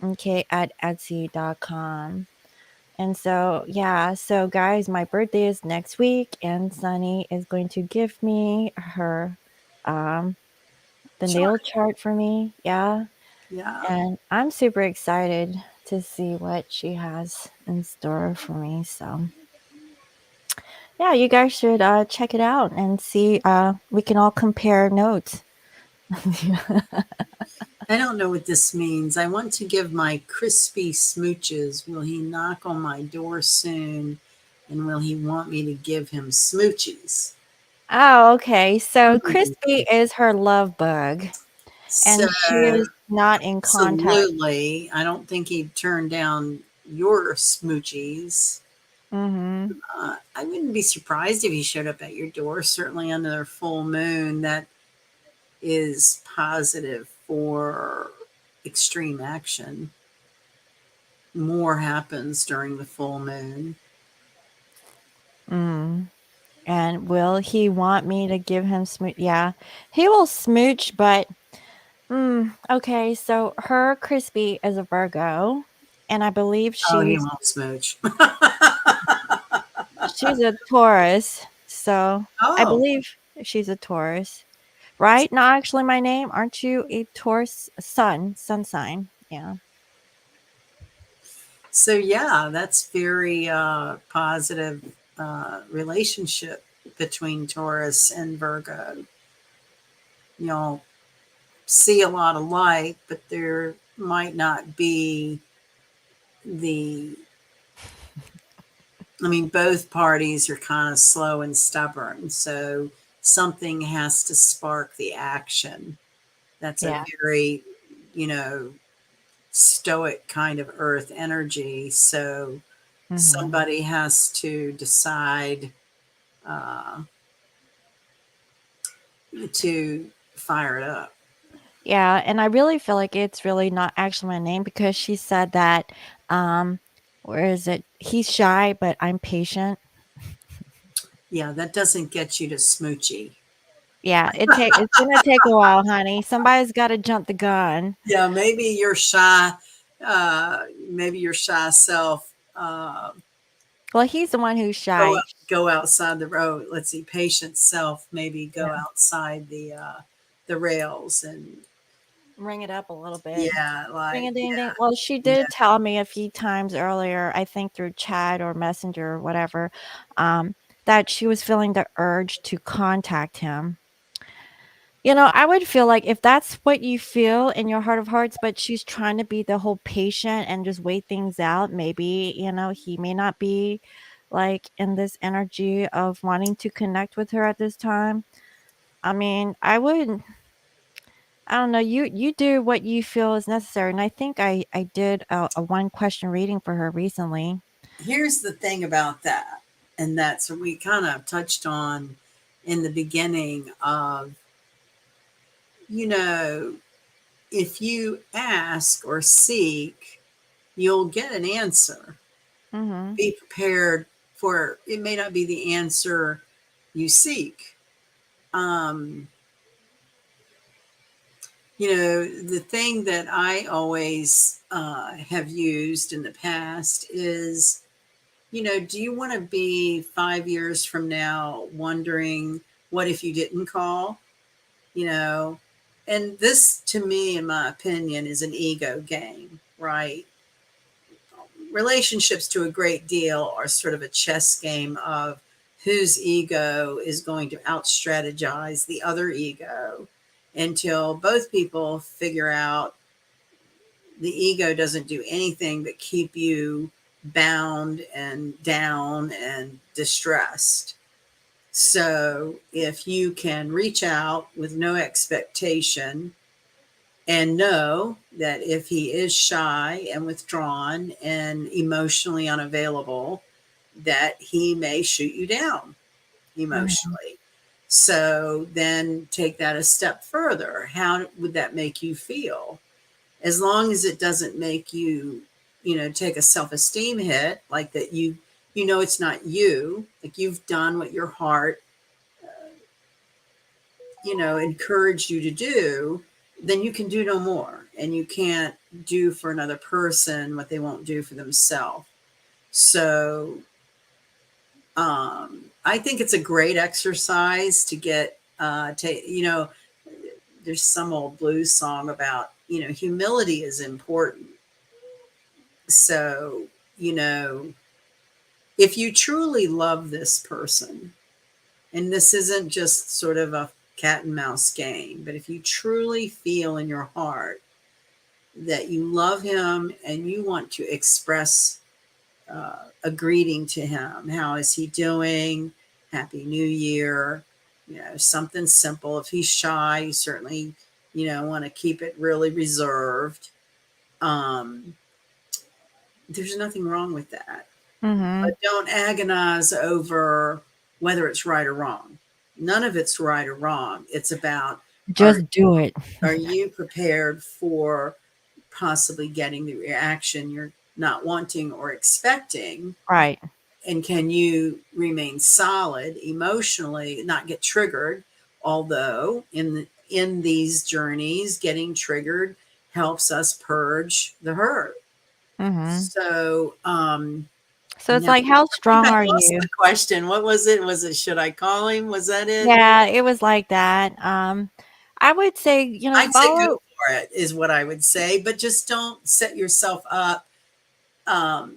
Okay, at Etsy.com. And so, yeah, so guys, my birthday is next week, and Sunny is going to give me her um the natal Sure. chart for me. Yeah. Yeah. And I'm super excited to see what she has in store for me. So yeah, you guys should check it out and see we can all compare notes. I don't know what this means. I want to give my crispy smooches. Will he knock on my door soon? And will he want me to give him smoochies? Oh, okay. So Hmm. Crispy is her love bug, So, and she is not in contact. absolutely. I don't think he'd turn down your smoochies. Mm-hmm. I wouldn't be surprised if he showed up at your door, certainly under a full moon. That is positive for extreme action. More happens during the full moon. Mm. And will he want me to give him smooch? Yeah, he will smooch, but okay. So her Crispy is a Virgo, and I believe Oh, he she's won't smooch. she's a Taurus. So I Oh, believe she's a Taurus, right? Not actually my name. Aren't you a Taurus sun sign? Yeah. so yeah, that's very positive relationship between Taurus and Virgo. You'll see a lot of light, but there might not be the I mean, both parties are kind of slow and stubborn, so something has to spark the action. That's a Yeah. very, you know, stoic kind of earth energy. So Mhm. somebody has to decide uh, to fire it up. Yeah, and I really feel like it's really not actually my name because she said that, um, where is it? He's shy, but I'm patient. Yeah, that doesn't get you to smoochy. Yeah, it's gonna take a while, honey. Somebody's gotta jump the gun. Yeah, maybe your shy, maybe your shy self Well, he's the one who's shy. go outside the road. Let's see, patient self maybe go Yeah. outside the rails and Ring it up a little bit. yeah, Ring a like ding ding. Well, she yeah, did tell me a few times earlier, I think through chat or messenger or whatever, um, that she was feeling the urge to contact him. You know, I would feel like if that's what you feel in your heart of hearts, but she's trying to be the whole patient and just wait things out, maybe, he may not be like in this energy of wanting to connect with her at this time. I mean, I don't know, you do what you feel is necessary. And I think I did a one question reading for her recently. here's the thing about that, and that's what we kind of touched on in the beginning of, you know, if you ask or seek, you'll get an answer. Mhm. Be prepared for it may not be the answer you seek. Um, the thing that I always have used in the past is, do you want to be 5 years from now wondering what if you didn't call? You know, and this to me, in my opinion, is an ego game, right? Relationships to a great deal are sort of a chess game of whose ego is going to out strategize the other ego until both people figure out the ego doesn't do anything but keep you bound and down and distressed. So if you can reach out with no expectation and know that if he is shy and withdrawn and emotionally unavailable, that he may shoot you down Mhm. emotionally. So then take that a step further. How would that make you feel? As long as it doesn't make you, take a self-esteem hit, like that it's not you, like you've done what your heart, encouraged you to do, then you can do no more. And you can't do for another person what they won't do for themselves. So I think it's a great exercise to get, there's some old blues song about, humility is important. So, you know, if you truly love this person, and this isn't just sort of a cat and mouse game, but if you truly feel in your heart that you love him and you want to express a greeting to him, how is he doing? Happy New Year. Something simple. If he's shy, you certainly, want to keep it really reserved. Um, there's nothing wrong with that. Mhm. But don't agonize over whether it's right or wrong. None of it's right or wrong. It's about are Just do it. are you prepared for possibly getting the reaction you're not wanting or expecting? Right. And can you remain solid emotionally, not get triggered? Although in these journeys, getting triggered helps us purge the hurt. Mhm. So So it's now, like, how I think strong I are lost you? the question. What was it? Was it should I call him? Was that it? Yeah, it was like that. I would say, I'd say go follow. for it is what I would say, but just don't set yourself up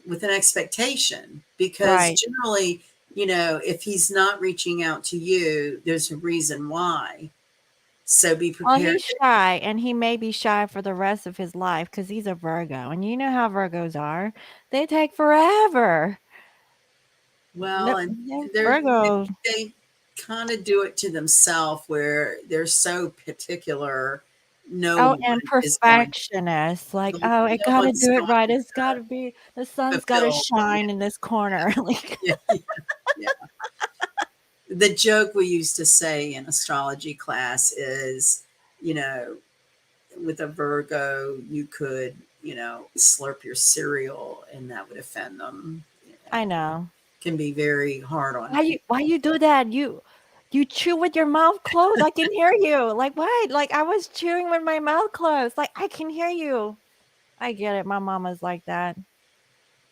with an expectation because Right. generally, if he's not reaching out to you, there's a reason why. So be Well, prepared. he's shy, and he may be shy for the rest of his life because he's a Virgo, and you know how Virgos are. They take forever. Well, Yep, and yeah, they're Virgo. they kind of do it to themselves where they're so particular. No Oh, one and is going. perfectionist, like, No, "Oh, I no gotta one's do it going right, it's to gotta be the sun's gotta fulfill. shine in this corner," like Yeah, yeah, yeah. The joke we used to say in astrology class is, you know, with a Virgo, you could, slurp your cereal and that would offend them. I know. Can be very hard on people. Why you do that? You chew with your mouth closed, I can hear you, like, "What?" Like, "I was chewing with my mouth closed, like, I can hear you." I get it, my mama's like that.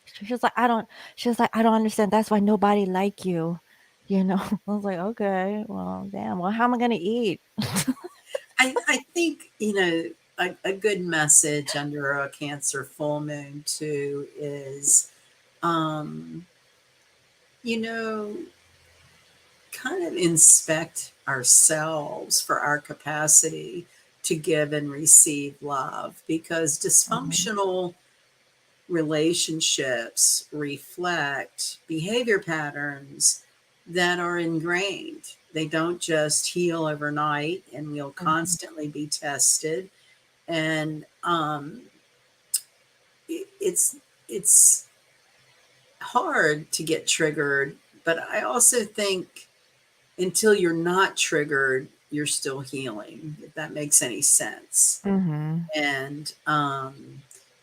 She was like, "I don't" she was like, "I don't understand, that's why nobody like you." You know? I was like, "Okay, well, damn, well, how am I gonna eat?" I think, a good message under a Cancer full moon too is, um, you know, kind of inspect ourselves for our capacity to give and receive love because Mhm, dysfunctional relationships reflect behavior patterns that are ingrained. They don't just heal overnight and we'll mhm, constantly be tested. And it's hard to get triggered, but I also think until you're not triggered, you're still healing, if that makes any sense. mhm, And,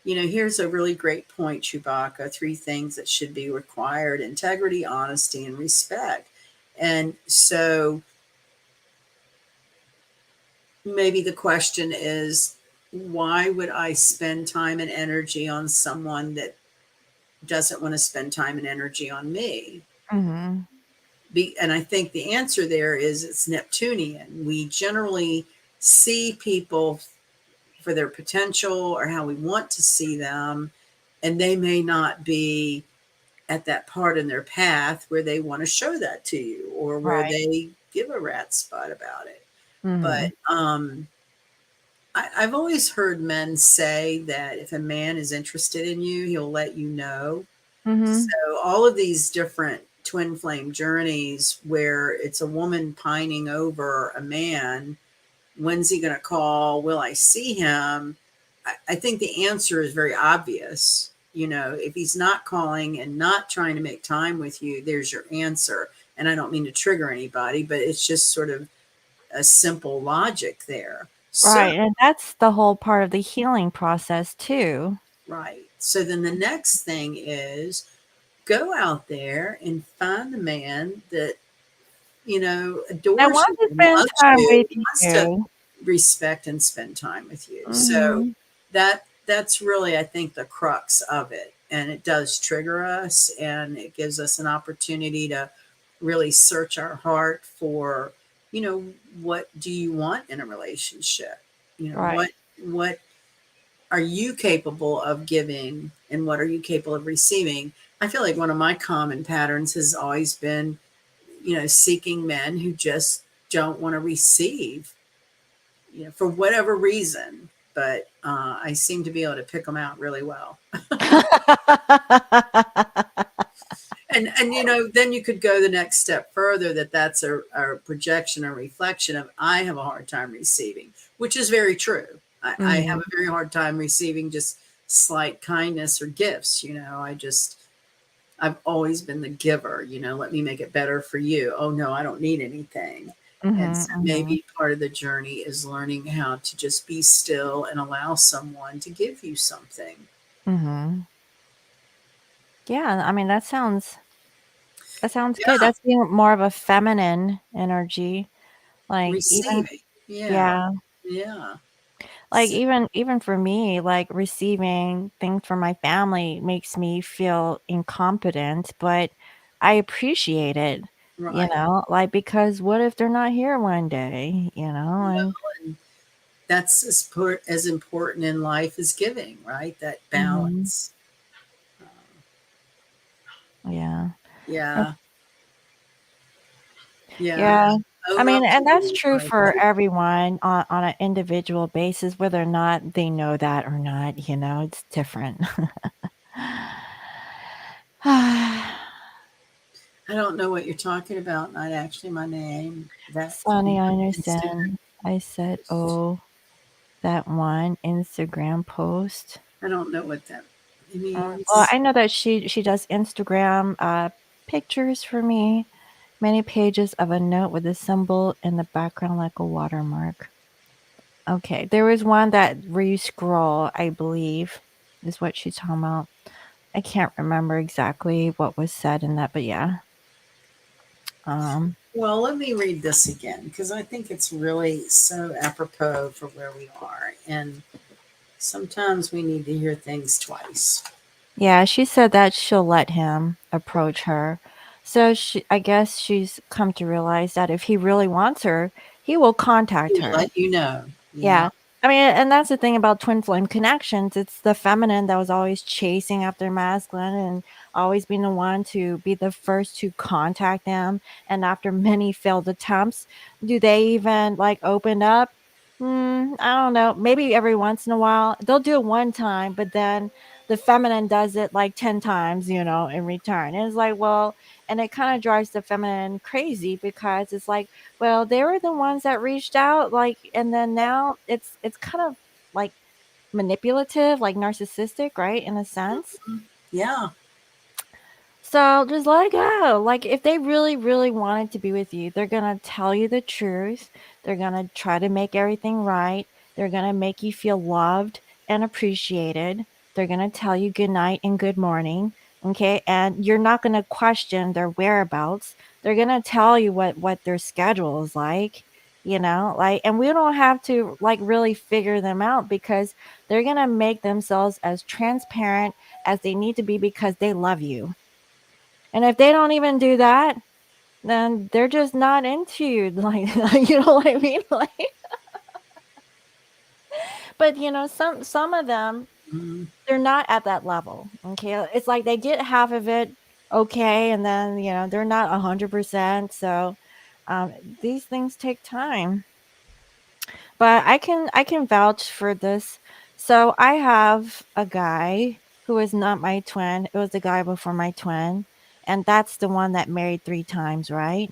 here's a really great point, Chewbacca. Three things that should be required: integrity, honesty, and respect. And so maybe the question is, why would I spend time and energy on someone that doesn't want to spend time and energy on me? mhm, And I think the answer there is it's Neptunian. We generally see people for their potential or how we want to see them, and they may not be at that part in their path where they want to show that to you or where right, they give a rat's spot about it. But mhm, I've always heard men say that if a man is interested in you, he'll let you know. mhm, So all of these different twin flame journeys where it's a woman pining over a man, when's he going to call? Will I see him? I think the answer is very obvious. If he's not calling and not trying to make time with you, there's your answer. And I don't mean to trigger anybody, but it's just sort of a simple logic there. So, right, and that's the whole part of the healing process too. right. So then the next thing is go out there and find the man that I adores want you, to spend loves time you, with wants to you. respect and spend time with you. So Mhm, that's really, I think, the crux of it. And it does trigger us and it gives us an opportunity to really search our heart for, you know, what do you want in a relationship? right. What are you capable of giving and what are you capable of receiving? I feel like one of my common patterns has always been, seeking men who just don't want to receive, for whatever reason. But I seem to be able to pick them out really well. And then you could go the next step further that that's a projection or reflection of I have a hard time receiving, which is very true. I have Mhm, a very hard time receiving just slight kindness or gifts. I've always been the giver, let me make it better for you. Oh no, I don't need anything. And mhm, so mhm, maybe part of the journey is learning how to just be still and allow someone to give you something. mhm. Yeah, I mean, that sounds good. Yeah, That's being more of a feminine energy, like, even receiving. Yeah, yeah, yeah. like, So, even for me, like, receiving things from my family makes me feel incompetent, but I appreciate it, right. like, because what if they're not here one day, and Well, and that's as important in life as giving, right? That mhm, balance. Uh, yeah. yeah, yeah. Yeah. I Own mean, up to and that's your true life. for everyone on an individual basis, whether or not they know that or not, it's different. I don't know what you're talking about. Not actually my name. That Sonny, I Instagram understand. I said, post. oh, that one Instagram post. I don't know what that Well, means. I know that she does Instagram pictures for me. Many pages of a note with a symbol in the background like a watermark. Okay, there was one that where you scroll, I believe, is what she's talking about. I can't remember exactly what was said in that, but yeah. Um, Well, let me read this again because I think it's really so apropos for where we are. And sometimes we need to hear things twice. yeah, she said that she'll let him approach her. So I guess she's come to realize that if he really wants her, he will He contact will her. let you know. Yeah. Yeah. I mean, and that's the thing about twin flame connections. It's the feminine that was always chasing after masculine and always being the one to be the first to contact them. And after many failed attempts, do they even like open up? I don't know. Maybe every once in a while they'll do it one time, but then the feminine does it like 10 times, in return. And it's like, well, and it kind of drives the feminine crazy because it's like, well, they were the ones that reached out, like, and then now it's kind of like manipulative, like narcissistic, right? In a sense. Yeah. So just let it go. Like if they really, really wanted to be with you, they're gonna tell you the truth. They're gonna try to make everything right. They're gonna make you feel loved and appreciated. They're gonna tell you good night and good morning. Okay. And you're not gonna question their whereabouts. They're gonna tell you what their schedule is like, like, and we don't have to like really figure them out because they're gonna make themselves as transparent as they need to be because they love you. And if they don't even do that, then they're just not into you. Like, you know what I mean? Like, but some of them, Mhm. they're not at that level. Okay. It's like they get half of it okay, and then they're not 100%. So um, these things take time. But I can vouch for this. So I have a guy who is not my twin. It was the guy before my twin, and that's the one that married 3 times, right?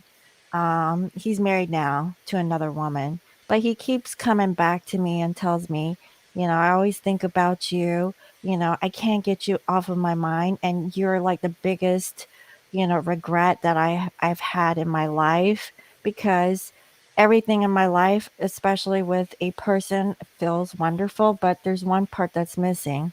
He's married now to another woman, but he keeps coming back to me and tells me, I always think about you. I can't get you off of my mind, and you're like the biggest, regret that I've had in my life because everything in my life, especially with a person, feels wonderful, but there's one part that's missing.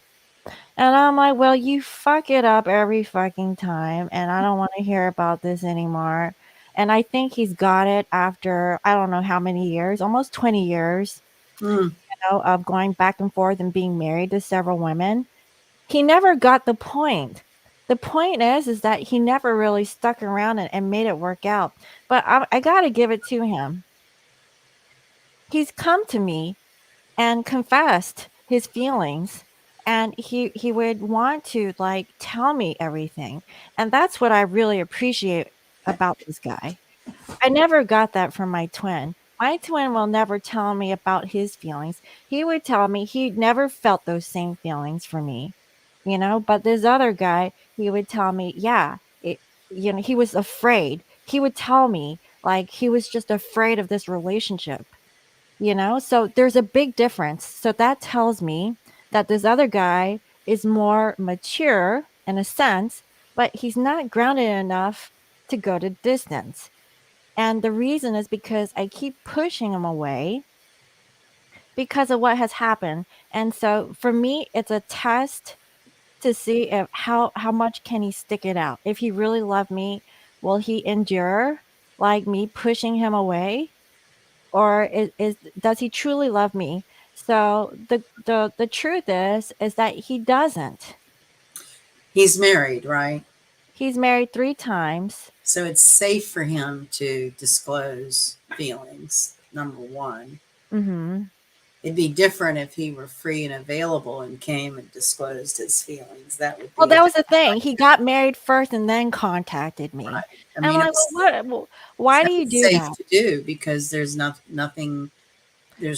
And I'm like, well, you fuck it up every fucking time, and I don't want to hear about this anymore. And I think he's got it after I don't know how many years, almost 20 years, Mm. of going back and forth and being married to several women. He never got the point. The point is that he never really stuck around and made it work out. But I got to give it to him. He's come to me and confessed his feelings, and he would want to like tell me everything, and that's what I really appreciate about this guy. I never got that from my twin. My twin will never tell me about his feelings. He would tell me he never felt those same feelings for me, but this other guy, he would tell me, yeah, he was afraid. He would tell me like he was just afraid of this relationship. So there's a big difference. So that tells me that this other guy is more mature in a sense, but he's not grounded enough to go to distance. And the reason is because I keep pushing him away because of what has happened. And so for me, it's a test to see if how much can he stick it out. If he really loved me, will he endure like me pushing him away? Or is does he truly love me? So the truth is that he doesn't. He's married, right? He's married 3 times. So it's safe for him to disclose feelings, number one. Mhm. It'd be different if he were free and available and came and disclosed his feelings. That would Well, be a that was the different thing. He argument, got married first and then contacted me. right? I And I'm mean, like, "Well, why so do you it's do safe that?" to do because there's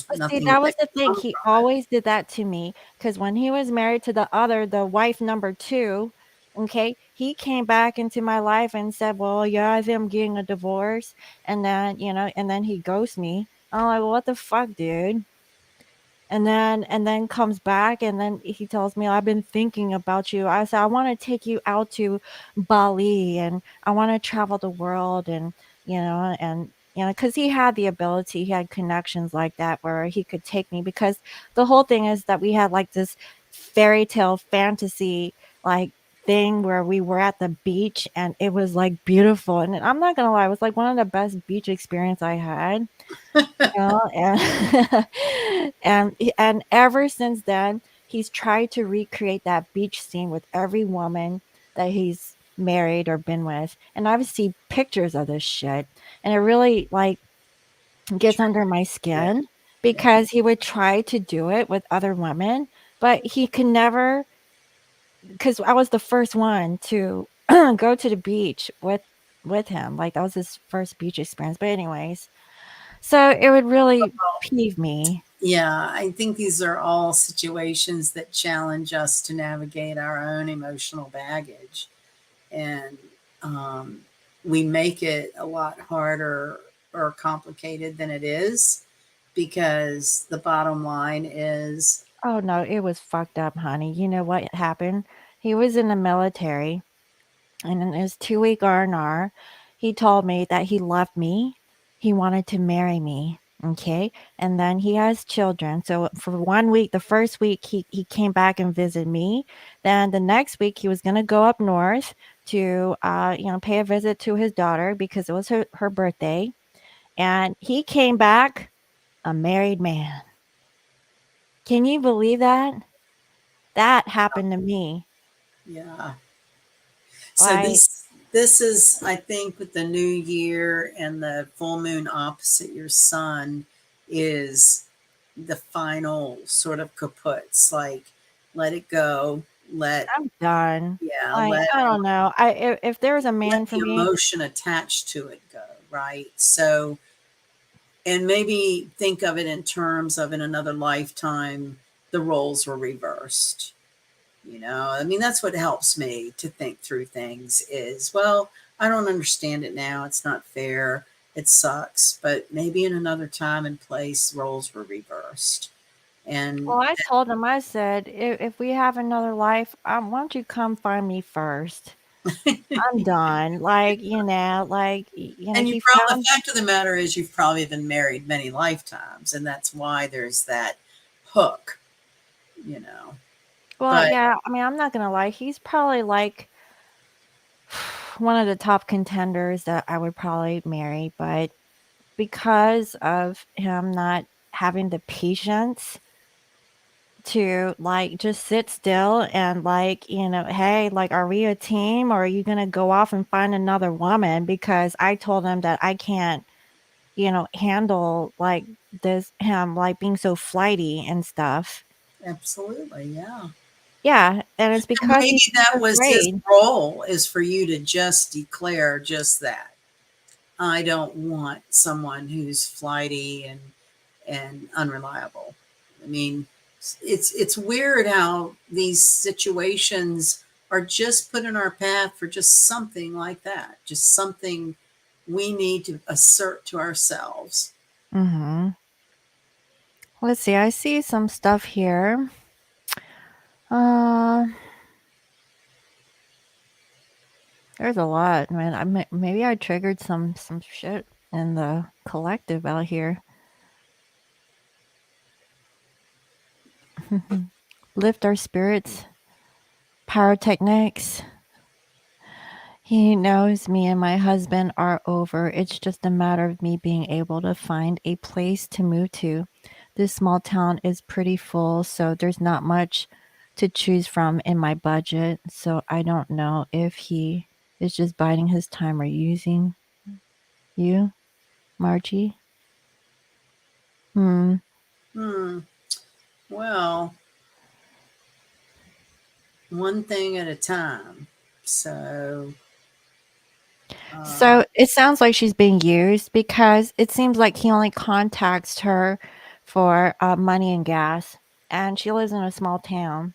But see, nothing that was that the can thing. come He from it. always did that to me because when he was married to the wife number 2, okay, he came back into my life and said, "Well, yeah, I think I'm getting a divorce," and then and then he ghosts me. I'm like, "What the fuck, dude?" And then comes back and then he tells me, "I've been thinking about you." I said, "I want to take you out to Bali and I want to travel the world." And because he had the ability, he had connections like that where he could take me, because the whole thing is that we had like this fairy tale fantasy like thing where we were at the beach and it was like beautiful, and I'm not gonna lie, it was like one of the best beach experience I had. And and ever since then, he's tried to recreate that beach scene with every woman that he's married or been with. And I've seen pictures of this shit, and it really like gets under my Yeah. skin Yeah. because he would try to do it with other women, but he could never, because I was the first one to go to the beach with him. Like that was his first beach experience. But anyways, so it would really peeve me. Yeah, I think these are all situations that challenge us to navigate our own emotional baggage. And um, we make it a lot harder or complicated than it is, because the bottom line is, Oh, no, it was fucked up, honey. You know what happened? He was in the military, and in his 2-week R&R, he told me that he loved me. He wanted to marry me, okay? And then he has children. So for 1 week, the first week he came back and visited me. Then the next week he was gonna go up north to pay a visit to his daughter because it was her birthday. And he came back a married man. Can you believe that? That happened to me. yeah. So Like, this is, I think, with the new year and the full moon opposite your sun, is the final sort of kaputs. Like, let it go. Let I'm done. yeah, Like, I don't know. If there's a let man for the me, emotion attached to it go, right? So, and maybe think of it in terms of, in another lifetime, the roles were reversed. I mean, that's what helps me to think through things is, well, I don't understand it now. It's not fair. It sucks. But maybe in another time and place, roles were reversed. well, And I told him, I said, if we have another life, why don't you come find me first? I'm done. Like, and he found, the fact of the matter is, you've probably been married many lifetimes, and that's why there's that hook, you know. well, But yeah, I mean, I'm not gonna lie, he's probably like one of the top contenders that I would probably marry, but because of him not having the patience to like just sit still and like, hey, like, are we a team or are you gonna go off and find another woman? Because I told him that I can't, handle like this him like being so flighty and stuff. absolutely, yeah. Yeah, and it's And because maybe he's that was his afraid. role, is for you to just declare just that. I don't want someone who's flighty and unreliable. I mean, it's weird how these situations are just put in our path for just something like that, just something we need to assert to ourselves. Mhm. Let's see, I see some stuff here. Uh, there's a lot, man. Maybe I triggered some shit in the collective out here. Lift our spirits. Pyrotechnics. He knows me and my husband are over. It's just a matter of me being able to find a place to move to. This small town is pretty full, so there's not much to choose from in my budget. So I don't know if he is just biding his time or using you, Margie. Hmm. Hmm. Well, one thing at a time. So, uh, So it sounds like she's being used because it seems like he only contacts her for money and gas, and she lives in a small town.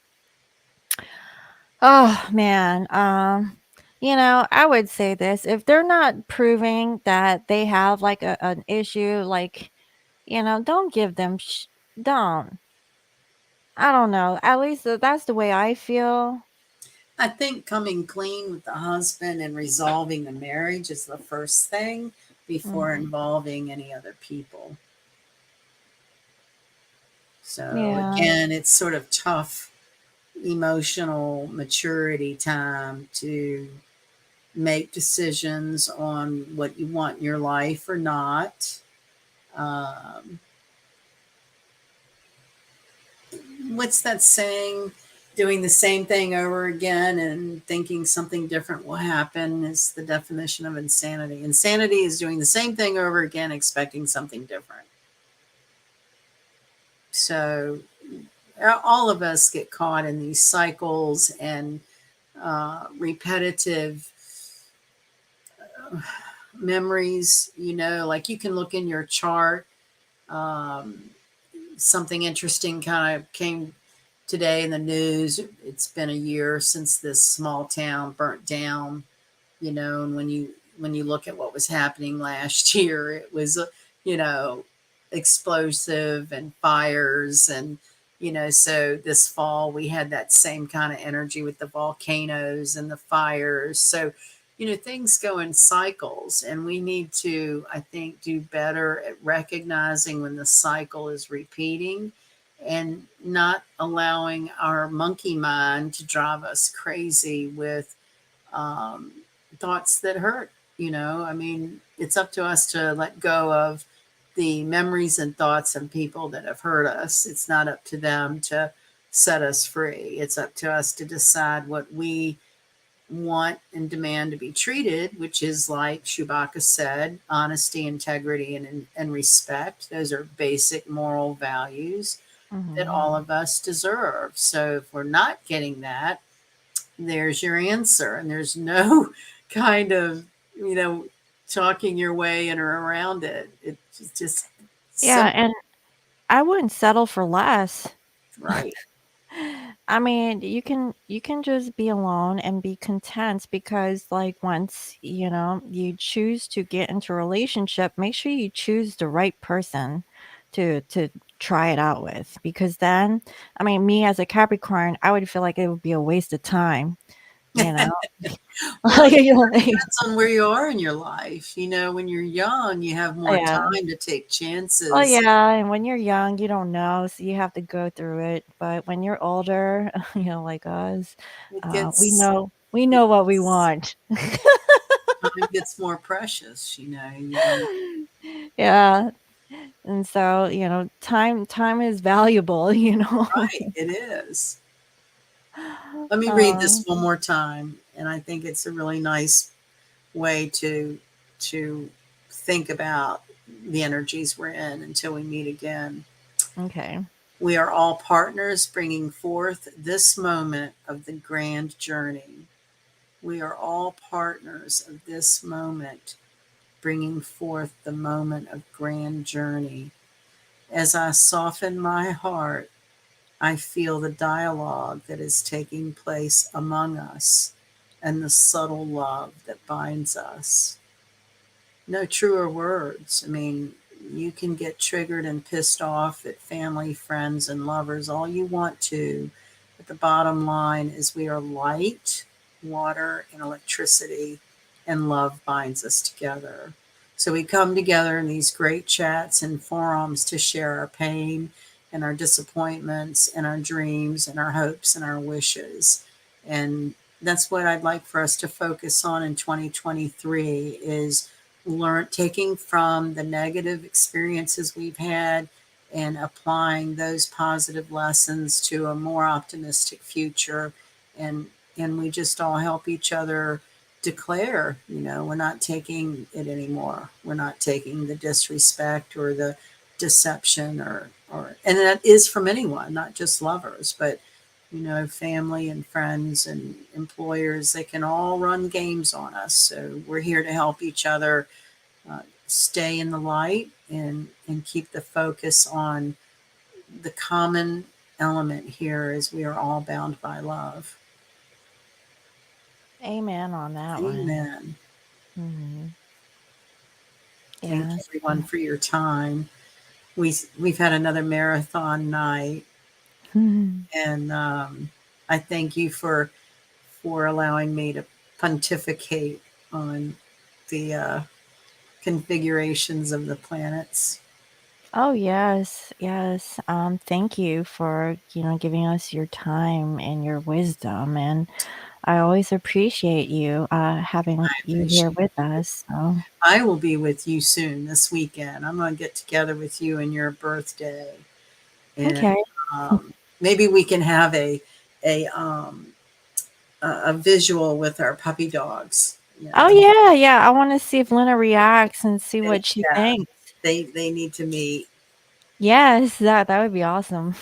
Oh man. I would say this, if they're not proving that they have, like, an issue, like, don't give them don't. I don't know, at least that's the way I feel. I think coming clean with the husband and resolving the marriage is the first thing before Mhm. involving any other people. So Yeah. again, it's sort of tough emotional maturity time to make decisions on what you want in your life or not. Um, what's that saying? Doing the same thing over again and thinking something different will happen is the definition of insanity. Insanity is doing the same thing over again, expecting something different. So, all of us get caught in these cycles and repetitive memories. Like you can look in your chart. Um, Something interesting kind of came today in the news. It's been a year since this small town burnt down, and when you look at what was happening last year, it was you know explosive and fires, and so this fall we had that same kind of energy with the volcanoes and the fires. So things go in cycles, and we need to, I think, do better at recognizing when the cycle is repeating and not allowing our monkey mind to drive us crazy with um, thoughts that hurt. I mean, it's up to us to let go of the memories and thoughts and people that have hurt us. It's not up to them to set us free. It's up to us to decide what we want and demand to be treated, which is, like Chewbacca said, honesty, integrity, and respect. Those are basic moral values that all Mhm. of us deserve. So if we're not getting that, there's your answer. And there's no kind of, talking your way in or around it. It's just Yeah, simple, and I wouldn't settle for less. right? I mean, you can just be alone and be content because like once, you choose to get into a relationship, make sure you choose the right person to try it out with because then, I mean, me as a Capricorn, I would feel like it would be a waste of time, you know? Well, it Like, depends on where you are in your life. When you're young, you have more yeah. time to take Oh, chances. yeah, and when you're young, you don't know, so you have to go through it, but when you're older, like us, It we gets, know it what we gets want. time gets more precious. You don't, Yeah, and so, time is valuable, you know? right? It is. Let me read this Um, one more time, and I think it's a really nice way to think about the energies we're in until we meet again. okay. We are all partners bringing forth this moment of the grand journey. We are all partners of this moment, bringing forth the moment of grand journey. As I soften my heart, I feel the dialogue that is taking place among us and the subtle love that binds us. No truer words. I mean, you can get triggered and pissed off at family, friends, and lovers all you want to. But the bottom line is we are light, water, and electricity, and love binds us together. So we come together in these great chats and forums to share our pain and our disappointments and our dreams and our hopes and our wishes. And that's what I'd like for us to focus on in 2023 is taking from the negative experiences we've had and applying those positive lessons to a more optimistic future. And we just all help each other declare, we're not taking it anymore. We're not taking the disrespect or the deception or and that is from anyone, not just lovers, but family and friends and employers. They can all run games on us. So we're here to help each other stay in the light and keep the focus on the common element here is we are all bound by love. Amen on that one. Amen. Mhm. Thank Yes. everyone for your time. We've had another marathon night, Mhm. and I thank you for allowing me to pontificate on the configurations of the planets. Oh, yes, yes. Thank you for, giving us your time and your wisdom, and I always appreciate you, having I you here appreciate with you. us, so I will be with you soon this weekend. I'm going to get together with you and your birthday, and okay. maybe we can have a um, a visual with our puppy dogs. You Oh, know, yeah, yeah, I wanna see if Lena reacts and see they, what she yeah, thinks. they need to meet. Yes, that would be awesome.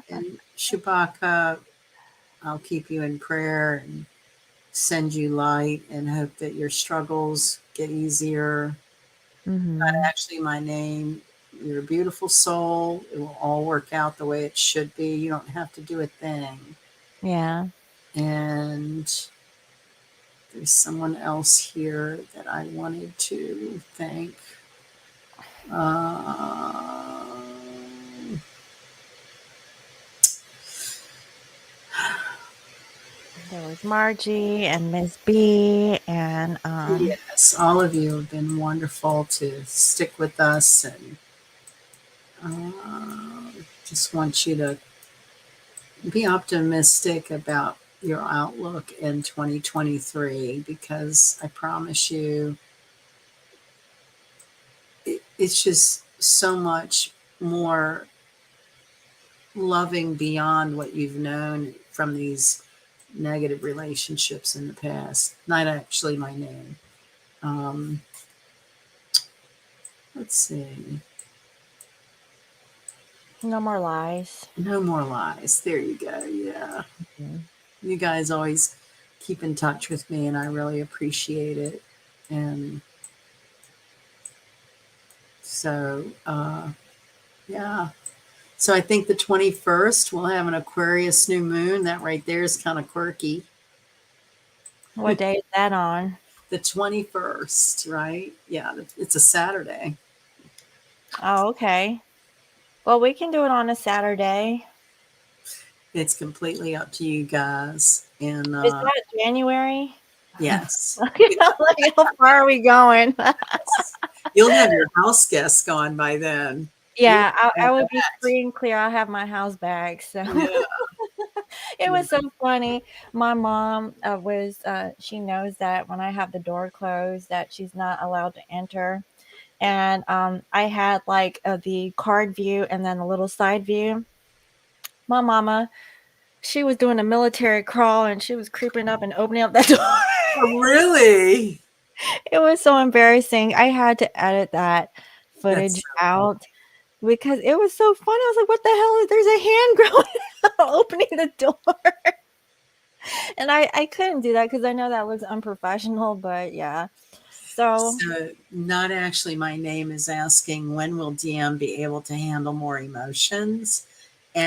And Chewbacca, I'll keep you in prayer and send you light and hope that your struggles get easier. Not Mhm. actually my name. You're a beautiful soul. It will all work out the way it should be. You don't have to do a thing. Yeah. And there's someone else here that I wanted to thank. Uh, There was Margie and Miss B and, yes, all of you have been wonderful to stick with us, and just want you to be optimistic about your outlook in 2023, because I promise you, it's just so much more loving beyond what you've known from these negative relationships in the past. Not actually my name. Um, let's see. no more lies. No more lies. There you go. Yeah. Mhm. You guys always keep in touch with me, and I really appreciate it. And so, yeah. So I think the 21st we'll have an Aquarius new moon. That right there is kind of quirky. What day is that on? The 21st, right? Yeah, it's a Saturday. Oh, okay. Well, we can do it on a Saturday. It's completely up to you guys. And Is that January? yes, Okay, it's I'm like, how far are we going? yes. You'll have your house guests gone by then. You'll Yeah, have I would be that. free and clear. I'll have my house back. So Yeah, it yeah. was so funny. My mom she knows that when I have the door closed, that she's not allowed to enter. And I had like the card view and then a little side view. My mama, she was doing a military crawl and she was creeping up and opening up that door. Oh, really? It was so embarrassing. I had to edit that That's footage so funny. out because it was so funny. I was like, "What the hell? There's a hand growing opening the door." And I couldn't do that because I know that looks unprofessional, but yeah. So, So, not actually my name is asking, when will DM be able to handle more emotions?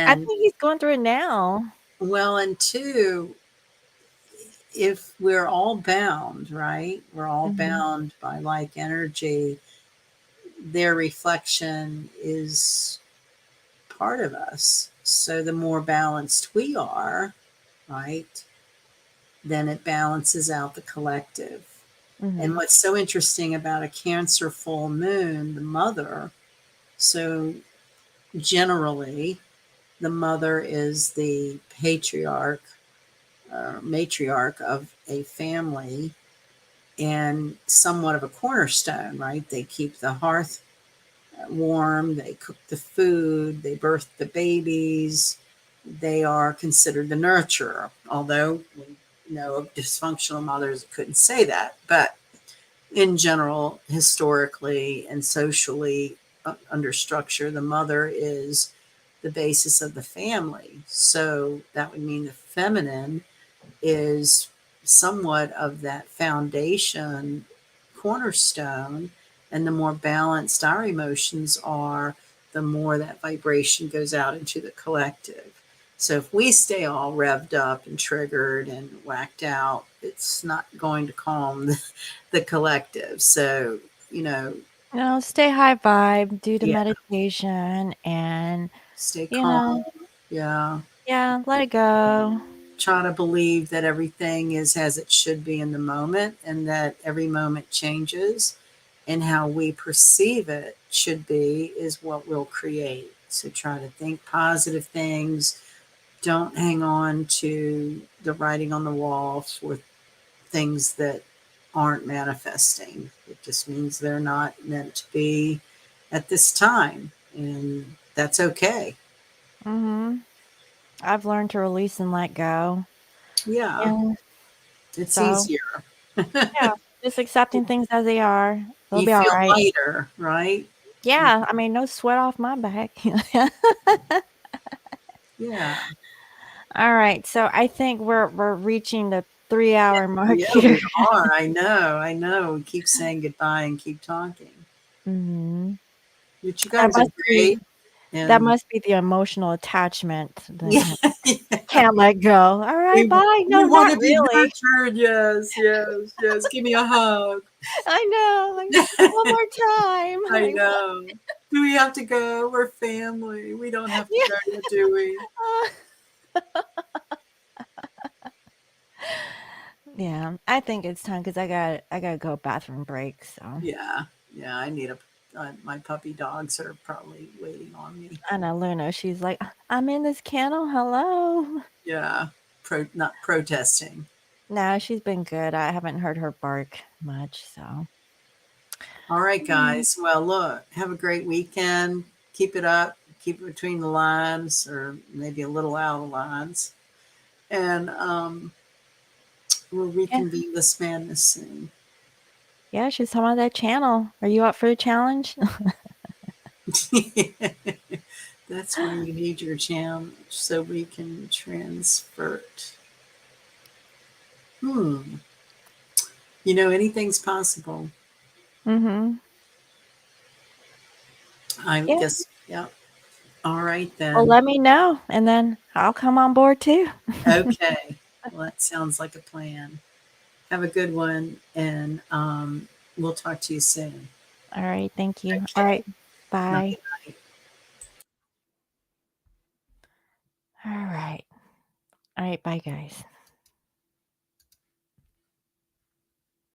I And think he's going through it now. well, and two, if we're all bound, right? We're all Mhm, bound by like energy. Their reflection is part of us. So the more balanced we are, right, then it balances out the collective. And mhm, what's so interesting about a Cancer full moon, the mother, so generally, the mother is the patriarch or matriarch of a family and somewhat of a cornerstone, right? They keep the hearth warm, they cook the food, they birth the babies, they are considered the nurturer. Although we know of dysfunctional mothers that couldn't say that, but in general, historically and socially, under structure, the mother is the basis of the family. So that would mean the feminine is somewhat of that foundation cornerstone. And the more balanced our emotions are, the more that vibration goes out into the collective. So if we stay all revved up and triggered and whacked out, it's not going to calm the collective. So, you know, Stay high vibe, do the yeah, meditation, and, stay you calm. know, Yeah. yeah, let it go. Try to believe that everything is as it should be in the moment and that every moment changes, and how we perceive it should be is what we'll create. So try to think positive things. Don't hang on to the writing on the wall for things that aren't manifesting. It just means they're not meant to be at this time, and that's okay. Mhm. I've learned to release and let go. Yeah, And it's so, easier. yeah, just accepting things as they are. They'll You be feel alright. lighter, right? Yeah, I mean, no sweat off my back. Yeah. Alright, so I think we're reaching the 3-hour mark Yeah, here. we are. I know. I know. We keep saying goodbye and keep talking. Mhm. But you That guys are must be great. that And must be the emotional attachment that, yeah, yeah. can't let go. "Alright, bye." We No, want not to be really. nurtured. Yes, yes, yes. Give me a hug. I know, like, "One more time." I Like, "What?" know. Do we have to go? We're family. We don't have to Yeah. go yet, do we? Yeah, I think it's time because I gotta go bathroom break, so Yeah, yeah. I need a. My puppy dogs are probably waiting on me. I know Luna, she's like, "I'm in this kennel, hello." Yeah, not protesting. No, she's been good, I haven't heard her bark much, so All right, mm. guys. Well, look, have a great weekend. Keep it up. Keep it between the lines, or maybe a little out of the lines. And we'll Yeah. reconvene this madness soon. Yeah, she's talking about that channel. Are you up for the challenge? That's where you need your challenge so we can transfer it. Hmm. Anything's possible. Mhm. I Yeah. guess, yeah. All right, Well, then. let me know, and then I'll come on board too. Okay. Well, that sounds like a plan. Have a good one, and we'll talk to you soon. Alright, thank you. Okay. Alright, bye. Night. Alright. Alright, bye, guys.